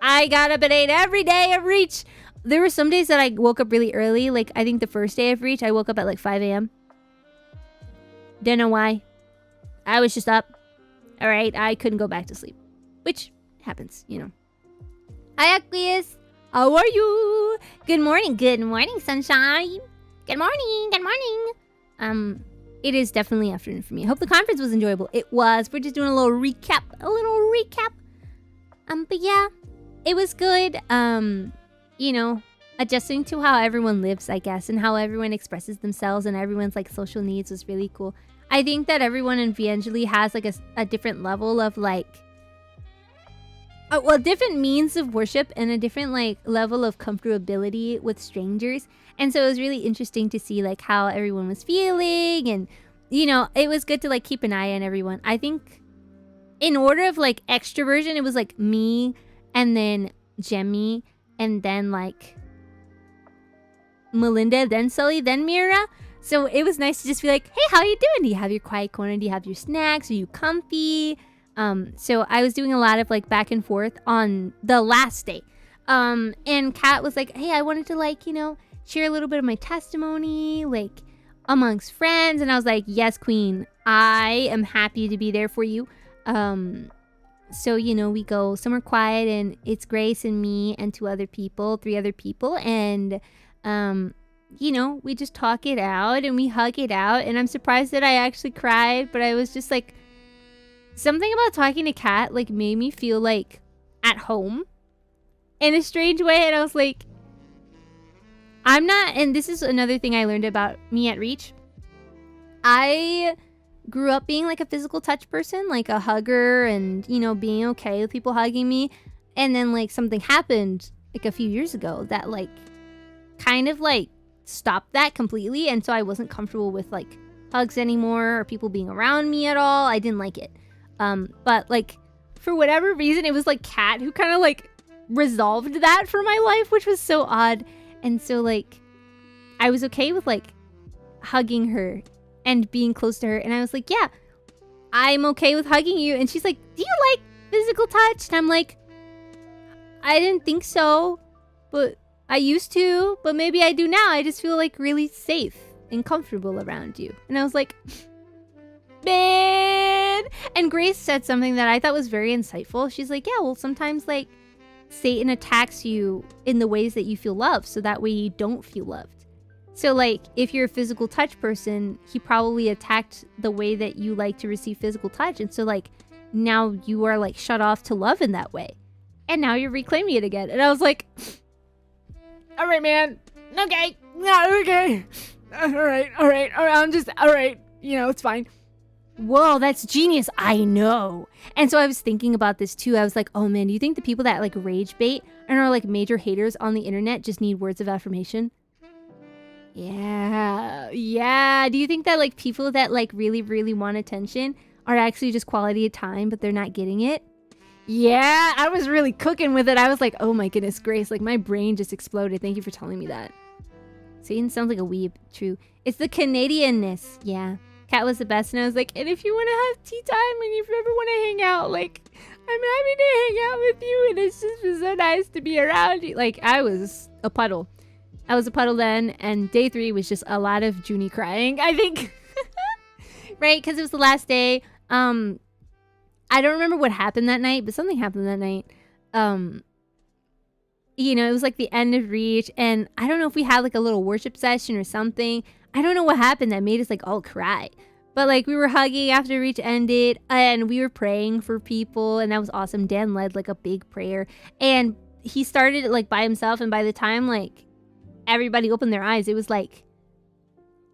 I got up at 8 every day of Reach. There were some days that I woke up really early. Like, I think the first day of Reach, I woke up at like 5 a.m. Didn't know why. I was just up. All right. I couldn't go back to sleep, which happens, you know. Hi, Aquarius. How are you? Good morning. Good morning, sunshine. Good morning. Good morning. It is definitely afternoon for me. I hope the conference was enjoyable. It was. We're just doing a little recap. But yeah, it was good. You know, adjusting to how everyone lives, I guess, and how everyone expresses themselves and everyone's like social needs was really cool. I think that everyone in VAngeli has like a different level of like, different means of worship and a different like level of comfortability with strangers. And so it was really interesting to see like how everyone was feeling, and you know, it was good to like keep an eye on everyone. I think in order of like extroversion, it was like me, and then Jemmy, and then like Melinda, then Sully, then Mira. So it was nice to just be like, hey, how are you doing? Do you have your quiet corner? Do you have your snacks? Are you comfy? So I was doing a lot of like back and forth on the last day. And Kat was like, hey, I wanted to like, you know, share a little bit of my testimony, like amongst friends. And I was like, yes, queen, I am happy to be there for you. So, you know, we go somewhere quiet, and it's Grace and me and 3 other people. And, you know, we just talk it out and we hug it out. And I'm surprised that I actually cried, but I was just like, something about talking to Kat like made me feel like at home in a strange way. And I was like, I'm not, and this is another thing I learned about me at Reach. I grew up being like a physical touch person, like a hugger, and, you know, being okay with people hugging me. And then like something happened like a few years ago that like kind of like stopped that completely. And so I wasn't comfortable with like hugs anymore or people being around me at all. I didn't like it. But like for whatever reason, it was like Kat who kind of like resolved that for my life, which was so odd. And so like I was okay with like hugging her and being close to her. And I was like, yeah, I'm okay with hugging you. And she's like, do you like physical touch? And I'm like, I didn't think so, but I used to, but maybe I do now. I just feel like really safe and comfortable around you. And I was like, man. And Grace said something that I thought was very insightful. She's like, yeah, well, sometimes like Satan attacks you in the ways that you feel loved, so that way you don't feel loved. So like if you're a physical touch person, he probably attacked the way that you like to receive physical touch, and so like now you are like shut off to love in that way, and now you're reclaiming it again. And I was like, all right, man, okay, no, okay, all right, I'm just all right, you know, it's fine. Whoa, that's genius. I know. And so I was thinking about this too. I was like, oh man, do you think the people that like rage bait and are like major haters on the internet just need words of affirmation? Yeah. Do you think that like people that like really want attention are actually just quality of time, but they're not getting it? Yeah, I was really cooking with it. I was like, oh my goodness grace, like my brain just exploded. Thank you for telling me that. Satan sounds like a weeb. True. It's the Canadianness. Yeah. Kat was the best, and I was like, and if you want to have tea time and if you ever want to hang out, like, I'm happy to hang out with you, and it's just been so nice to be around you. Like, I was a puddle. I was a puddle then, and day 3 was just a lot of Juni crying, I think. Right? Because it was the last day. I don't remember what happened that night, but something happened that night. You know, it was like the end of Reach, and I don't know if we had like a little worship session or something. I don't know what happened that made us like all cry, but like we were hugging after Reach ended, and we were praying for people, and that was awesome. Dan led like a big prayer, and he started it like by himself, and by the time like everybody opened their eyes, it was like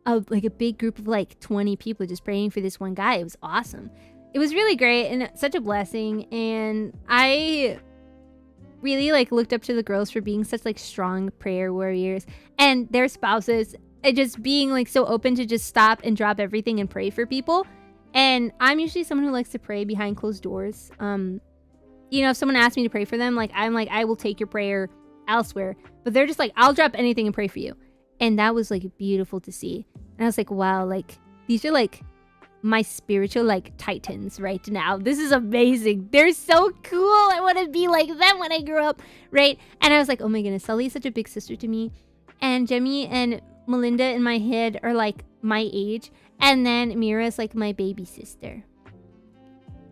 a big group of like 20 people just praying for this one guy. It was awesome. It was really great and such a blessing, and I really like looked up to the girls for being such like strong prayer warriors, and their spouses just being like so open to just stop and drop everything and pray for people. And I'm usually someone who likes to pray behind closed doors. You know, if someone asks me to pray for them, like I'm like, I will take your prayer elsewhere, but they're just like, I'll drop anything and pray for you. And that was like beautiful to see. And I was like, wow, like these are like my spiritual like titans right now. This is amazing. They're so cool. I want to be like them when I grow up, right? And I was like, oh my goodness, Sully is such a big sister to me, and Jemmy and Melinda in my head are like my age, and then Mira is like my baby sister.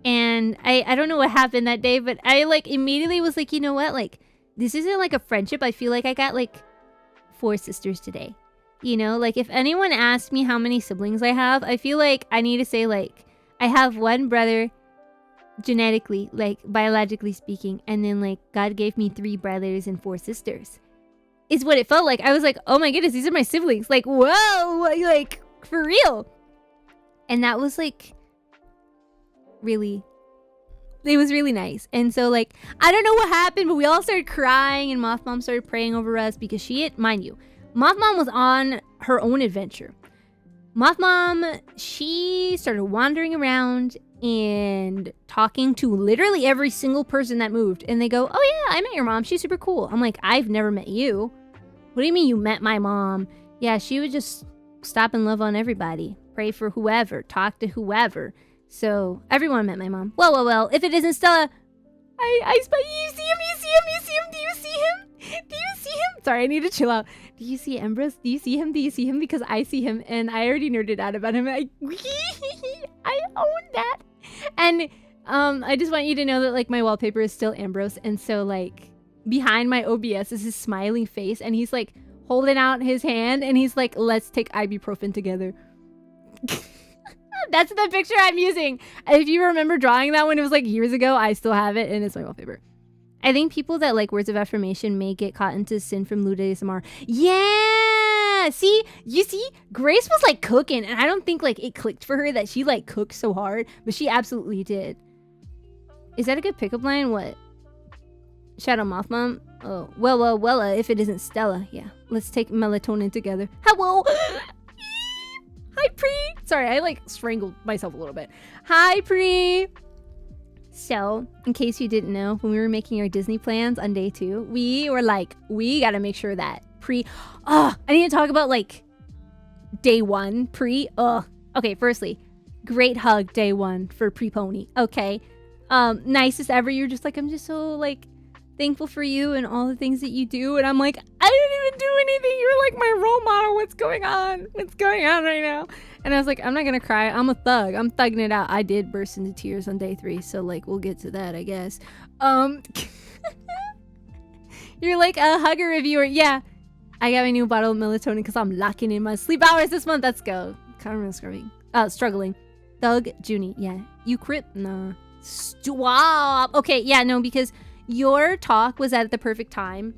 And I don't know what happened that day, but I like immediately was like, you know what, like this isn't like a friendship. I feel like I got like 4 sisters today. You know, like if anyone asks me how many siblings I have, I feel like I need to say like I have 1 brother genetically, like biologically speaking, and then like God gave me 3 brothers and 4 sisters. Is what it felt like. I was like, oh my goodness, these are my siblings. Like, whoa, like for real. And that was like really, it was really nice. And so like, I don't know what happened, but we all started crying, and Moth Mom started praying over us because mind you, Moth Mom was on her own adventure. Moth Mom, she started wandering around and talking to literally every single person that moved. And they go, oh yeah, I met your mom. She's super cool. I'm like, I've never met you. What do you mean you met my mom? Yeah, she would just stop and love on everybody. Pray for whoever. Talk to whoever. So everyone met my mom. Well. If it isn't Stella, you see him. Do you see him? Sorry, I need to chill out. Do you see Ambrose? Do you see him? Because I see him, and I already nerded out about him. I own that. And I just want you to know that like my wallpaper is still Ambrose, and so like behind my OBS is his smiling face, and he's like holding out his hand, and he's like, let's take ibuprofen together. That's the picture I'm using. If you remember drawing that one, it was like years ago. I still have it, and it's my wallpaper. I think people that like words of affirmation may get caught into sin from Luda ASMR. Yeah! See? You see? Grace was like cooking, and I don't think like it clicked for her that she like cooked so hard, but she absolutely did. Is that a good pickup line? What? Shadow Moth Mom? Oh, well, if it isn't Stella. Yeah. Let's take melatonin together. Hello! Hi, Pri! Sorry, I like strangled myself a little bit. Hi, Pri! So, in case you didn't know, when we were making our Disney plans on day 2, we were like, we gotta make sure that I need to talk about like day 1, okay, firstly, great hug day 1 for Pony. Okay. Nicest ever. You're just like, I'm just so like thankful for you and all the things that you do. And I'm like, I didn't even do anything. You're like my role model. What's going on right now? And I was like, I'm not gonna cry. I'm a thug. I'm thugging it out. I did burst into tears on day 3, so like we'll get to that, I guess. You're like a hugger reviewer. Yeah. I got my new bottle of melatonin because I'm locking in my sleep hours this month. Let's go. Kind of struggling. Thug Juni. Yeah. You crip? No. Stop. Okay. Yeah. No, because your talk was at the perfect time.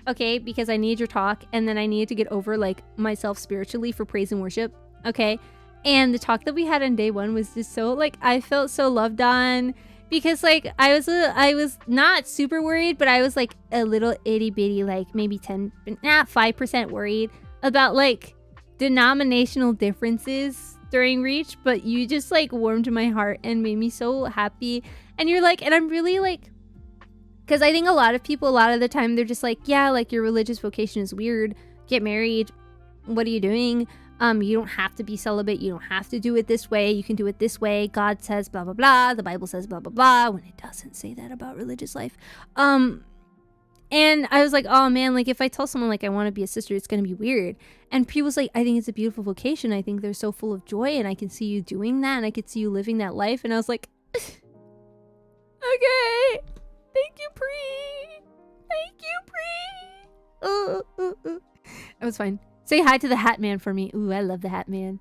Okay. Because I need your talk. And then I needed to get over like myself spiritually for praise and worship. Okay. And the talk that we had on day one was just so like, I felt so loved on. Because like I was not super worried, but I was like a little itty bitty, like maybe 5% worried about like denominational differences during Reach. But you just like warmed my heart and made me so happy. And you're like, and I'm really like, because I think a lot of people, a lot of the time, they're just like, yeah, like your religious vocation is weird. Get married. What are you doing? You don't have to be celibate. You don't have to do it this way. You can do it this way. God says blah, blah, blah. The Bible says blah, blah, blah. When it doesn't say that about religious life. And I was like, oh man, like if I tell someone like I want to be a sister, it's going to be weird. And P was like, I think it's a beautiful vocation. I think they're so full of joy and I can see you doing that. And I could see you living that life. And I was like, okay. Thank you, Pri. Thank you, Pri. It was fine. Say hi to the Hat Man for me. Ooh, I love the Hat Man.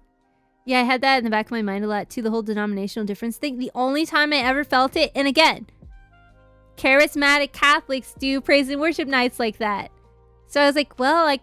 Yeah, I had that in the back of my mind a lot too, the whole denominational difference thing. The only time I ever felt it, and again, charismatic Catholics do praise and worship nights like that. So I was like, well, like,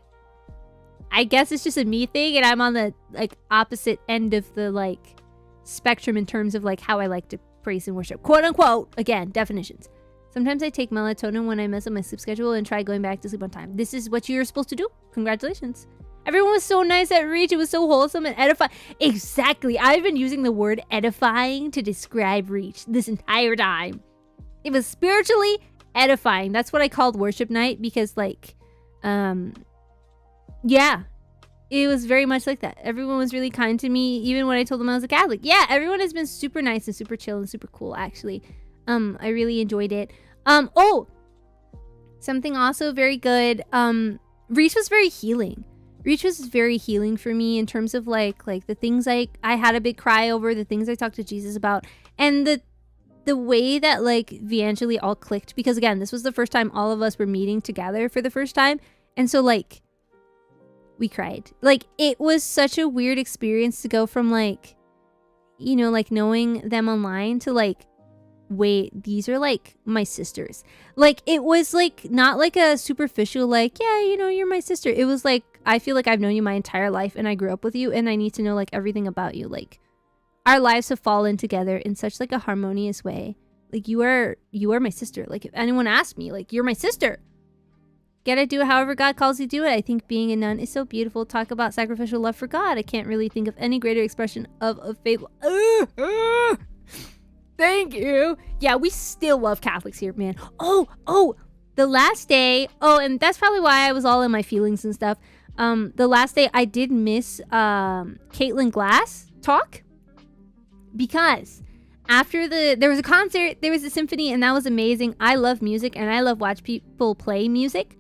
I guess it's just a me thing, and I'm on the like opposite end of the like spectrum in terms of like how I like to praise and worship. Quote unquote, again, definitions. Sometimes I take melatonin when I mess up my sleep schedule and try going back to sleep on time. This is what you're supposed to do. Congratulations. Everyone was so nice at Reach. It was so wholesome and edifying. Exactly. I've been using the word edifying to describe Reach this entire time. It was spiritually edifying. That's what I called worship night because like, yeah, it was very much like that. Everyone was really kind to me, even when I told them I was a Catholic. Yeah, everyone has been super nice and super chill and super cool, actually. I really enjoyed it. Oh, something also very good. Reach was very healing. Reach was very healing for me in terms of like the things I had a big cry over, the things I talked to Jesus about, and the way that like VAngeli all clicked, because again, this was the first time all of us were meeting together for the first time. And so like we cried. Like it was such a weird experience to go from like, you know, like knowing them online to like, wait, these are like my sisters. Like it was like not like a superficial like, yeah, you know, you're my sister. It was like, I feel like I've known you my entire life and I grew up with you and I need to know like everything about you. Like our lives have fallen together in such like a harmonious way. Like you are my sister. Like if anyone asked me, like you're my sister. Gotta do it however God calls you to do it. I think being a nun is so beautiful. Talk about sacrificial love for God. I can't really think of any greater expression of a faith. Thank you. Yeah, we still love Catholics here, man. Oh, the last day. Oh, and that's probably why I was all in my feelings and stuff. The last day I did miss Caitlin Glass talk because after there was a concert, there was a symphony, and that was amazing. I love music and I love watch people play music.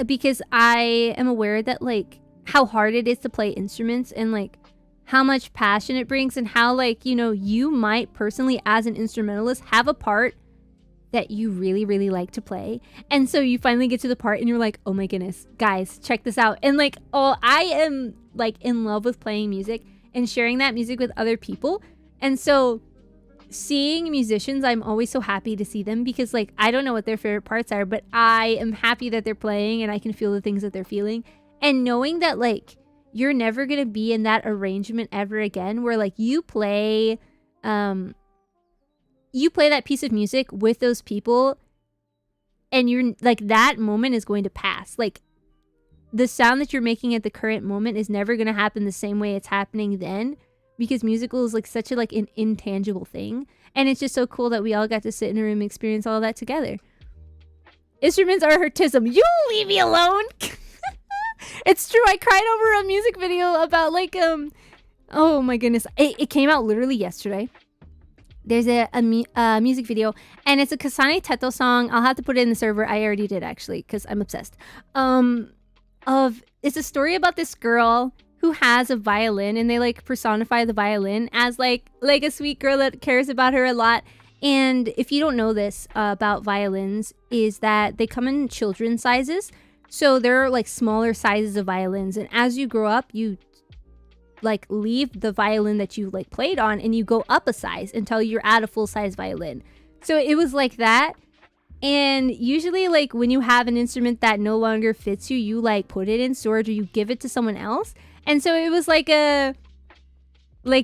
Because I am aware that like how hard it is to play instruments and like how much passion it brings and how like, you know, you might personally as an instrumentalist have a part that you really, really like to play. And so you finally get to the part and you're like, oh my goodness, guys, check this out. And like, oh, I am like in love with playing music and sharing that music with other people. And so seeing musicians, I'm always so happy to see them because like, I don't know what their favorite parts are, but I am happy that they're playing and I can feel the things that they're feeling. And knowing that like, you're never going to be in that arrangement ever again where like you play that piece of music with those people and you're like that moment is going to pass. Like the sound that you're making at the current moment is never going to happen the same way it's happening then because musical is like such a like an intangible thing. And it's just so cool that we all got to sit in a room and experience all that together. Instruments are hertism. You leave me alone. It's true. I cried over a music video about like, oh my goodness. It came out literally yesterday. There's a music video and it's a Kasane Teto song. I'll have to put it in the server. I already did actually because I'm obsessed. It's a story about this girl who has a violin and they like personify the violin as like a sweet girl that cares about her a lot. And if you don't know this about violins, is that they come in children's sizes. So there are like smaller sizes of violins. And as you grow up, you like leave the violin that you like played on and you go up a size until you're at a full size violin. So it was like that. And usually like when you have an instrument that no longer fits you, you like put it in storage or you give it to someone else. And so it was like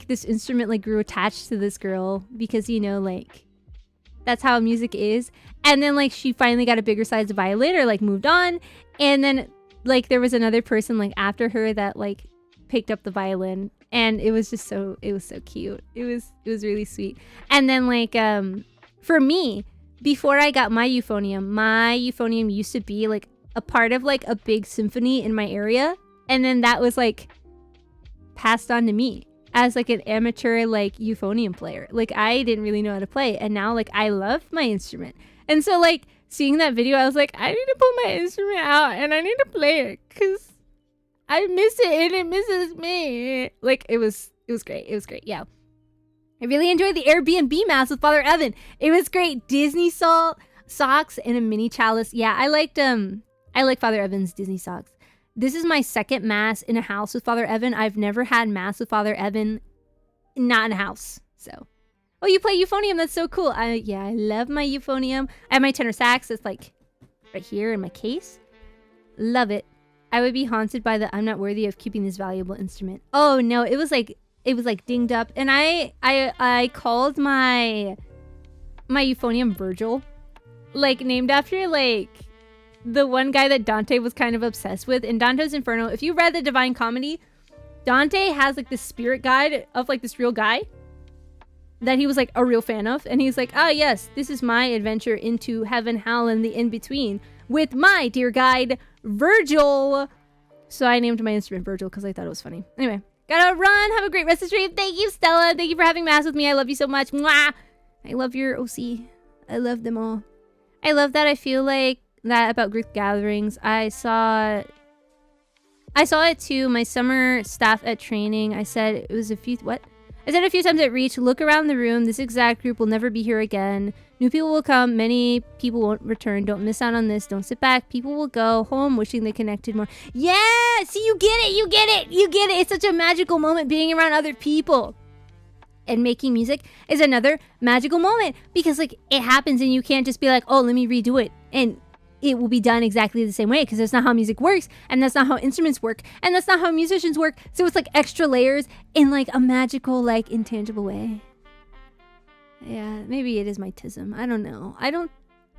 this instrument like grew attached to this girl because, you know, like that's how music is. And then like she finally got a bigger size violin or like moved on. And then like there was another person like after her that like picked up the violin, and it was just so cute. It was really sweet. And then like for me, before I got my euphonium used to be like a part of like a big symphony in my area, and then that was like passed on to me as like an amateur like euphonium player. Like I didn't really know how to play, and now like I love my instrument. And so like seeing that video, I was like, I need to put my instrument out and I need to play it because I miss it and it misses me. Like it was great. It was great. Yeah. I really enjoyed the Airbnb mass with Father Evan. It was great. Disney socks and a mini chalice. Yeah, I like Father Evan's Disney socks. This is my second mass in a house with Father Evan. I've never had mass with Father Evan not in a house. So, oh, you play euphonium. That's so cool. I love my euphonium. I have my tenor sax. It's like right here in my case. Love it. I would be haunted by the I'm not worthy of keeping this valuable instrument. Oh no, it was like dinged up, and I called my euphonium Virgil, like named after like the one guy that Dante was kind of obsessed with in Dante's Inferno. If you read the Divine Comedy, Dante has like this spirit guide of like this real guy that he was like a real fan of, and he's like, ah yes, this is my adventure into heaven, hell, and the in-between with my dear guide Virgil. So I named my instrument Virgil because I thought it was funny. Anyway, gotta run. Have a great rest of the stream. Thank you, Stella. Thank you for having mass with me. I love you so much. Mwah! I love your OC. I love them all. I love that. I feel like that about group gatherings. I saw it too. My summer staff at training. I said it was a few times at Reach. Look around the room. This exact group will never be here again. New people will come. Many people won't return. Don't miss out on this. Don't sit back. People will go home wishing they connected more. Yeah! See, you get it. You get it. You get it. It's such a magical moment being around other people. And making music is another magical moment because like it happens and you can't just be like, oh, let me redo it. And it will be done exactly the same way because that's not how music works, and that's not how instruments work, and that's not how musicians work. So it's like extra layers in like a magical, like intangible way. Yeah, maybe it is my tism. I don't know. I don't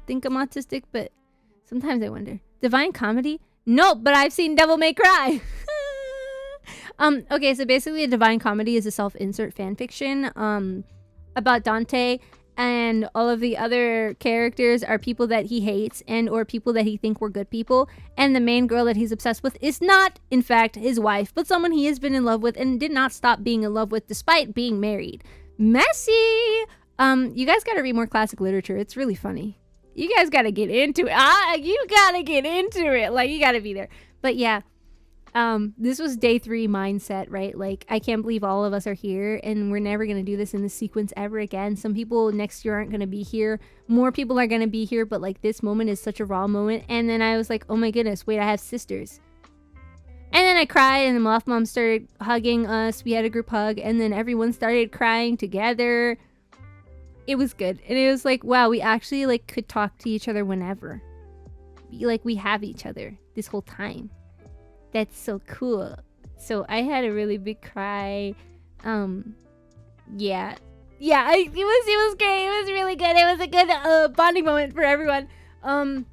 think I'm autistic, but sometimes I wonder. Divine Comedy? Nope, but I've seen Devil May Cry. Okay, so basically a Divine Comedy is a self-insert fanfiction about Dante, and all of the other characters are people that he hates and or people that he think were good people, and the main girl that he's obsessed with is not in fact his wife, but someone he has been in love with and did not stop being in love with despite being married. Messy. You guys gotta read more classic literature. It's really funny. You guys gotta get into it. You gotta get into it. Like, you gotta be there. But yeah, this was day 3 mindset, right? Like, I can't believe all of us are here and we're never going to do this in this sequence ever again. Some people next year aren't going to be here. More people are going to be here, but like this moment is such a raw moment. And then I was like, oh my goodness, wait, I have sisters. And then I cried and the Moth Mom started hugging us. We had a group hug and then everyone started crying together. It was good. And it was like, wow, we actually like could talk to each other whenever. Like, we have each other this whole time. That's so cool. So I had a really big cry. Yeah, it was great. It was really good. It was a good bonding moment for everyone. I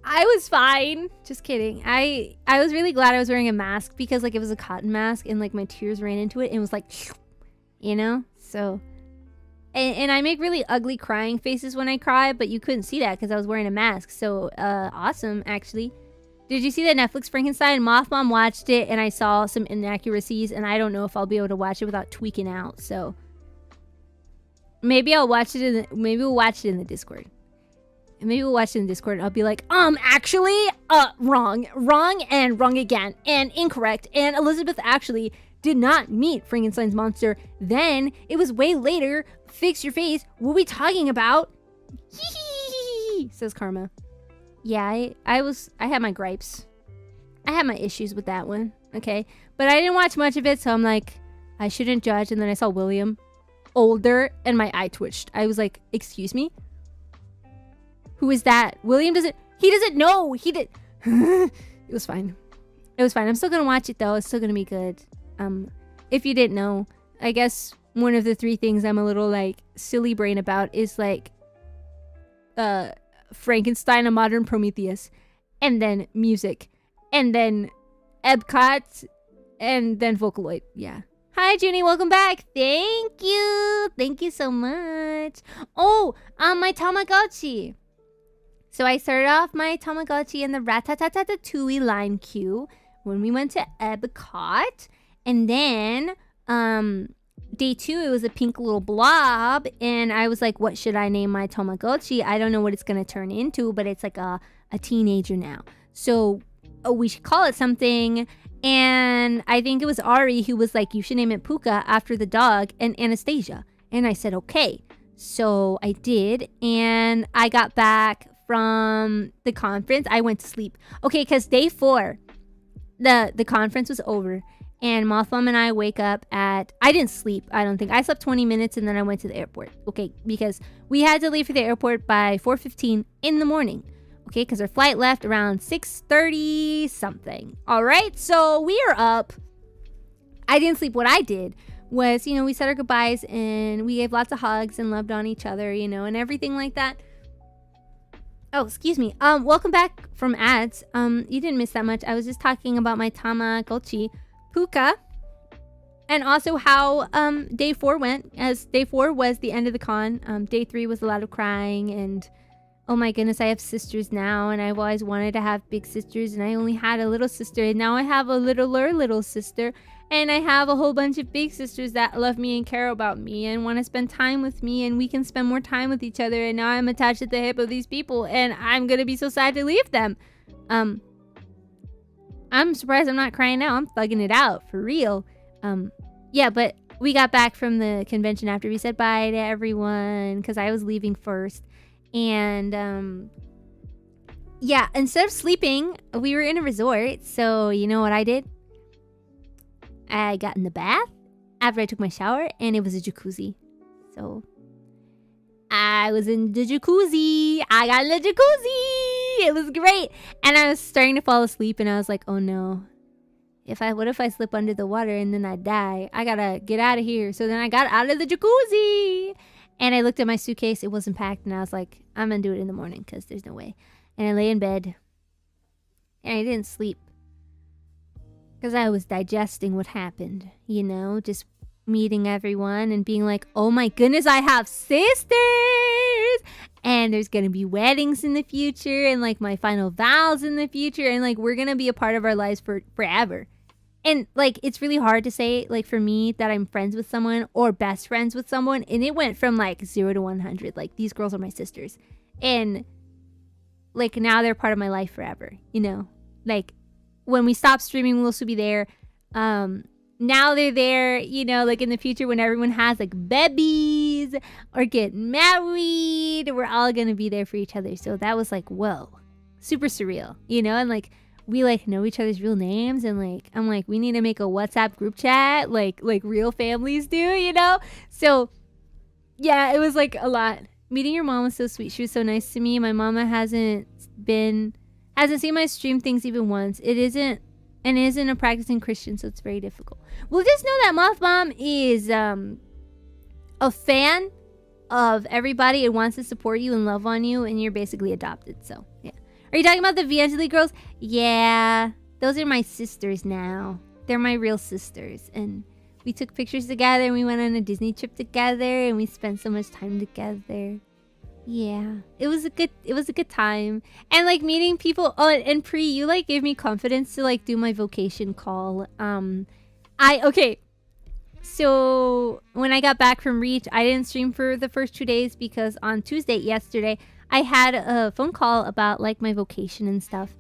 was fine. Just kidding. I was really glad I was wearing a mask because like it was a cotton mask and like my tears ran into it and it was like, you know. So and I make really ugly crying faces when I cry, but you couldn't see that because I was wearing a mask. So awesome, actually. Did you see the Netflix Frankenstein? Moth Mom watched it, and I saw some inaccuracies, and I don't know if I'll be able to watch it without tweaking out. So maybe I'll watch it. Maybe we'll watch it in the Discord. And maybe we'll watch it in the Discord, and I'll be like, actually, wrong and wrong again, and incorrect. And Elizabeth actually did not meet Frankenstein's monster. Then it was way later fix your face. What are we talking about? Says Karma. Yeah, I had my gripes. I had my issues with that one. Okay. But I didn't watch much of it, so I'm like, I shouldn't judge. And then I saw William, older, and my eye twitched. I was like, excuse me? Who is that? William doesn't know. He did. It was fine. It was fine. I'm still gonna watch it though. It's still gonna be good. If you didn't know, I guess one of the 3 things I'm a little like silly brain about is like Frankenstein, a modern Prometheus, and then music, and then Epcot, and then Vocaloid. Yeah. Hi, Juni. Welcome back. Thank you. Thank you so much. Oh, my Tamagotchi. So I started off my Tamagotchi in the Ratatatatouille line queue when we went to Epcot. And then, day 2, it was a pink little blob. And I was like, what should I name my Tamagotchi? I don't know what it's going to turn into, but it's like a teenager now. So we should call it something. And I think it was Ari who was like, you should name it Puka after the dog and Anastasia. And I said, okay. So I did. And I got back from the conference. I went to sleep. Okay, because day 4, the conference was over. And Moth Mom and I wake up at... I didn't sleep, I don't think. I slept 20 minutes and then I went to the airport. Okay, because we had to leave for the airport by 4:15 in the morning. Okay, because our flight left around 6:30 something. All right, so we are up. I didn't sleep. What I did was, we said our goodbyes and we gave lots of hugs and loved on each other, and everything like that. Oh, excuse me. Welcome back from ads. You didn't miss that much. I was just talking about my Tamagotchi, Puka, and also how day 4 went, as day 4 was the end of the con. Day 3 was a lot of crying, and oh my goodness, I have sisters now, and I've always wanted to have big sisters, and I only had a little sister, and now I have a littler little sister, and I have a whole bunch of big sisters that love me and care about me and want to spend time with me, and we can spend more time with each other, and now I'm attached at the hip of these people, and I'm gonna be so sad to leave them. I'm surprised I'm not crying now. I'm thugging it out, for real. Yeah, but we got back from the convention after we said bye to everyone, because I was leaving first. And, yeah, instead of sleeping, we were in a resort. So, you know what I did? I got in the bath after I took my shower, and it was a jacuzzi. So, I was in the jacuzzi. I got in the jacuzzi. It was great. And I was starting to fall asleep, and I was like, oh no. What if I slip under the water and then I die? I gotta get out of here. So then I got out of the jacuzzi. And I looked at my suitcase. It wasn't packed. And I was like, I'm going to do it in the morning because there's no way. And I lay in bed. And I didn't sleep. Because I was digesting what happened. Just meeting everyone and being like, oh my goodness, I have sisters. And there's going to be weddings in the future. And like my final vows in the future. And like we're going to be a part of our lives forever. And, like, it's really hard to say, like, for me, that I'm friends with someone or best friends with someone. And it went from, like, 0 to 100. Like, these girls are my sisters. And, like, now they're part of my life forever, Like, when we stop streaming, we'll still be there. Now they're there, like, in the future when everyone has, like, babies or get married. We're all going to be there for each other. So that was, like, whoa. Super surreal, And, like... we like know each other's real names, and like I'm like, we need to make a WhatsApp group chat like real families do, So yeah, it was like a lot. Meeting your mom was so sweet. She was so nice to me. My mama hasn't seen my stream things even once. It isn't a practicing Christian, so it's very difficult. Well, just know that Moth Mom is a fan of everybody and wants to support you and love on you, and you're basically adopted. So yeah. Are you talking about the VAngeli girls? Yeah, those are my sisters now. They're my real sisters. And we took pictures together, and we went on a Disney trip together, and we spent so much time together. Yeah, it was a good time. And like meeting people. Oh, and Pri, you like gave me confidence to like do my vocation call. Okay. So when I got back from Reach, I didn't stream for the first 2 days because on Tuesday, yesterday, I had a phone call about like my vocation and stuff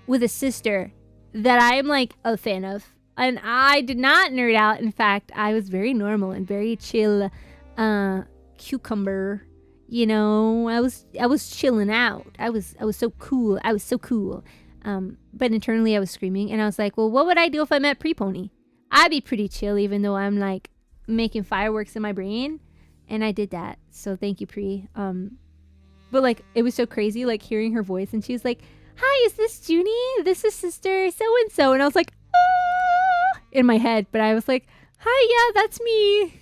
with a sister that I'm like a fan of. And I did not nerd out. In fact, I was very normal and very chill. cucumber. You know, I was chilling out. I was so cool. I was so cool. But internally I was screaming, and I was like, well, what would I do if I met Pre-Pony? I'd be pretty chill, even though I'm like making fireworks in my brain. And I did that. So thank you, Pre. But like, it was so crazy, like hearing her voice, and she's like, hi, is this Juni? This is sister so-and-so. And I was like, ah, in my head. But I was like, hi, yeah, that's me.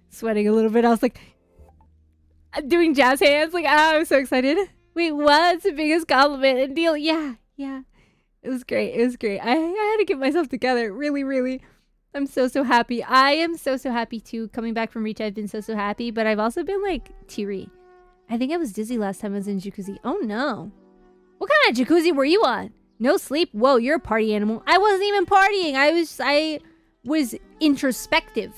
Sweating a little bit. I was like, doing jazz hands. Like, I was so excited. Wait, what's the biggest compliment and deal? Yeah. It was great. I had to get myself together. Really, really. I'm so happy. I am so happy too. Coming back from Reach, I've been so happy. But I've also been like teary. I think I was dizzy last time I was in jacuzzi. Oh no. What kind of jacuzzi were you on? No sleep? Whoa, you're a party animal. I wasn't even partying. I was introspective.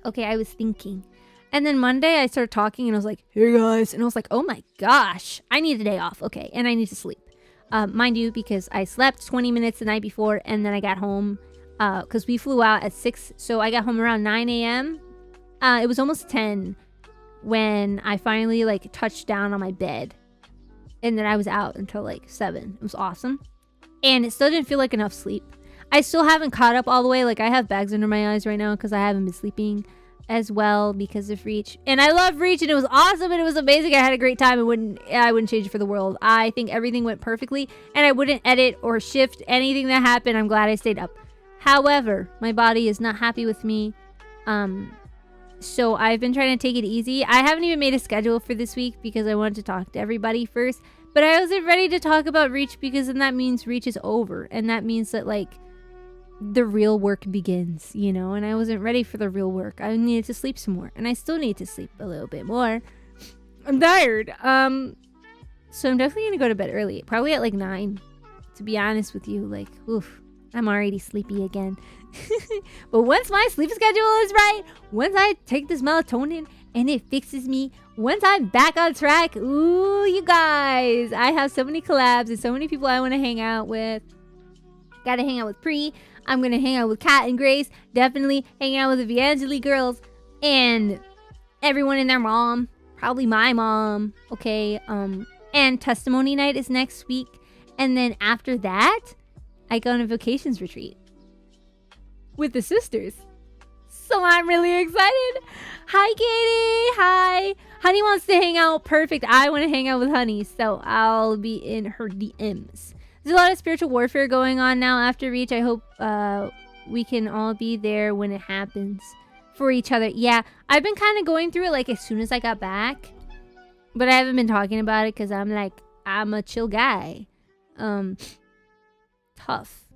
Okay, I was thinking. And then Monday I started talking and I was like, hey guys. And I was like, oh my gosh, I need a day off. Okay, and I need to sleep. Mind you, because I slept 20 minutes the night before and then I got home because we flew out at 6. So I got home around 9 a.m. It was almost 10 when I finally like touched down on my bed. And then I was out until like 7. It was awesome. And it still didn't feel like enough sleep. I still haven't caught up all the way. Like I have bags under my eyes right now because I haven't been sleeping as well because of Reach. And I love Reach and it was awesome and it was amazing. I had a great time. I wouldn't change it for the world. I think everything went perfectly and I wouldn't edit or shift anything that happened. I'm glad I stayed up. However, my body is not happy with me. So I've been trying to take it easy. I haven't even made a schedule for this week because I wanted to talk to everybody first. But I wasn't ready to talk about Reach because then that means Reach is over. And that means that like the real work begins, you know, and I wasn't ready for the real work. I needed to sleep some more, and I still need to sleep a little bit more. I'm tired. So I'm definitely gonna go to bed early, probably at like 9, to be honest with you. Like, oof, I'm already sleepy again. But once my sleep schedule is right, once I take this melatonin and it fixes me, once I'm back on track, ooh, you guys, I have so many collabs and so many people I want to hang out with. Gotta hang out with Pre. I'm gonna hang out with Kat and Grace. Definitely hang out with the VAngeli girls and everyone and their mom. Probably my mom. Okay. And testimony night is next week. And then after that, I go on a vacations retreat with the sisters. So I'm really excited. Hi, Katie. Hi. Honey wants to hang out. Perfect. I want to hang out with Honey. So I'll be in her DMs. There's a lot of spiritual warfare going on now after Reach. I hope we can all be there when it happens for each other. Yeah, I've been kind of going through it like as soon as I got back. But I haven't been talking about it because I'm a chill guy. Tough.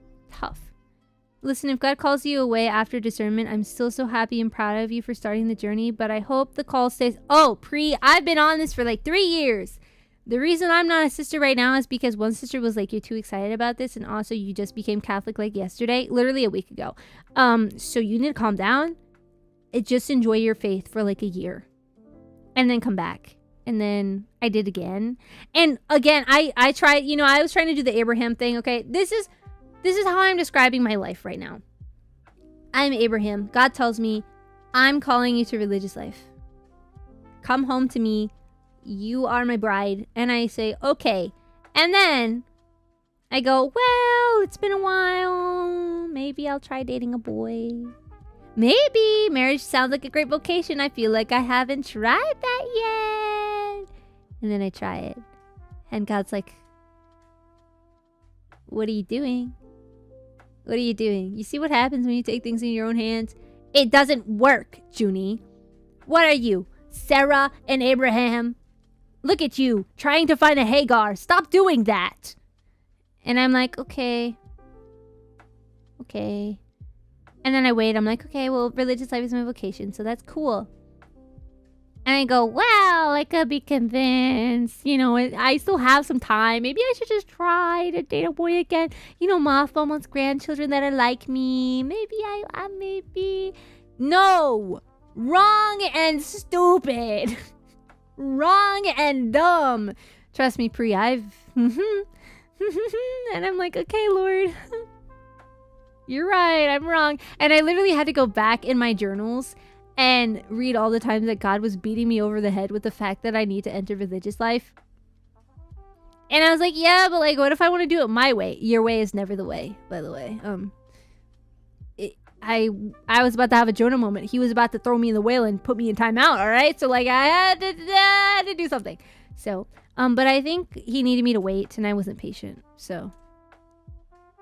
Listen, if God calls you away after discernment, I'm still so happy and proud of you for starting the journey. But I hope the call stays. Oh, Pre, I've been on this for like 3 years. The reason I'm not a sister right now is because one sister was like, you're too excited about this. And also you just became Catholic like yesterday, literally a week ago. So you need to calm down. Just enjoy your faith for like a year and then come back. And then I did again. And again, I tried, you know, I was trying to do the Abraham thing. Okay. This is how I'm describing my life right now. I'm Abraham. God tells me, I'm calling you to religious life. Come home to me. You are my bride. And I say, okay. And then I go, well, it's been a while. Maybe I'll try dating a boy. Maybe. Marriage sounds like a great vocation. I feel like I haven't tried that yet. And then I try it. And God's like, what are you doing? What are you doing? You see what happens when you take things in your own hands? It doesn't work, Juni. What are you? Sarah and Abraham? Look at you, trying to find a Hagar. Stop doing that. And I'm like, okay. And then I wait. I'm like, okay, well, religious life is my vocation, so that's cool. And I go, well, I could be convinced. You know, I still have some time. Maybe I should just try to date a boy again. You know, Moth wants grandchildren that are like me. Maybe maybe. No! Wrong and stupid. Wrong and dumb. Trust me, Pri, I've... and I'm like, okay, Lord. You're right, I'm wrong. And I literally had to go back in my journals and read all the times that God was beating me over the head with the fact that I need to enter religious life. And I was like, yeah, but like, what if I want to do it my way? Your way is never the way, by the way. I was about to have a Jonah moment. He was about to throw me in the whale and put me in timeout, all right? So like, I had to do something. So, but I think he needed me to wait, and I wasn't patient. So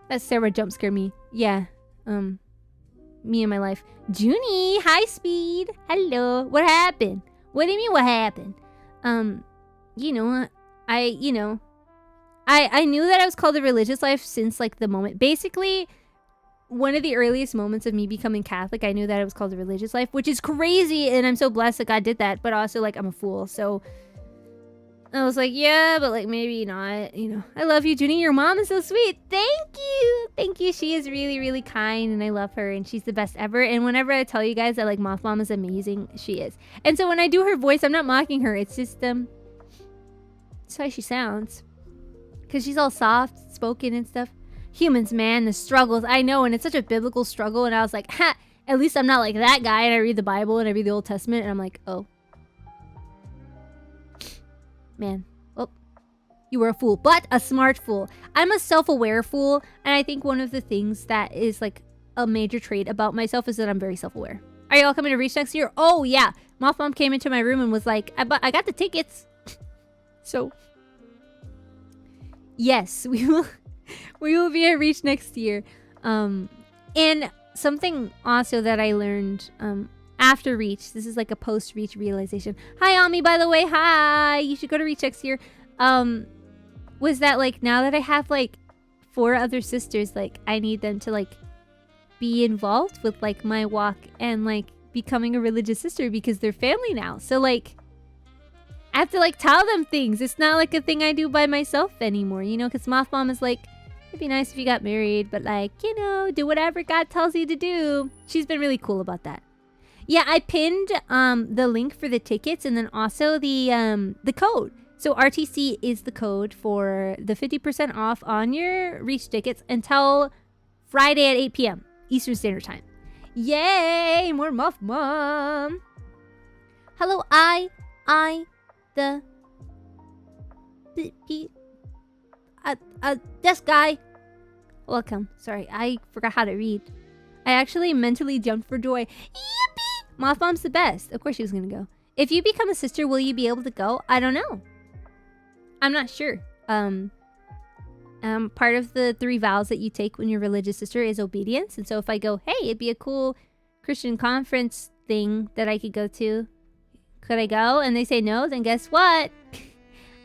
that Sarah jump scared me. Yeah. Me and my life. Juni, high speed. Hello. What happened? What do you mean what happened? You know, I knew that I was called to religious life since like the moment. Basically, one of the earliest moments of me becoming Catholic, I knew that I was called to religious life, which is crazy, and I'm so blessed that God did that, but also like I'm a fool. So I was like, yeah, but like maybe not, you know. I love you, Juni. Your mom is so sweet. Thank you. Thank you. She is really, really kind, and I love her, and she's the best ever. And whenever I tell you guys that like Moth Mom is amazing, she is. And so when I do her voice, I'm not mocking her. It's just it's how she sounds. Because she's all soft spoken and stuff. Humans, man, the struggles. I know, and it's such a biblical struggle. And I was like, ha, at least I'm not like that guy. And I read the Bible and I read the Old Testament, and I'm like, oh. Man, well, you were a fool, but a smart fool. I'm a self-aware fool, and I think one of the things that is like a major trait about myself is that I'm very self-aware. Are y'all coming to Reach next year? Oh yeah, Moth Mom came into my room and was like, I got the tickets. So yes, we will be at Reach next year. And something also that I learned after Reach, this is like a post-Reach realization. Hi, Ami, by the way. Hi. You should go to Reach next year. Was that like now that I have like 4 other sisters, like I need them to like be involved with like my walk and like becoming a religious sister because they're family now. So like I have to like tell them things. It's not like a thing I do by myself anymore, you know, because Moth Mom is like, it'd be nice if you got married, but like, you know, do whatever God tells you to do. She's been really cool about that. Yeah, I pinned the link for the tickets and then also the code. So RTC is the code for the 50% off on your Reach tickets until Friday at 8 p.m. Eastern Standard Time. Yay! More Moth Mom! Hello, this guy. Welcome. Sorry, I forgot how to read. I actually mentally jumped for joy. Yippee! Moth Mom's the best. Of course she was gonna go. If you become a sister, will you be able to go? I don't know. I'm not sure. Part of the 3 vows that you take when you're a religious sister is obedience. And so if I go, hey, it'd be a cool Christian conference thing that I could go to. Could I go? And they say no, then guess what?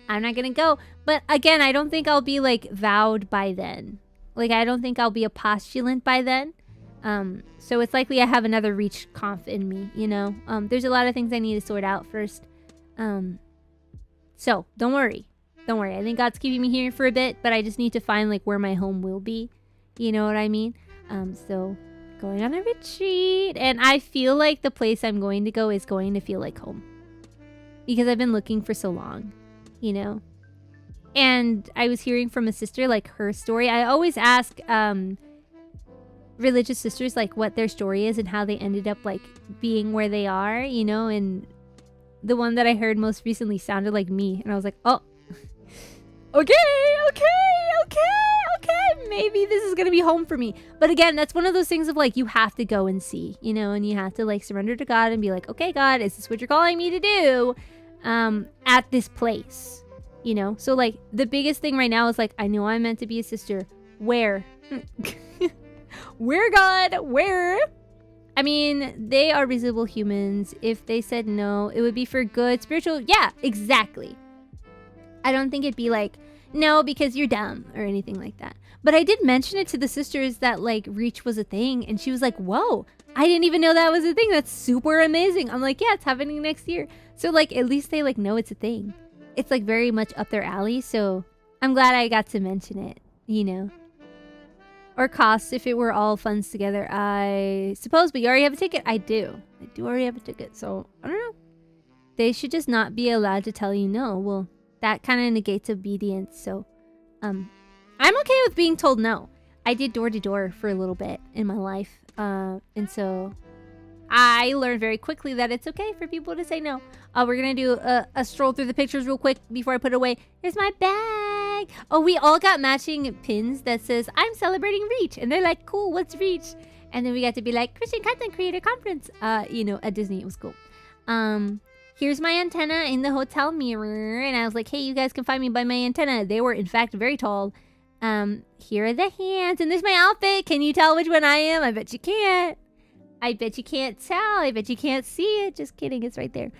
I'm not gonna go. But again, I don't think I'll be like vowed by then. Like, I don't think I'll be a postulant by then. So it's likely I have another Reachconf in me, you know? There's a lot of things I need to sort out first. So don't worry. Don't worry. I think God's keeping me here for a bit, but I just need to find like where my home will be. You know what I mean? So going on a retreat, and I feel like the place I'm going to go is going to feel like home. Because I've been looking for so long, you know? And I was hearing from a sister, like her story. I always ask religious sisters like what their story is and how they ended up like being where they are, you know? And the one that I heard most recently sounded like me. And I was like, oh, okay. Maybe this is going to be home for me. But again, that's one of those things of like, you have to go and see, you know, and you have to like surrender to God and be like, okay, God, is this what you're calling me to do at this place? You know, so like the biggest thing right now is like, I know I'm meant to be a sister. Where? Where, God? Where? I mean, they are reasonable humans. If they said no, it would be for good. Spiritual. Yeah, exactly. I don't think it'd be like, no, because you're dumb or anything like that. But I did mention it to the sisters that like Reach was a thing. And she was like, whoa, I didn't even know that was a thing. That's super amazing. I'm like, yeah, it's happening next year. So like, at least they like know it's a thing. It's like very much up their alley. So I'm glad I got to mention it, you know. Or costs if it were all funds together, I suppose. But you already have a ticket? I do already have a ticket. So I don't know. They should just not be allowed to tell you no. Well, that kind of negates obedience. So I'm okay with being told no. I did door-to-door for a little bit in my life. And so I learned very quickly that it's okay for people to say no. We're gonna do a stroll through the pictures real quick before I put it away. Here's my bag. Oh, we all got matching pins that says, I'm celebrating Reach. And they're like, cool, what's Reach? And then we got to be like, Christian Content Creator Conference. You know, at Disney. It was cool. Here's my antenna in the hotel mirror. And I was like, hey, you guys can find me by my antenna. They were, in fact, very tall. Here are the hands. And there's my outfit. Can you tell which one I am? I bet you can't. I bet you can't tell. I bet you can't see it. Just kidding. It's right there.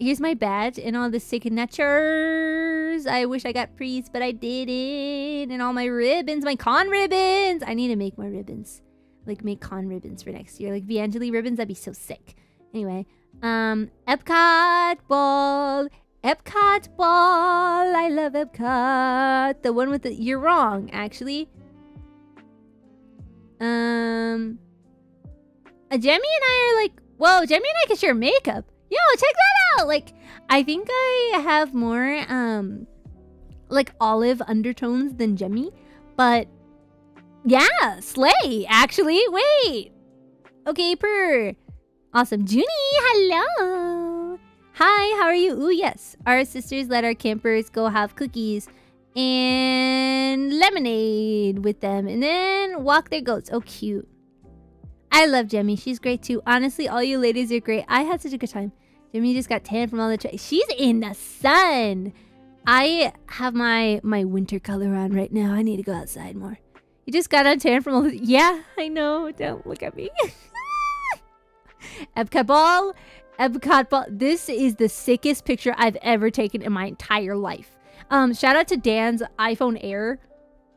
Here's my badge and all the signatures. I wish I got priests, but I didn't. And all my ribbons, my con ribbons. I need to make more ribbons. Like, make con ribbons for next year. Like, VAngeli ribbons. That'd be so sick. Anyway, Epcot ball. Epcot ball. I love Epcot. The one with the... You're wrong, actually. Jemmy and I are like... Whoa, Jemmy and I can share makeup. Yo, check that out. Like, I think I have more, like, olive undertones than Jemmy. But, yeah, slay, actually. Wait. Okay, purr. Awesome. Juni, hello. Hi, how are you? Ooh, yes. Our sisters let our campers go have cookies and lemonade with them. And then walk their goats. Oh, cute. I love Jemmy. She's great, too. Honestly, all you ladies are great. I had such a good time. Jemmy just got tan from all the... She's in the sun. I have my winter color on right now. I need to go outside more. You just got on tan from all the... Yeah, I know. Don't look at me. Epcot ball. Epcot ball. This is the sickest picture I've ever taken in my entire life. Shout out to Dan's iPhone Air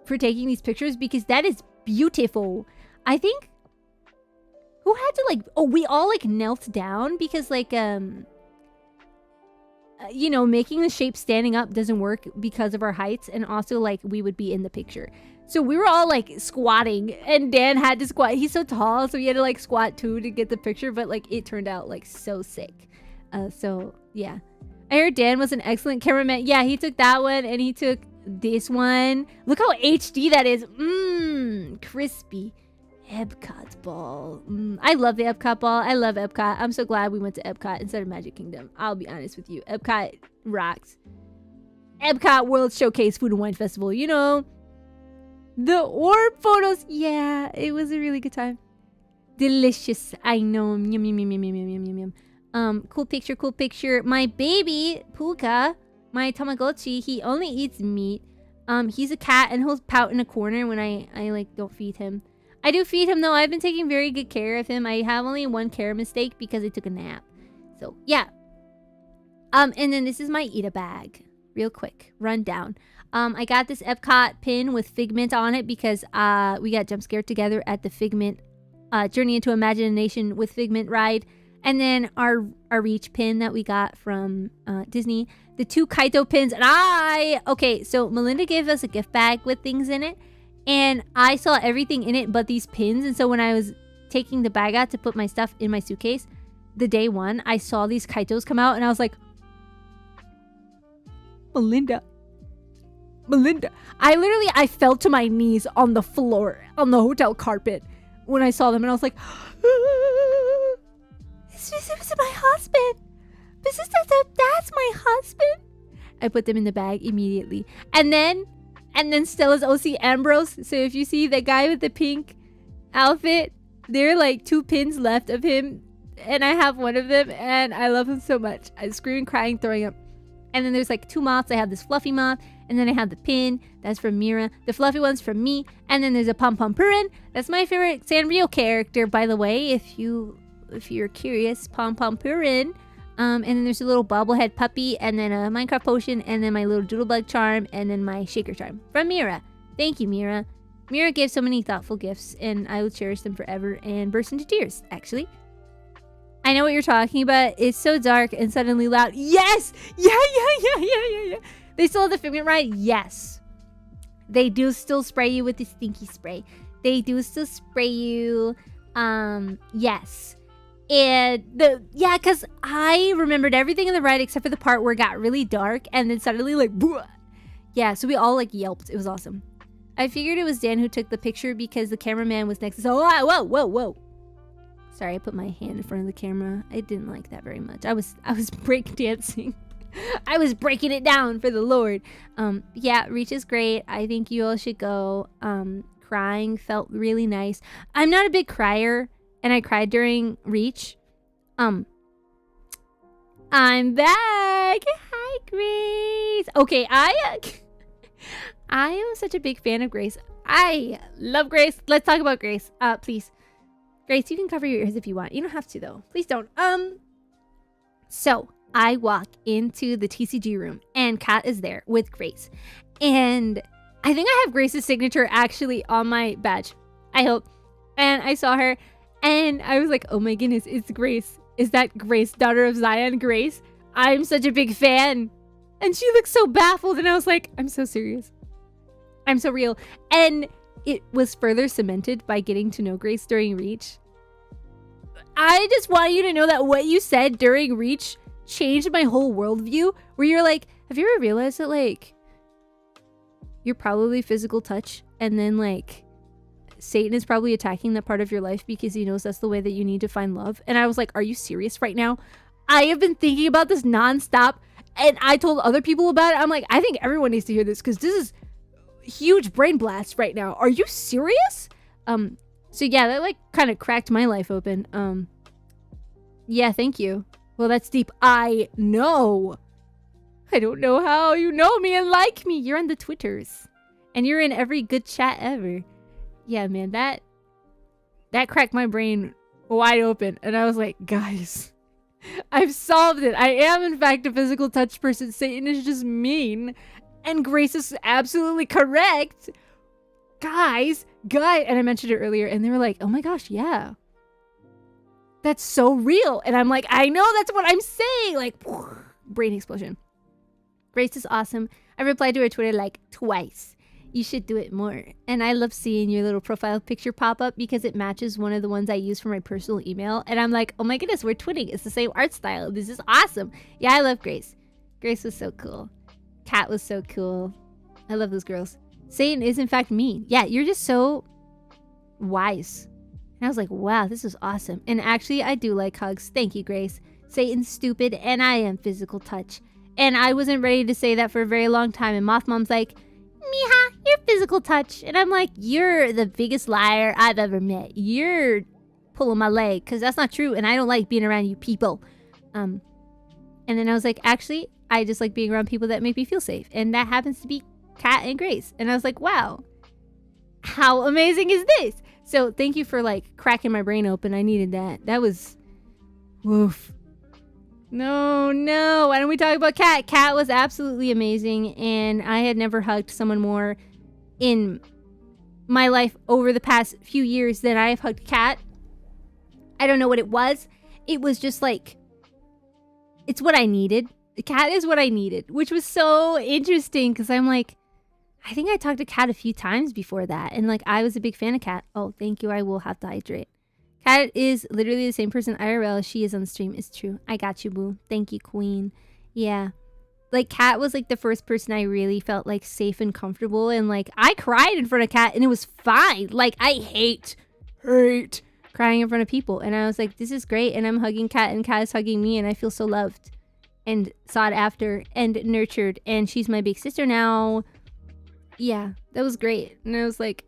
for taking these pictures because that is beautiful. I think... Who had to, like... Oh, we all, like, knelt down because, like, you know, making the shape standing up doesn't work because of our heights. And also, like, we would be in the picture. So we were all, like, squatting. And Dan had to squat. He's so tall, so he had to, like, squat, too, to get the picture. But, like, it turned out, like, so sick. So, yeah. I heard Dan was an excellent cameraman. Yeah, he took that one, and he took this one. Look how HD that is. Crispy. Epcot ball. I love the Epcot ball. I love Epcot. I'm so glad we went to Epcot instead of Magic Kingdom. I'll be honest with you. Epcot rocks. Epcot World Showcase Food and Wine Festival. You know, the orb photos. Yeah, it was a really good time. Delicious. I know. Yum, yum, yum, yum, yum, yum, yum, yum. Cool picture, cool picture. My baby, Puka, my Tamagotchi, he only eats meat. He's a cat and he'll pout in a corner when I like, don't feed him. I do feed him, though. I've been taking very good care of him. I have only one care mistake because I took a nap. So, yeah. And then this is my Eat-A bag. Real quick. Rundown. I got this Epcot pin with Figment on it because we got jump scared together at the Figment Journey into Imagination with Figment ride. And then our Reach pin that we got from Disney. The 2 Kaito pins. And okay, so Melinda gave us a gift bag with things in it. And I saw everything in it but these pins. And so when I was taking the bag out to put my stuff in my suitcase, the day one, I saw these Kaitos come out. And I was like, Melinda. I fell to my knees on the floor, on the hotel carpet when I saw them. And I was like, this is my husband. That's my husband. I put them in the bag immediately. And then Stella's OC Ambrose. So if you see the guy with the pink outfit, there are like 2 pins left of him. And I have one of them. And I love him so much. I'm screaming, crying, throwing up. And then there's like 2 moths. I have this fluffy moth. And then I have the pin. That's from Mira. The fluffy one's from me. And then there's a Pom Pom Purin. That's my favorite Sanrio character, by the way. If you're curious, Pom Pom Purin. And then there's a little bobblehead puppy, and then a Minecraft potion, and then my little doodlebug charm, and then my shaker charm from Mira. Thank you, Mira. Mira gave so many thoughtful gifts, and I will cherish them forever and burst into tears, actually. I know what you're talking about. It's so dark and suddenly loud. Yes! Yeah. They still have the Figment ride? Yes. They do still spray you with the stinky spray. They do still spray you. Yes. And because I remembered everything in the ride except for the part where it got really dark and then suddenly like, bleh. Yeah, so we all like yelped. It was awesome. I figured it was Dan who took the picture because the cameraman was next to us. Oh, whoa. Sorry, I put my hand in front of the camera. I didn't like that very much. I was break dancing. I was breaking it down for the Lord. Yeah, Reach is great. I think you all should go. Crying felt really nice. I'm not a big crier, and I cried during Reach. I'm back. Hi, Grace. Okay, I am such a big fan of Grace. I love Grace. Let's talk about Grace. Please. Grace, you can cover your ears if you want. You don't have to, though. Please don't. So I walk into the TCG room, and Kat is there with Grace. And I think I have Grace's signature actually on my badge. I hope. And I saw her, and I was like, oh my goodness, it's Grace. Is that Grace, daughter of Zion, Grace? I'm such a big fan. And she looked so baffled, and I was like, I'm so serious. I'm so real. And it was further cemented by getting to know Grace during Reach. I just want you to know that what you said during Reach changed my whole worldview, where you're like, have you ever realized that, like, you're probably physical touch, and then, like, Satan is probably attacking that part of your life because he knows that's the way that you need to find love? And I was like, are you serious right now? I have been thinking about this nonstop, and I told other people about it. I'm like, I think everyone needs to hear this, because this is huge brain blast right now. Are you serious? So yeah, that like kind of cracked my life open. Yeah, thank you. Well, that's deep. I know. I don't know how you know me and like me. You're on the Twitters, and you're in every good chat ever. Yeah, man, that cracked my brain wide open, and I was like, guys, I've solved it. I am in fact a physical touch person. Satan is just mean. And Grace is absolutely correct. Guys. And I mentioned it earlier, and they were like, oh my gosh, yeah. That's so real. And I'm like, I know, that's what I'm saying. Like, brain explosion. Grace is awesome. I replied to her Twitter like twice. You should do it more. And I love seeing your little profile picture pop up because it matches one of the ones I use for my personal email. And I'm like, oh my goodness, we're twinning. It's the same art style. This is awesome. Yeah, I love Grace. Grace was so cool. Kat was so cool. I love those girls. Satan is in fact mean. Yeah, you're just so wise. And I was like, wow, this is awesome. And actually, I do like hugs. Thank you, Grace. Satan's stupid, and I am physical touch. And I wasn't ready to say that for a very long time. And Moth Mom's like, Miha, you're physical touch. And I'm like, you're the biggest liar I've ever met. You're pulling my leg, because that's not true. And I don't like being around you people. And then I was like, actually, I just like being around people that make me feel safe. And that happens to be Kat and Grace. And I was like, wow, how amazing is this? So thank you for like cracking my brain open. I needed that. That was woof. No. Why don't we talk about Kat? Kat was absolutely amazing. And I had never hugged someone more in my life over the past few years than I have hugged Kat. I don't know what it was. It was just like, it's what I needed. Kat is what I needed, which was so interesting because I'm like, I think I talked to Kat a few times before that. And like, I was a big fan of Kat. Oh, thank you. I will have to hydrate. Kat is literally the same person IRL as she is on stream. It's true. I got you, boo. Thank you, queen. Yeah. Like, Kat was like the first person I really felt like safe and comfortable. And like, I cried in front of Kat and it was fine. Like, I hate crying in front of people. And I was like, this is great. And I'm hugging Kat and Kat is hugging me. And I feel so loved and sought after and nurtured. And she's my big sister now. Yeah, that was great. And I was like,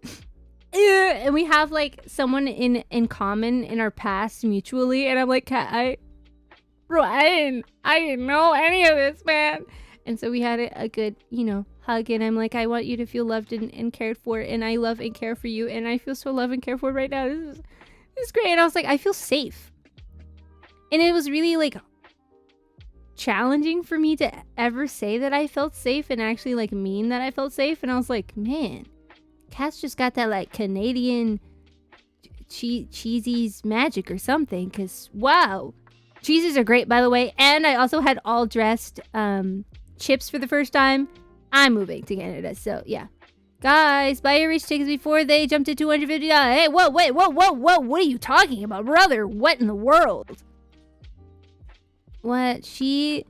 and we have like someone in common in our past mutually. And I'm like, Kat, I didn't know any of this, man. And so we had a good, hug. And I'm like, I want you to feel loved and cared for. And I love and care for you. And I feel so loved and cared for right now. This is great. And I was like, I feel safe. And it was really like challenging for me to ever say that I felt safe and actually like mean that I felt safe. And I was like, man, Kat's just got that like Canadian cheesies magic or something. Because wow, cheesies are great, by the way. And I also had all dressed chips for the first time. I'm moving to Canada, so yeah. Guys, buy your Reach tickets before they jump to $250. Hey, whoa, wait, whoa. What are you talking about, brother? What in the world? What? She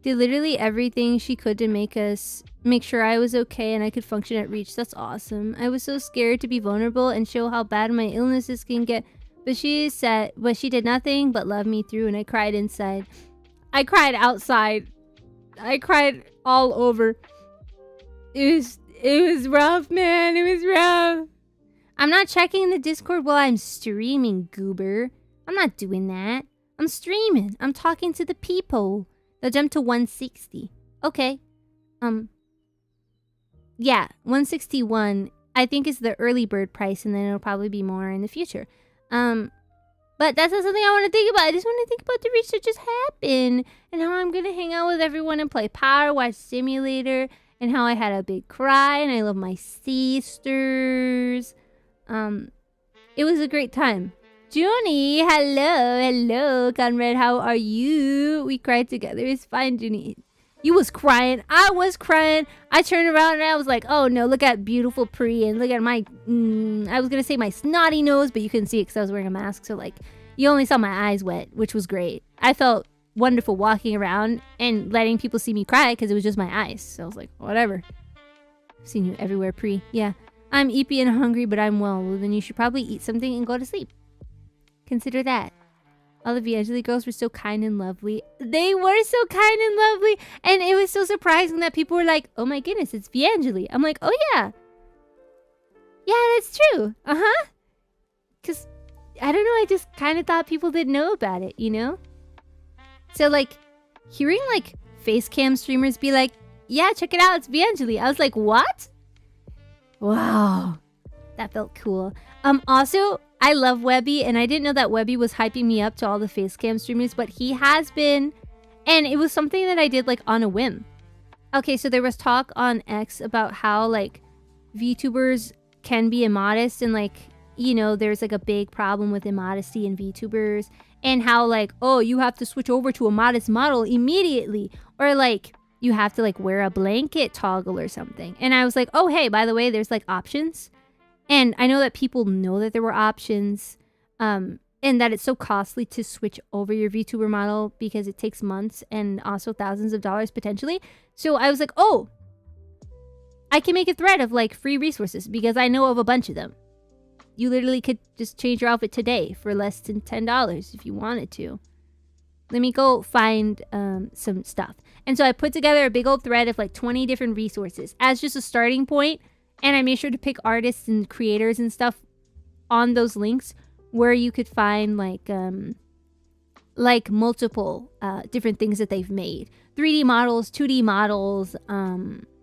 did literally everything she could to make sure I was okay and I could function at Reach. That's awesome. I was so scared to be vulnerable and show how bad my illnesses can get. But she did nothing but love me through, and I cried inside. I cried outside. I cried all over. It was rough, man. It was rough. I'm not checking the Discord while I'm streaming, goober. I'm not doing that. I'm streaming. I'm talking to the people. They'll jump to 160. Okay. Yeah, 161 I think is the early bird price, and then it'll probably be more in the future. But that's not something I want to think about. I just want to think about the reach that just happened, and how I'm gonna hang out with everyone and play Power Watch Simulator, and how I had a big cry, and I love my sisters. It was a great time. Juni, hello, Conrad, how are you? We cried together. It's fine, Juni. You was crying. I was crying. I turned around and I was like, oh no, look at beautiful Pri, and look at my, I was gonna say my snotty nose, but you couldn't see it because I was wearing a mask, so like, you only saw my eyes wet, which was great. I felt wonderful walking around and letting people see me cry because it was just my eyes. So I was like, whatever. I've seen you everywhere, Pri. Yeah, I'm eepy and hungry, but I'm well. Well, then you should probably eat something and go to sleep. Consider that. All the VAngeli girls were so kind and lovely. They were so kind and lovely. And it was so surprising that people were like, oh my goodness, it's VAngeli. I'm like, oh yeah. Yeah, that's true. Uh-huh. Because, I don't know, I just kind of thought people didn't know about it, you know? So like, hearing like face cam streamers be like, yeah, check it out, it's VAngeli. I was like, what? Wow. That felt cool. Also, I love Webby, and I didn't know that Webby was hyping me up to all the facecam streamers, but he has been, and it was something that I did like on a whim. Okay, so there was talk on X about how like VTubers can be immodest, and like, you know, there's like a big problem with immodesty in VTubers, and how like, oh, you have to switch over to a modest model immediately, or like you have to like wear a blanket toggle or something. And I was like, oh hey, by the way, there's like options. And I know that people know that there were options, and that it's so costly to switch over your VTuber model because it takes months and also thousands of dollars potentially. So I was like, oh, I can make a thread of like free resources because I know of a bunch of them. You literally could just change your outfit today for less than $10 if you wanted to. Let me go find some stuff. And so I put together a big old thread of like 20 different resources as just a starting point. And I made sure to pick artists and creators and stuff on those links where you could find like multiple different things that they've made. 3D models, 2D models,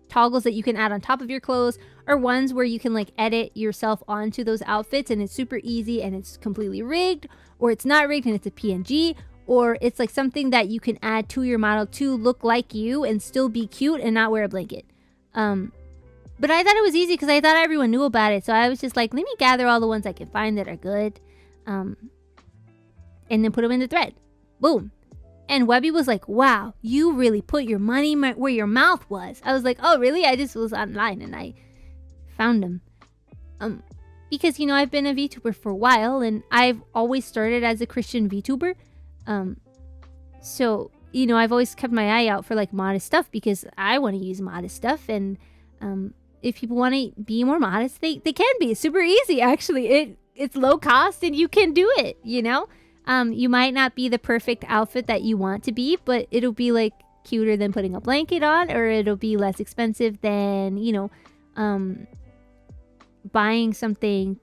toggles that you can add on top of your clothes, or ones where you can like edit yourself onto those outfits and it's super easy and it's completely rigged, or it's not rigged and it's a PNG, or it's like something that you can add to your model to look like you and still be cute and not wear a blanket. But I thought it was easy because I thought everyone knew about it. So I was just like, let me gather all the ones I can find that are good. And then put them in the thread. Boom. And Webby was like, wow, you really put your money where your mouth was. I was like, oh, really? I just was online and I found them. Because, you know, I've been a VTuber for a while and I've always started as a Christian VTuber. So, you know, I've always kept my eye out for like modest stuff because I want to use modest stuff. And if people want to be more modest, they can be. It's super easy, actually. It's low cost and you can do it, you know? You might not be the perfect outfit that you want to be, but it'll be like cuter than putting a blanket on, or it'll be less expensive than, you know, buying something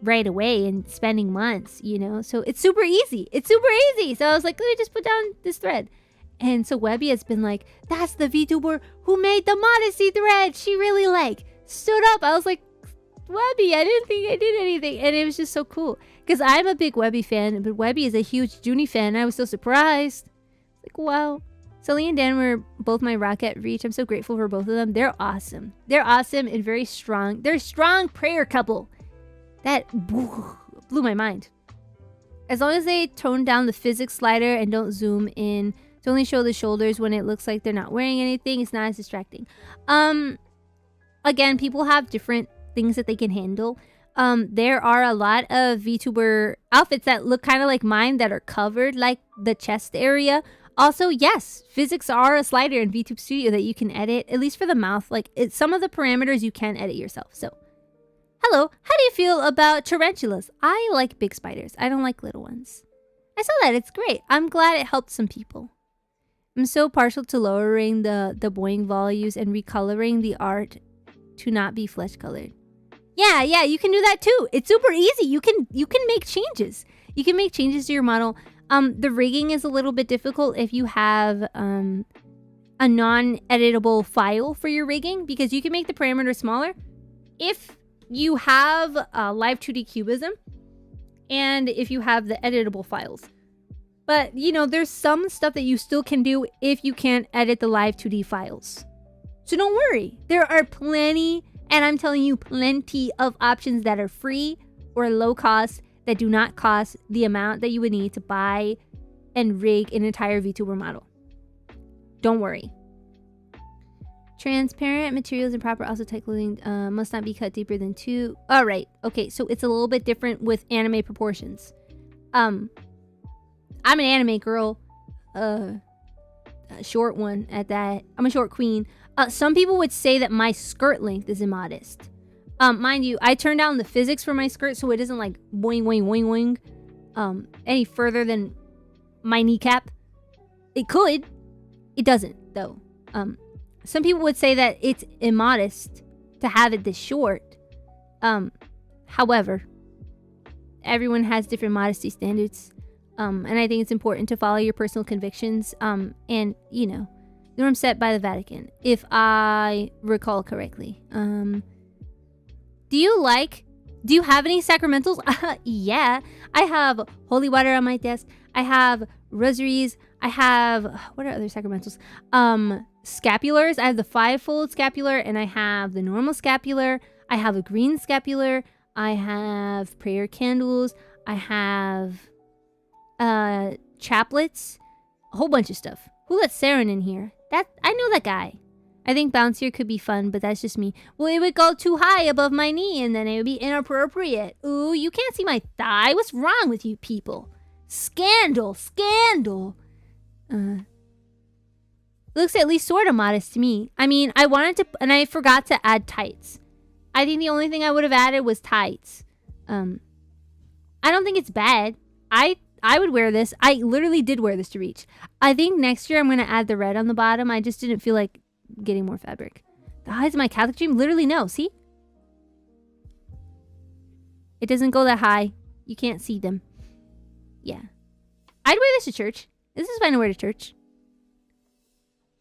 right away and spending months, you know? So it's super easy. It's super easy. So I was like, let me just put down this thread. And so Webby has been like, that's the VTuber who made the modesty thread. She really like stood up. I was like, Webby, I didn't think I did anything. And it was just so cool. Because I'm a big Webby fan, but Webby is a huge Juni fan. I was so surprised. Like, wow. Sully and Dan were both my Rocket Reach. I'm so grateful for both of them. They're awesome. They're awesome and very strong. They're a strong prayer couple. That blew my mind. As long as they tone down the physics slider and don't zoom in to only show the shoulders when it looks like they're not wearing anything, it's not as distracting. Again, people have different things that they can handle. There are a lot of VTuber outfits that look kind of like mine that are covered, like the chest area. Also, yes, physics are a slider in VTube Studio that you can edit, at least for the mouth. Like, some of the parameters you can edit yourself. So, Hello, how do you feel about tarantulas? I like big spiders. I don't like little ones. I saw that. It's great. I'm glad it helped some people. I'm so partial to lowering the boing values and recoloring the art to not be flesh colored. Yeah, you can do that too. It's super easy. You can make changes. You can make changes to your model. The rigging is a little bit difficult if you have a non-editable file for your rigging, because you can make the parameter smaller if you have live 2D cubism and if you have the editable files. But, you know, there's some stuff that you still can do if you can't edit the live 2D files. So don't worry. There are plenty, and I'm telling you, plenty of options that are free or low cost that do not cost the amount that you would need to buy and rig an entire VTuber model. Don't worry. Transparent materials and proper also tight clothing must not be cut deeper than 2. All right. Okay, so it's a little bit different with anime proportions. I'm an anime girl. A short one at that. I'm a short queen. Some people would say that my skirt length is immodest. Mind you, I turned down the physics for my skirt so it isn't like boing, boing, boing, boing any further than my kneecap. It could. It doesn't, though. Some people would say that it's immodest to have it this short. However, everyone has different modesty standards. And I think it's important to follow your personal convictions. And, you know, norms set by the Vatican, if I recall correctly. Do you have any sacramentals? Yeah, I have holy water on my desk. I have rosaries. I have, what are other sacramentals? Scapulars. I have the 5-fold scapular and I have the normal scapular. I have a green scapular. I have prayer candles. I have chaplets. A whole bunch of stuff. Who let Saren in here? I know that guy. I think bouncier could be fun, but that's just me. Well, it would go too high above my knee and then it would be inappropriate. Ooh, you can't see my thigh. What's wrong with you people? Scandal. Looks at least sort of modest to me. I mean, I wanted to, and I forgot to add tights. I think the only thing I would have added was tights. I don't think it's bad. I would wear this. I literally did wear this to Reach. I think next year I'm going to add the red on the bottom. I just didn't feel like getting more fabric. The highs of my Catholic dream? Literally no. See? It doesn't go that high. You can't see them. Yeah. I'd wear this to church. This is fine to wear to church.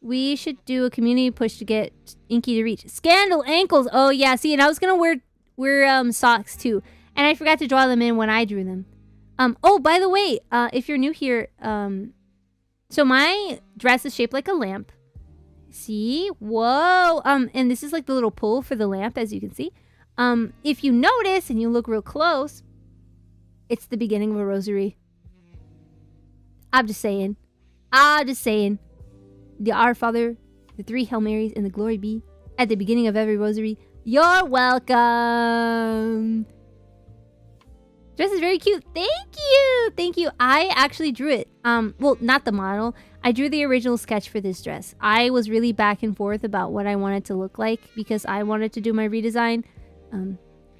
We should do a community push to get Inky to Reach. Scandal ankles. Oh yeah. See, and I was gonna wear socks too, and I forgot to draw them in when I drew them. Oh, by the way, if you're new here, so my dress is shaped like a lamp. See? Whoa. And this is like the little pull for the lamp, as you can see. If you notice and you look real close, it's the beginning of a rosary. I'm just saying. The Our Father, the 3 Hail Marys, and the Glory Be at the beginning of every rosary. You're welcome. Dress is very cute. Thank you. I actually drew it. Well, not the model. I drew the original sketch for this dress. I was really back and forth about what I wanted to look like because I wanted to do my redesign.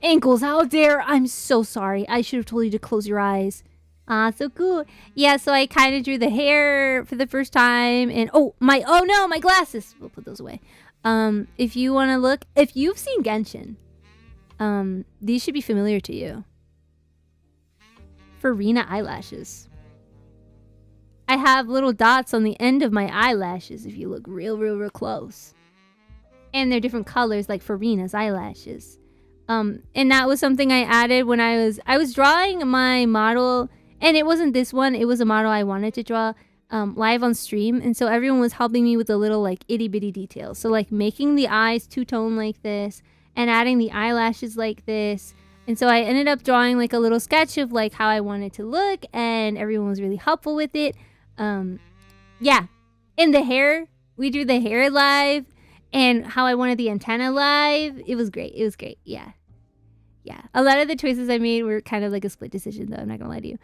Ankles, how dare! I'm so sorry. I should have told you to close your eyes. So cool. Yeah, so I kind of drew the hair for the first time, and oh no, my glasses. We'll put those away. If you want to look, if you've seen Genshin, these should be familiar to you. Farina eyelashes. I have little dots on the end of my eyelashes if you look real close. And they're different colors like Farina's eyelashes. And that was something I added when I was drawing my model, and it wasn't this one, it was a model I wanted to draw live on stream, and so everyone was helping me with the little like itty bitty details. So like making the eyes two-tone like this and adding the eyelashes like this. And so I ended up drawing like a little sketch of like how I wanted to look, and everyone was really helpful with it. Yeah. And the hair, we drew the hair live, and how I wanted the antenna live. It was great. Yeah. A lot of the choices I made were kind of like a split decision, though. I'm not gonna lie to you.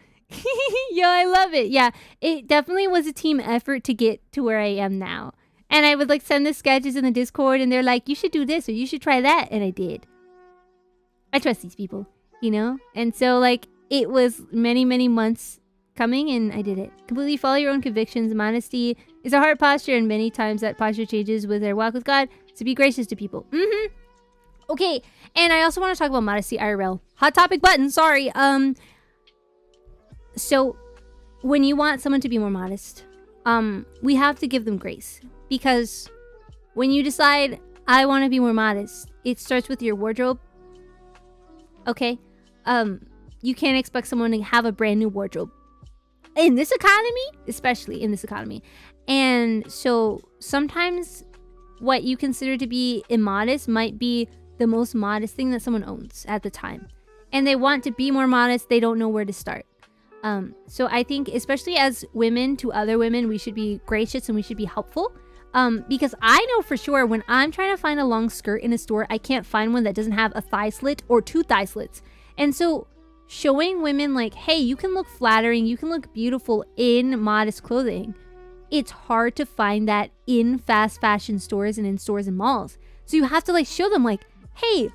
Yo, I love it. Yeah, it definitely was a team effort to get to where I am now. And I would like send the sketches in the Discord, and they're like, you should do this or you should try that. And I did. I trust these people, you know? And so, like, it was many, many months coming, and I did it. Completely follow your own convictions. Modesty is a hard posture, and many times that posture changes with our walk with God. So be gracious to people. Okay, and I also want to talk about modesty IRL. Hot topic button, sorry. So when you want someone to be more modest, we have to give them grace. Because when you decide, I want to be more modest, it starts with your wardrobe. Okay? You can't expect someone to have a brand new wardrobe. In this economy, especially in this economy. And so sometimes what you consider to be immodest might be the most modest thing that someone owns at the time. And they want to be more modest, they don't know where to start. So I think, especially as women to other women, we should be gracious and we should be helpful. Because I know for sure when I'm trying to find a long skirt in a store, I can't find one that doesn't have a thigh slit or 2 thigh slits. And so showing women like, hey, you can look flattering, you can look beautiful in modest clothing. It's hard to find that in fast fashion stores and in stores and malls. So you have to like show them like, hey,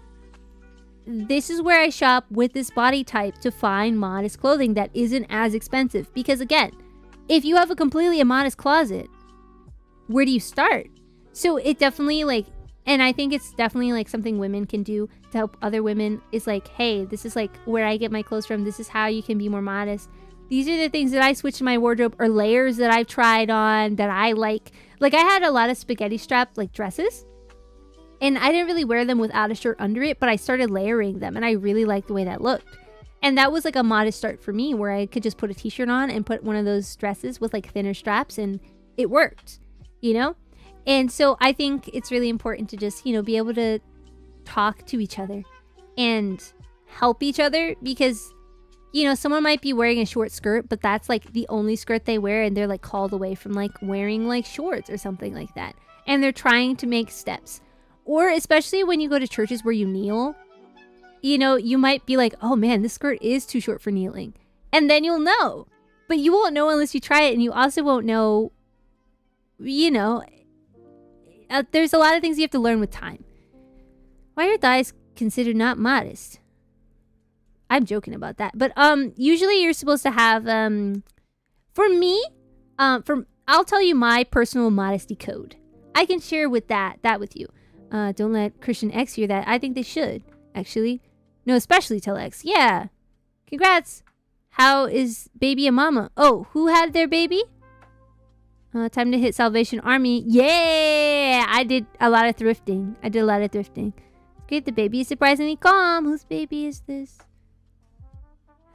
this is where I shop with this body type to find modest clothing that isn't as expensive. Because again, if you have a completely immodest closet, where do you start? So it definitely like, and I think it's definitely like something women can do to help other women is like, hey, this is like where I get my clothes from. This is how you can be more modest. These are the things that I switch in my wardrobe, or layers that I've tried on that I like. Like I had a lot of spaghetti strap like dresses, and I didn't really wear them without a shirt under it, but I started layering them and I really liked the way that looked. And that was like a modest start for me, where I could just put a t-shirt on and put one of those dresses with like thinner straps, and it worked, you know? And so I think it's really important to just, you know, be able to talk to each other and help each other, because, you know, someone might be wearing a short skirt, but that's like the only skirt they wear, and they're like called away from like wearing like shorts or something like that. And they're trying to make steps. Or especially when you go to churches where you kneel, you know, you might be like, oh man, this skirt is too short for kneeling. And then you'll know. But you won't know unless you try it. And you also won't know, you know, there's a lot of things you have to learn with time. Why are thighs considered not modest? I'm joking about that. But usually you're supposed to have, for me, I'll tell you my personal modesty code. I can share with that with you. Don't let Christian X hear that. I think they should, actually. No, especially tell X. Yeah. Congrats. How is baby a mama? Oh, who had their baby? Time to hit Salvation Army. Yeah! I did a lot of thrifting. It's great. The baby is surprisingly calm. Whose baby is this?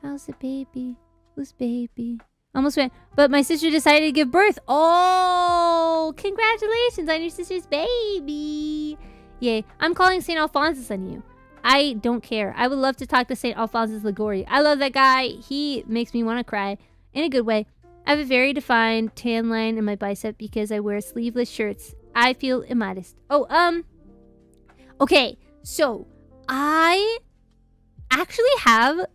How's the baby? Whose baby? Almost went. But my sister decided to give birth. Oh! Congratulations on your sister's baby. Yay. I'm calling St. Alphonsus on you. I don't care. I would love to talk to St. Alphonsus Liguori. I love that guy. He makes me want to cry. In a good way. I have a very defined tan line in my bicep because I wear sleeveless shirts. I feel immodest. Oh, okay. So, I actually have...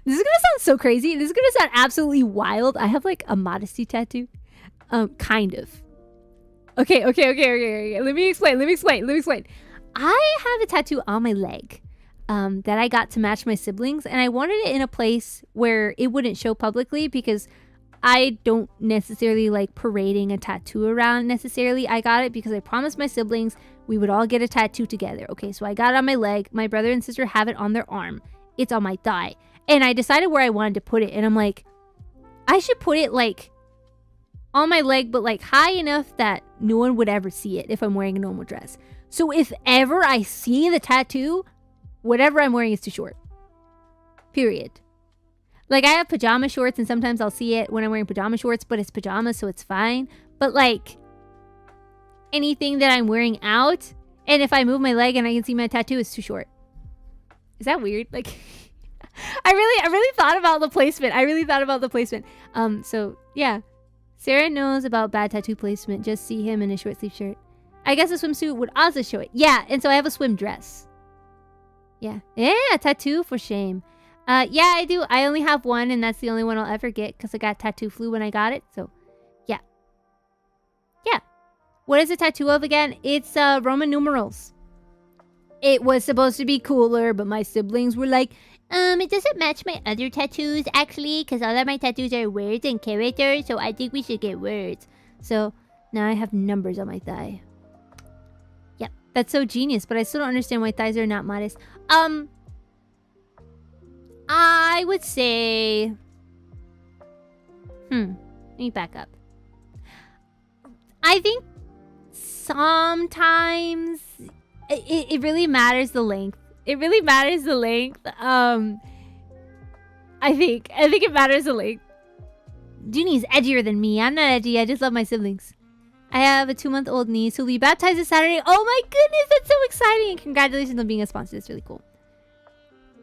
This is gonna sound so crazy. This is gonna sound absolutely wild. I have like a modesty tattoo. Kind of. Okay. Let me explain. I have a tattoo on my leg that I got to match my siblings, and I wanted it in a place where it wouldn't show publicly, because I don't necessarily like parading a tattoo around necessarily. I got it because I promised my siblings we would all get a tattoo together. Okay, so I got it on my leg. My brother and sister have it on their arm. It's on my thigh. And I decided where I wanted to put it. And I'm like, I should put it like on my leg, but like high enough that no one would ever see it if I'm wearing a normal dress. So if ever I see the tattoo, whatever I'm wearing is too short. Period. Like I have pajama shorts, and sometimes I'll see it when I'm wearing pajama shorts, but it's pajamas, so it's fine. But like anything that I'm wearing out, and if I move my leg and I can see my tattoo, it's too short. Is that weird? Like... I really thought about the placement. So yeah, Sarah knows about bad tattoo placement. Just see him in a short sleeve shirt. I guess a swimsuit would also show it. Yeah, and so I have a swim dress. Yeah, tattoo for shame. Yeah, I do. I only have one, and that's the only one I'll ever get because I got tattoo flu when I got it. So yeah. What is a tattoo of again? It's Roman numerals. It was supposed to be cooler, but my siblings were like, it doesn't match my other tattoos, actually, because all of my tattoos are words and characters, so I think we should get words. So now I have numbers on my thigh. Yep, that's so genius, but I still don't understand why thighs are not modest. I would say... let me back up. I think sometimes it really matters the length. It really matters the length. I think it matters the length. Juni's edgier than me. I'm not edgy. I just love my siblings. I have a 2-month-old niece who will be baptized this Saturday. Oh my goodness, that's so exciting! And congratulations on being a sponsor. It's really cool.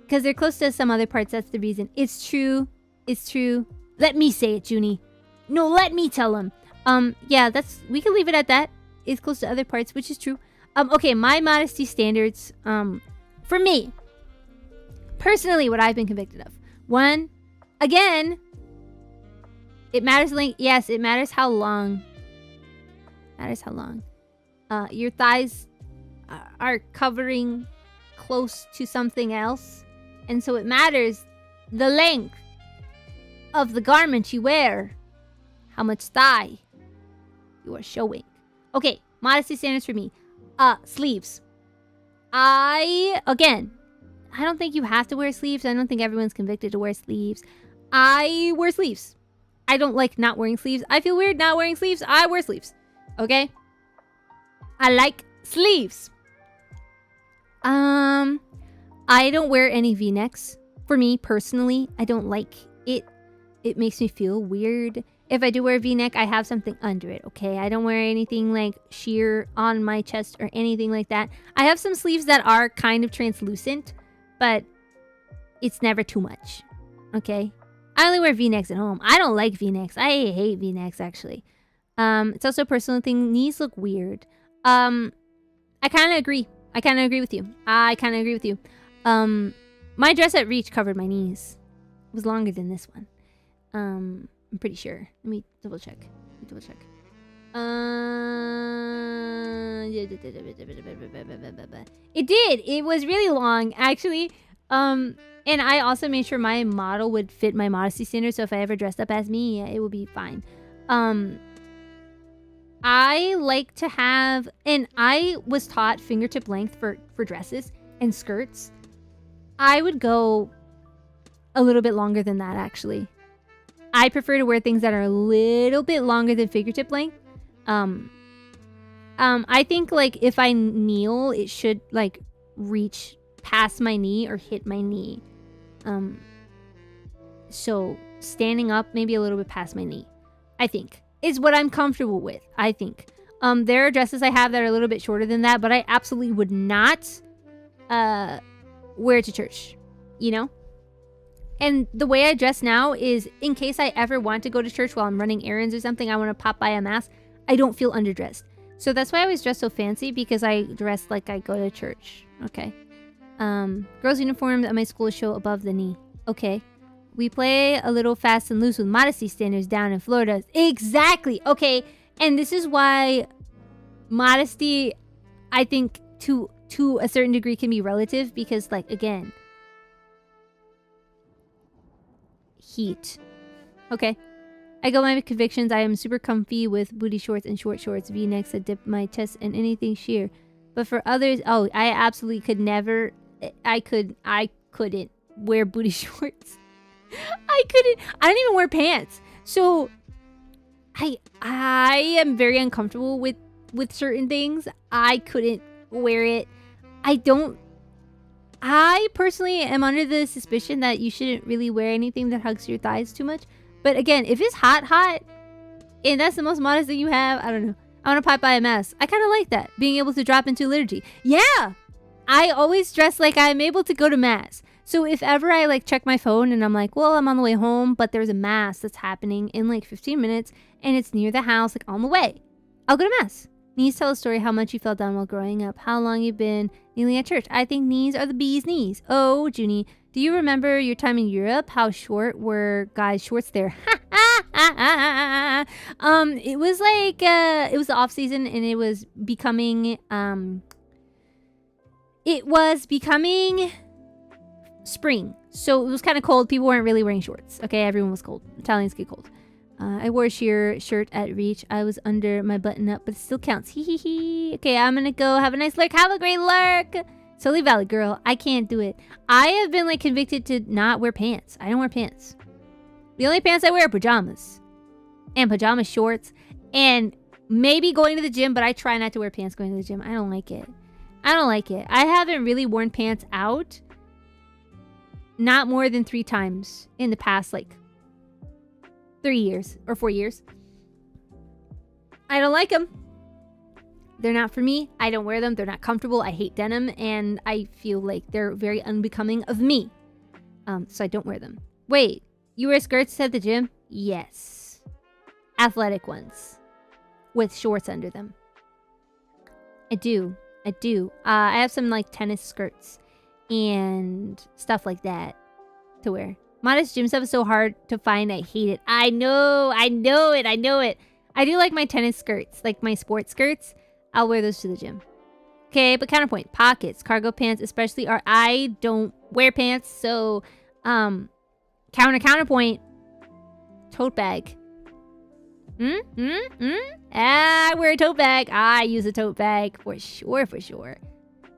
Because they're close to some other parts. That's the reason. It's true. It's true. Let me say it, Juni. No, let me tell him. Yeah, we can leave it at that. It's close to other parts, which is true. Okay, my modesty standards, for me, personally, what I've been convicted of. One, again, it matters length. Yes, it matters how long. Your thighs are covering close to something else. And so it matters the length of the garment you wear. How much thigh you are showing. Okay, modesty standards for me. Sleeves. I don't think you have to wear sleeves. I don't think everyone's convicted to wear sleeves. I wear sleeves. I don't like not wearing sleeves. I feel weird not wearing sleeves. I wear sleeves. Okay? I like sleeves. I don't wear any V-necks. For me, personally, I don't like it. It makes me feel weird. If I do wear a V-neck, I have something under it, okay? I don't wear anything like sheer on my chest or anything like that. I have some sleeves that are kind of translucent, but it's never too much, okay? I only wear V-necks at home. I don't like V-necks. I hate V-necks, actually. It's also a personal thing. Knees look weird. I kind of agree. I kind of agree with you. My dress at Reach covered my knees. It was longer than this one. I'm pretty sure. Let me double check. It did. It was really long, actually. And I also made sure my model would fit my modesty standards. So if I ever dressed up as me, yeah, it would be fine. I like to have, and I was taught fingertip length for dresses and skirts. I would go a little bit longer than that, actually. I prefer to wear things that are a little bit longer than fingertip length. I think, like, if I kneel, it should, like, reach past my knee or hit my knee. So standing up, maybe a little bit past my knee, I think, is what I'm comfortable with, I think. There are dresses I have that are a little bit shorter than that, but I absolutely would not wear it to church, you know? And the way I dress now is, in case I ever want to go to church while I'm running errands or something, I want to pop by a mass, I don't feel underdressed. So that's why I always dress so fancy, because I dress like I go to church. Okay. Girls' uniforms at my school show above the knee. Okay. We play a little fast and loose with modesty standards down in Florida. Exactly. Okay. And this is why modesty, I think, to a certain degree can be relative, because, like, again, heat. Okay. I go by my convictions. I am super comfy with booty shorts and short shorts, V-necks that dip my chest, and anything sheer. But for others, I absolutely could never. I couldn't wear booty shorts. I couldn't. I don't even wear pants. So I am very uncomfortable with certain things. I couldn't wear it. I personally am under the suspicion that you shouldn't really wear anything that hugs your thighs too much. But again, if it's hot, and that's the most modest thing you have, I don't know. I want to pop by a mass. I kind of like that. Being able to drop into liturgy. Yeah! I always dress like I'm able to go to mass. So if ever I, like, check my phone and I'm like, well, I'm on the way home, but there's a mass that's happening in, like, 15 minutes, and it's near the house, like, on the way, I'll go to mass. Knees tell a story how much you fell down while growing up. How long you've been kneeling at church. I think knees are the bee's knees. Oh, Juni, do you remember your time in Europe? How short were guys' shorts there? It was like, it was the off season, and it was becoming, it was becoming spring, so it was kind of cold. People weren't really wearing shorts. Okay, everyone was cold. Italians get cold. I wore a sheer shirt at Reach. I was under my button up, but it still counts. Hee hee hee. Okay, I'm gonna go have a nice lurk. Have a great lurk. Totally valid, girl. I can't do it. I have been like convicted to not wear pants. I don't wear pants. The only pants I wear are pajamas. And pajama shorts. And maybe going to the gym, but I try not to wear pants going to the gym. I don't like it. I don't like it. I haven't really worn pants out not more than 3 times in the past like 3 years or 4 years. I don't like them. They're not for me. I don't wear them. They're not comfortable. I hate denim, and I feel like they're very unbecoming of me. So I don't wear them. Wait, you wear skirts at the gym? Yes. Athletic ones with shorts under them. I do. I have some like tennis skirts and stuff like that to wear. Modest gym stuff is so hard to find. I hate it. I know it. I do like my tennis skirts, like my sports skirts. I'll wear those to the gym. Okay, but counterpoint. Pockets, cargo pants especially are... I don't wear pants, so... Counterpoint. Tote bag. I wear a tote bag. I use a tote bag for sure.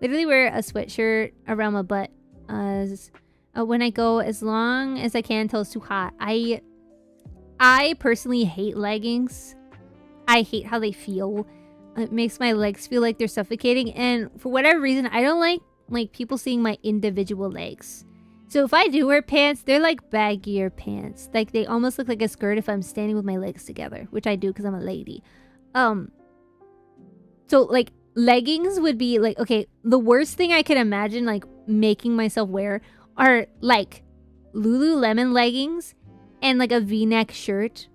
Literally wear a sweatshirt around my butt when I go, as long as I can until it's too hot. I personally hate leggings. I hate how they feel. It makes my legs feel like they're suffocating, and for whatever reason, I don't like people seeing my individual legs. So if I do wear pants, they're like baggier pants. Like they almost look like a skirt if I'm standing with my legs together, which I do because I'm a lady. So like leggings would be like, okay, the worst thing I could imagine like making myself wear are like Lululemon leggings and like a V-neck shirt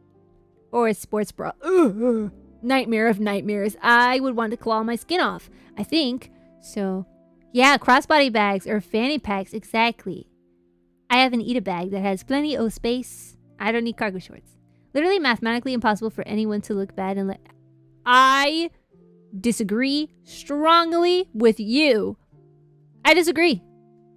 or a sports bra. Ugh. Nightmare of nightmares. I would want to claw my skin off, I think. So yeah, crossbody bags or fanny packs. Exactly. I have an Ida bag that has plenty of space. I don't need cargo shorts. Literally mathematically impossible for anyone to look bad and I disagree strongly with you. I disagree.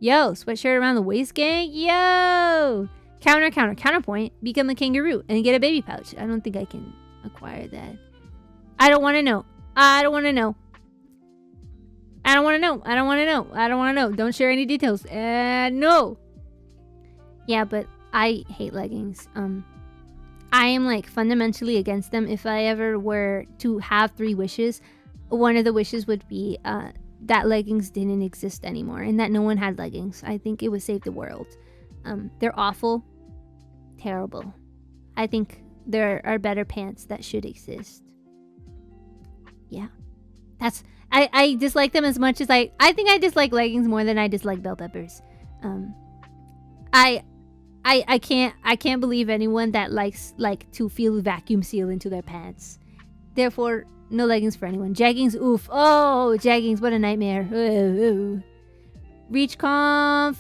Yo, sweatshirt around the waist gang. Yo. Counterpoint. Become a kangaroo and get a baby pouch. I don't think I can acquire that. I don't want to know. Don't share any details. No. Yeah, but I hate leggings. I am like fundamentally against them. If I ever were to have 3 wishes, one of the wishes would be that leggings didn't exist anymore and that no one had leggings. I think it would save the world. They're awful. Terrible. I think there are better pants that should exist. Yeah. I dislike them as much as I think I dislike leggings more than I dislike bell peppers. I can't believe anyone that likes like to feel vacuum seal into their pants. Therefore, no leggings for anyone. Jeggings, oof. Oh, jeggings, what a nightmare. Reachconf.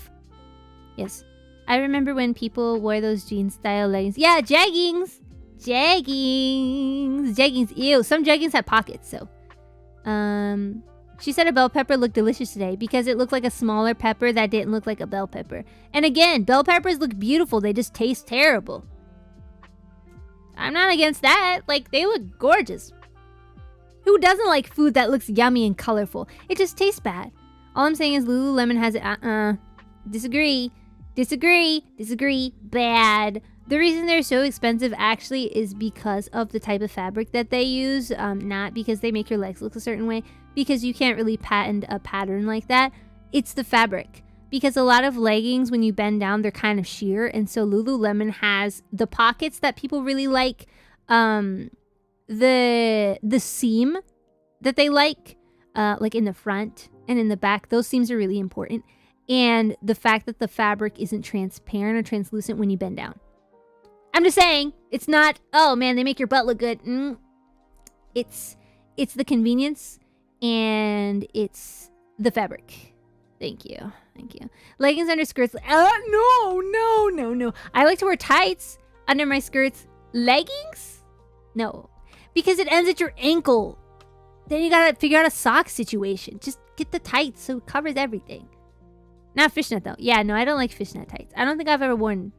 Yes. I remember when people wore those jean style leggings. Yeah, jeggings. Jeggings. Ew. Some jeggings have pockets, so. She said a bell pepper looked delicious today because it looked like a smaller pepper that didn't look like a bell pepper. And again, bell peppers look beautiful. They just taste terrible. I'm not against that. Like, they look gorgeous. Who doesn't like food that looks yummy and colorful? It just tastes bad. All I'm saying is Lululemon has it. Disagree. Bad. The reason they're so expensive actually is because of the type of fabric that they use, not because they make your legs look a certain way, because you can't really patent a pattern like that. It's the fabric. Because a lot of leggings, when you bend down, they're kind of sheer, and so Lululemon has the pockets that people really like, the seam that they like in the front and in the back. Those seams are really important. And the fact that the fabric isn't transparent or translucent when you bend down. I'm just saying, it's not, oh man, they make your butt look good. It's the convenience and it's the fabric. Thank you. Leggings under skirts. No. I like to wear tights under my skirts. Leggings? No. Because it ends at your ankle. Then you gotta figure out a sock situation. Just get the tights so it covers everything. Not fishnet though. Yeah, no, I don't like fishnet tights. I don't think I've ever worn.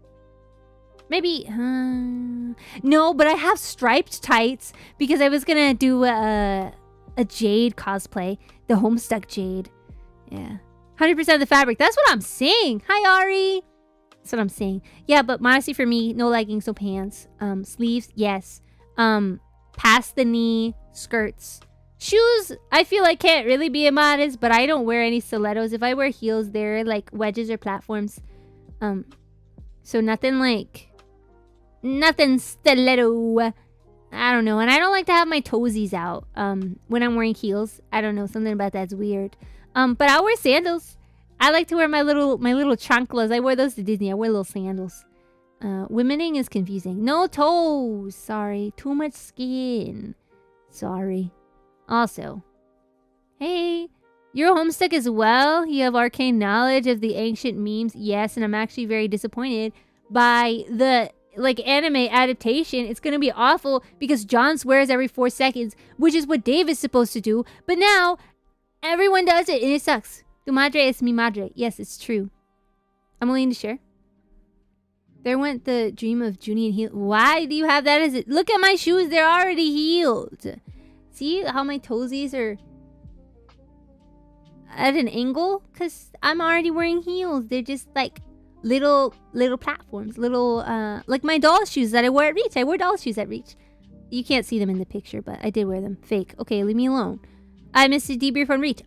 Maybe, no, but I have striped tights because I was gonna do a Jade cosplay, the Homestuck Jade. Yeah, 100% of the fabric. That's what I'm saying. Hi, Ari. That's what I'm saying. Yeah, but honestly, for me, no leggings, no pants. Sleeves, yes. Past the knee skirts. Shoes, I feel like can't really be immodest, but I don't wear any stilettos. If I wear heels, they're like wedges or platforms. So nothing stiletto. I don't know. And I don't like to have my toesies out when I'm wearing heels. I don't know. Something about that's weird. But I'll wear sandals. I like to wear my little chanclas. I wear those to Disney. I wear little sandals. Womening is confusing. No toes. Sorry. Too much skin. Sorry. Also, hey, you're a Homestuck as well? You have arcane knowledge of the ancient memes? Yes, and I'm actually very disappointed by the anime adaptation. It's gonna be awful because John swears every 4 seconds, which is what Dave is supposed to do. But now, everyone does it, and it sucks. Tu madre es mi madre. Yes, it's true. I'm willing to share. There went the dream of Juni and heel. Why do you have that as it? Look at my shoes. They're already healed. See how my toesies are at an angle? Because I'm already wearing heels. They're just like little platforms. Little, like my doll shoes that I wear at Reach. I wear doll shoes at Reach. You can't see them in the picture, but I did wear them. Fake. Okay, leave me alone. I missed a debrief on Reach.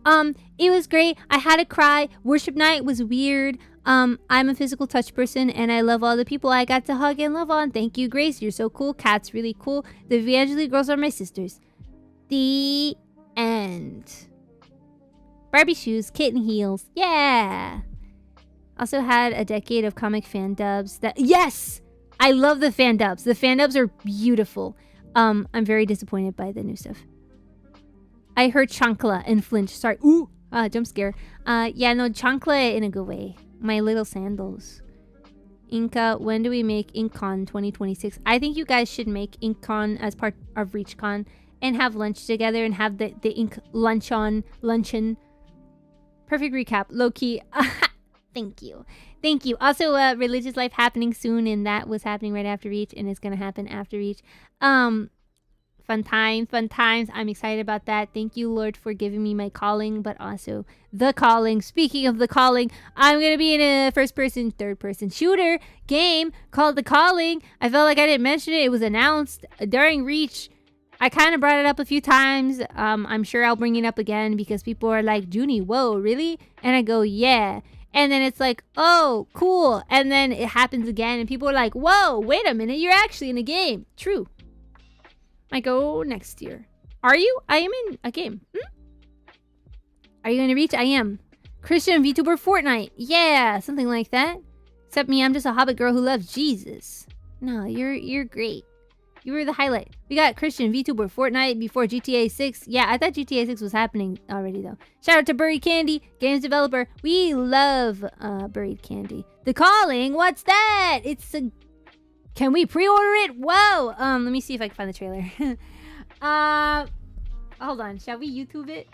It was great. I had to cry. Worship night was weird. I'm a physical touch person, and I love all the people I got to hug and love on. Thank you, Grace. You're so cool. Kat's really cool. The VAngeli girls are my sisters. The end. Barbie shoes, kitten heels. Yeah. Also had a decade of comic fan dubs. Yes! I love the fan dubs. The fan dubs are beautiful. I'm very disappointed by the new stuff. I heard chancla and flinch. Sorry. Ooh. Jump scare. Yeah, no, chancla in a good way. My little sandals. Inca, when do we make InkCon 2026? I think you guys should make InkCon as part of ReachCon and have lunch together and have the ink luncheon. Perfect recap. Low key. Thank you. Thank you. Also, Religious Life happening soon, and that was happening right after Reach, and it's gonna happen after Reach. Fun times. I'm excited about that. Thank you, Lord, for giving me my calling, but also the calling. Speaking of the calling, I'm going to be in a first-person, third-person shooter game called The Calling. I felt like I didn't mention it. It was announced during Reach. I kind of brought it up a few times. I'm sure I'll bring it up again because people are like, Juni, whoa, really? And I go, yeah. And then it's like, oh, cool. And then it happens again, and people are like, whoa, wait a minute. You're actually in a game. True. I go next year. Are you? I am in a game. Are you going to Reach? I am. Christian VTuber Fortnite. Yeah, something like that. Except me, I'm just a Hobbit girl who loves Jesus. No, you're great. You were the highlight. We got Christian VTuber Fortnite before GTA 6. Yeah, I thought GTA 6 was happening already though. Shout out to Buried Candy, games developer. We love Buried Candy. The Calling. What's that? It's a. Can we pre-order it? Whoa! Let me see if I can find the trailer. Hold on. Shall we YouTube it?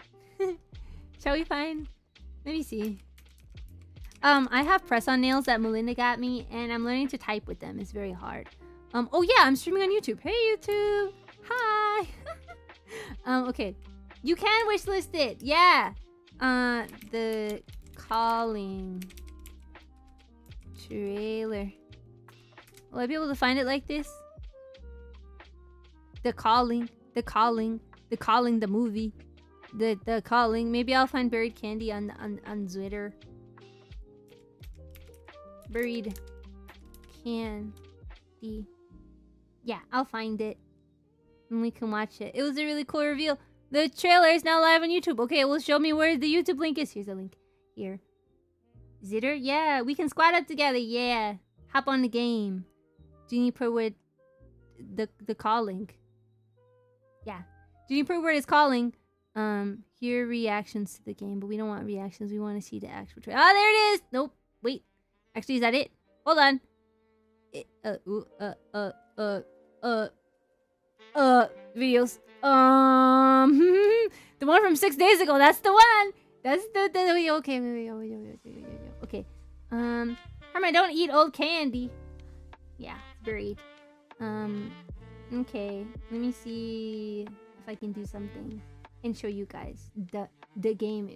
Shall we find? Let me see. I have press-on nails that Melinda got me, and I'm learning to type with them. It's very hard. Oh yeah, I'm streaming on YouTube. Hey YouTube! Hi! Okay. You can wishlist it! Yeah! The Calling trailer. Will I be able to find it like this? The Calling, the movie. The Calling. Maybe I'll find Buried Candy on Twitter. Buried Candy. Yeah, I'll find it. And we can watch it. It was a really cool reveal. The trailer is now live on YouTube. Okay, well, show me where the YouTube link is. Here's a link. Here. Zitter? Yeah, we can squad up together. Yeah. Hop on the game. Junipurwood, the Calling. Yeah. Junipurwood is calling. Hear reactions to the game, but we don't want reactions. We want to see the actual trailer. Oh, there it is! Nope. Wait. Actually, is that it? Hold on. Videos. The one from 6 days ago. That's the one. That's the okay. Wait. Okay. Herman, don't eat old candy. Yeah, it's buried. Okay. Let me see if I can do something and show you guys the game.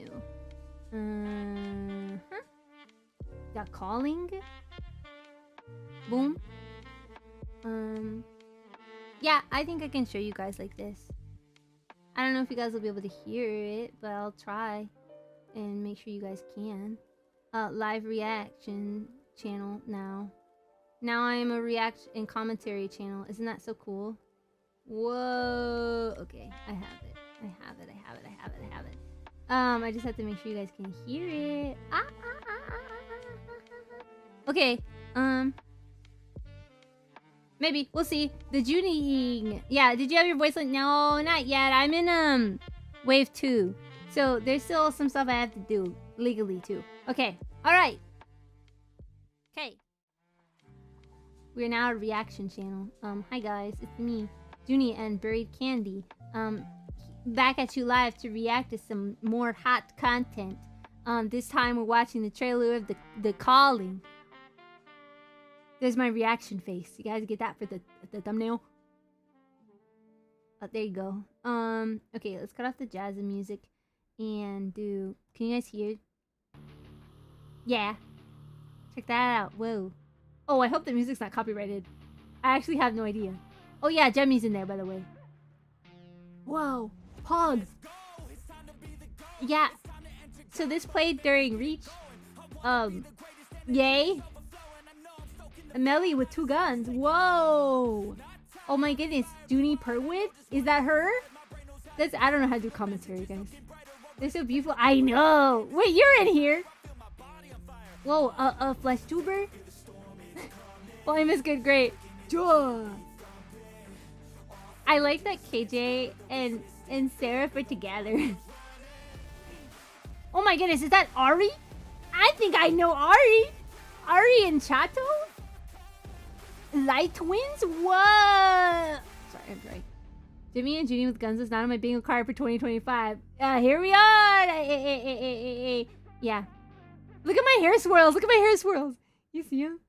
The calling. Boom. Yeah, I think I can show you guys like this. I don't know if you guys will be able to hear it, but I'll try and make sure you guys can. Live reaction channel now. Now I am a react and commentary channel. Isn't that so cool? Whoa. Okay, I have it. I just have to make sure you guys can hear it. Okay. Maybe. We'll see. The Juni. Yeah, did you have your voice link? No, not yet. I'm in wave 2. So there's still some stuff I have to do legally too. Okay. Alright. Okay. We're now a reaction channel. Hi guys, it's me, Juni and Buried Candy. Back at you live to react to some more hot content. This time we're watching the trailer of the Calling. There's my reaction face. You guys get that for the thumbnail? Oh, there you go. Okay, let's cut off the jazz music and do... Can you guys hear? Yeah. Check that out. Whoa. Oh, I hope the music's not copyrighted. I actually have no idea. Oh yeah, Jemmy's in there, by the way. Whoa. Pogs. Yeah. So this played during Reach. Yay. A melee with 2 guns. Whoa. Oh my goodness. Juni Purwood? Is that her? I don't know how to do commentary, guys. They're so beautiful. I know. Wait, you're in here. Whoa, a flesh tuber? Volume is good, great. Joy. I like that KJ and Seraph are together. Oh my goodness, is that Ari? I think I know Ari. Ari and Chato? Light twins? What? Sorry, I'm sorry. Jimmy and Juni with guns is not on my bingo card for 2025. Here we are. Yeah. Look at my hair swirls. You see them?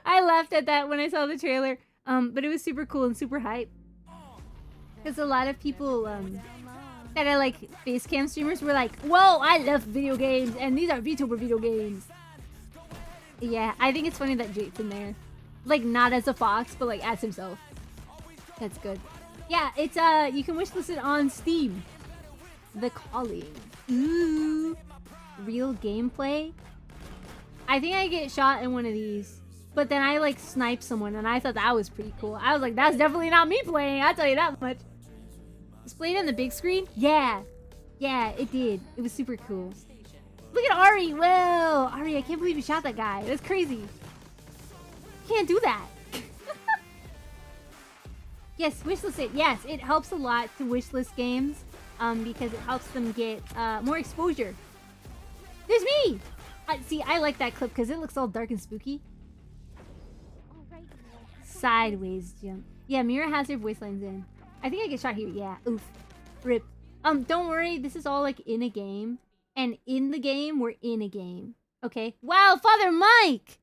I laughed at that when I saw the trailer. But it was super cool and super hype. Because a lot of people that are like face cam streamers were like, whoa, I love video games and these are VTuber video games. Yeah, I think it's funny that Jake's in there. Like not as a fox, but like as himself. That's good. Yeah, it's you can wishlist it on Steam. The Calling. Ooh. Real gameplay. I think I get shot in one of these. But then I like snipe someone and I thought that was pretty cool. I was like, that's definitely not me playing, I'll tell you that much. Displayed on the big screen? Yeah. Yeah, it did. It was super cool. Look at Ari. Whoa. Ari, I can't believe you shot that guy. That's crazy. You can't do that. Yes, wishlist it. Yes, it helps a lot to wishlist games because it helps them get more exposure. There's me! See, I like that clip because it looks all dark and spooky. Sideways jump. Yeah, Mira has her voice lines in. I think I get shot here. Yeah. Oof. Rip. Don't worry. This is all like in a game. And in the game, we're in a game. Okay. Wow, Father Mike!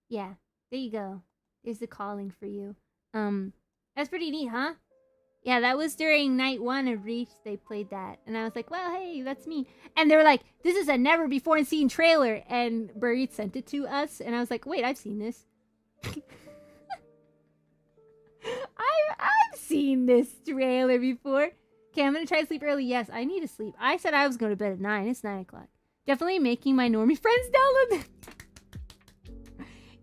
Yeah. There you go. There's the Calling for you. That's pretty neat, huh? Yeah, that was during night 1 of Reach. They played that. And I was like, well, hey, that's me. And they were like, this is a never before seen trailer. And Buried sent it to us. And I was like, wait, I've seen this. I've seen this trailer before. Okay, I'm gonna try to sleep early. Yes, I need to sleep. I said I was going to bed at 9. It's 9 o'clock. Definitely making my normie friends download it.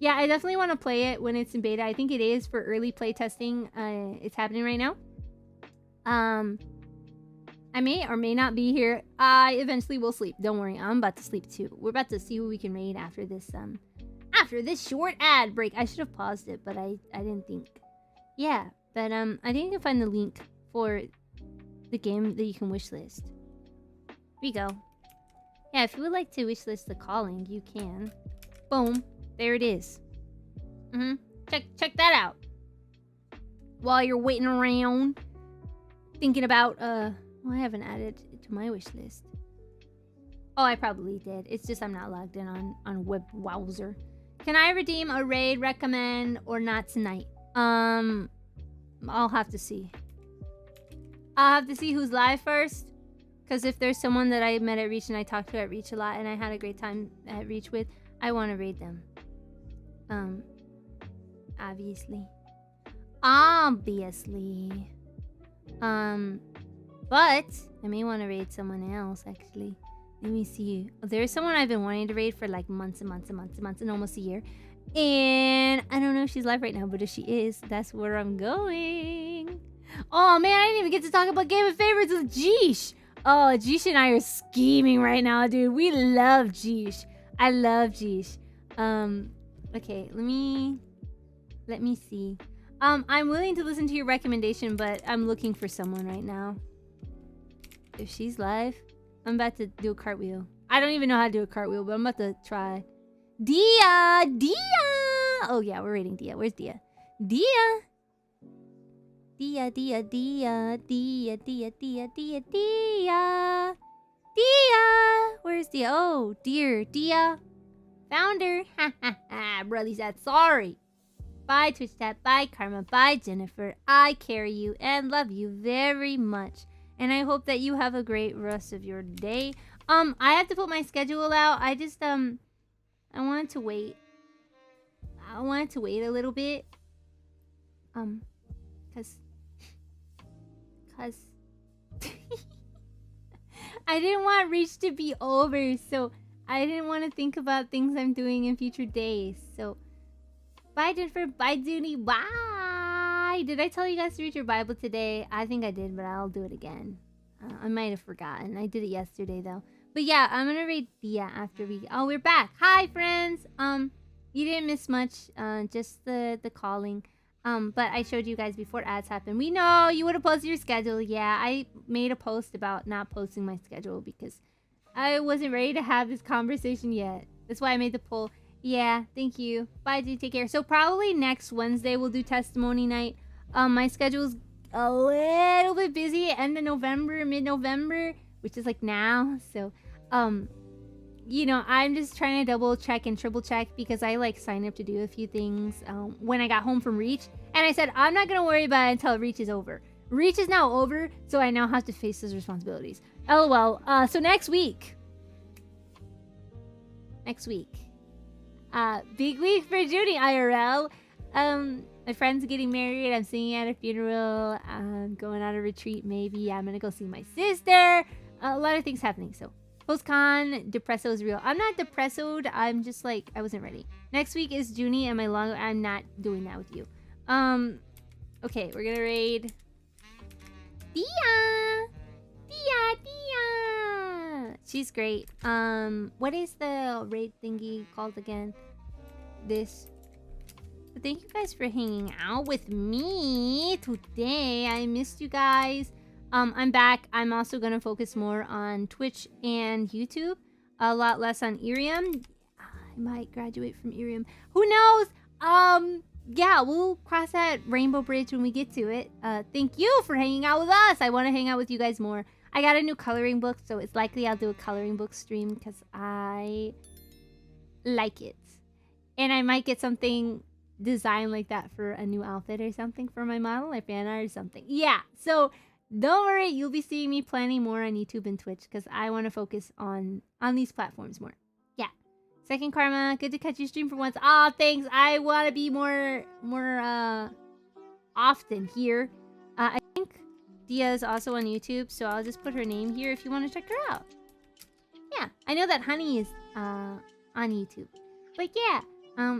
Yeah, I definitely want to play it when it's in beta. I think it is for early play testing. It's happening right now. I may or may not be here. I eventually will sleep. Don't worry, I'm about to sleep too. We're about to see who we can raid after this short ad break. I should have paused it, but I didn't think. Yeah, but I think I can find the link for the game that you can wishlist. Here we go. Yeah, if you would like to wishlist The Calling, you can. Boom. There it is. Check that out. While you're waiting around, thinking about, well, I haven't added it to my wish list. Oh, I probably did. It's just I'm not logged in on web browser. Can I redeem a raid, recommend, or not tonight? I'll have to see. I'll have to see who's live first. Because if there's someone that I met at Reach and I talked to at Reach a lot and I had a great time at Reach with, I want to raid them. Obviously. But I may want to raid someone else, actually. Let me see. There's someone I've been wanting to raid for like months and months and months and months and almost a year. And I don't know if she's live right now, but if she is, that's where I'm going. Oh man, I didn't even get to talk about Game of Favorites with Jeesh. Oh, Jeesh and I are scheming right now, dude. We love Jeesh. I love Jeesh. Okay, let me see. I'm willing to listen to your recommendation, but I'm looking for someone right now. If she's live, I'm about to do a cartwheel. I don't even know how to do a cartwheel, but I'm about to try. Dia! Oh yeah, we're rating Dia. Where's Dia? Dia! Dia. Where's Dia? Oh, dear. Dia. Found her. Ha ha ha. Brother said sorry. Bye, Twitch Chat. Bye, Karma. Bye, Jennifer. I carry you and love you very much. And I hope that you have a great rest of your day. I have to put my schedule out. I just, I wanted to wait. I wanted to wait a little bit. Cause I didn't want Reach to be over, so I didn't want to think about things I'm doing in future days. So, bye, Jennifer. Bye, Juni. Bye. Did I tell you guys to read your Bible today? I think I did, but I'll do it again. I might have forgotten. I did it yesterday, though. But yeah, I'm gonna read Dia after we... Oh, we're back. Hi, friends. You didn't miss much. Just the calling. But I showed you guys before ads happened. We know you would have posted your schedule. Yeah, I made a post about not posting my schedule because I wasn't ready to have this conversation yet. That's why I made the poll. Yeah, thank you. Bye, dude. Take care. So probably next Wednesday we'll do testimony night. My schedule's a little bit busy. End of November, mid-November, which is like now. So, you know, I'm just trying to double check and triple check because I like signed up to do a few things when I got home from Reach. And I said, I'm not going to worry about it until Reach is over. Reach is now over, so I now have to face those responsibilities. LOL. So next week. Big week for Juni IRL. My friend's getting married. I'm singing at a funeral. I'm going on a retreat maybe. I'm going to go see my sister. A lot of things happening, so. Post-con, depresso is real. I'm not depressoed. I'm just like, I wasn't ready. Next week is Juni and my long... I'm not doing that with you. Okay, we're gonna raid... Dia! She's great. What is the raid thingy called again? This. So thank you guys for hanging out with me today. I missed you guys. I'm back. I'm also gonna focus more on Twitch and YouTube. A lot less on Irium. I might graduate from Irium. Who knows? Yeah, we'll cross that rainbow bridge when we get to it. Thank you for hanging out with us. I want to hang out with you guys more. I got a new coloring book, so it's likely I'll do a coloring book stream because I like it. And I might get something designed like that for a new outfit or something for my model, like fan art or something. Yeah, so don't worry, you'll be seeing me planning more on YouTube and Twitch because I want to focus on these platforms more. Yeah. Second Karma, good to catch you stream for once. Aw, thanks. I want to be more often here. I think Dia is also on YouTube, so I'll just put her name here if you want to check her out. Yeah, I know that Honey is on YouTube. But yeah,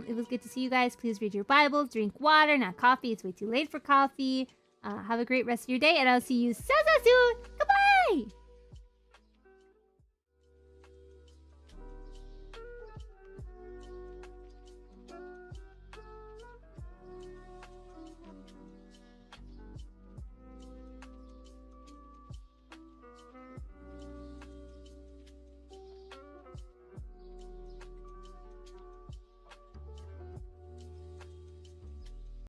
it was good to see you guys. Please read your Bible, drink water, not coffee. It's way too late for coffee. Have a great rest of your day, and I'll see you so soon. Goodbye!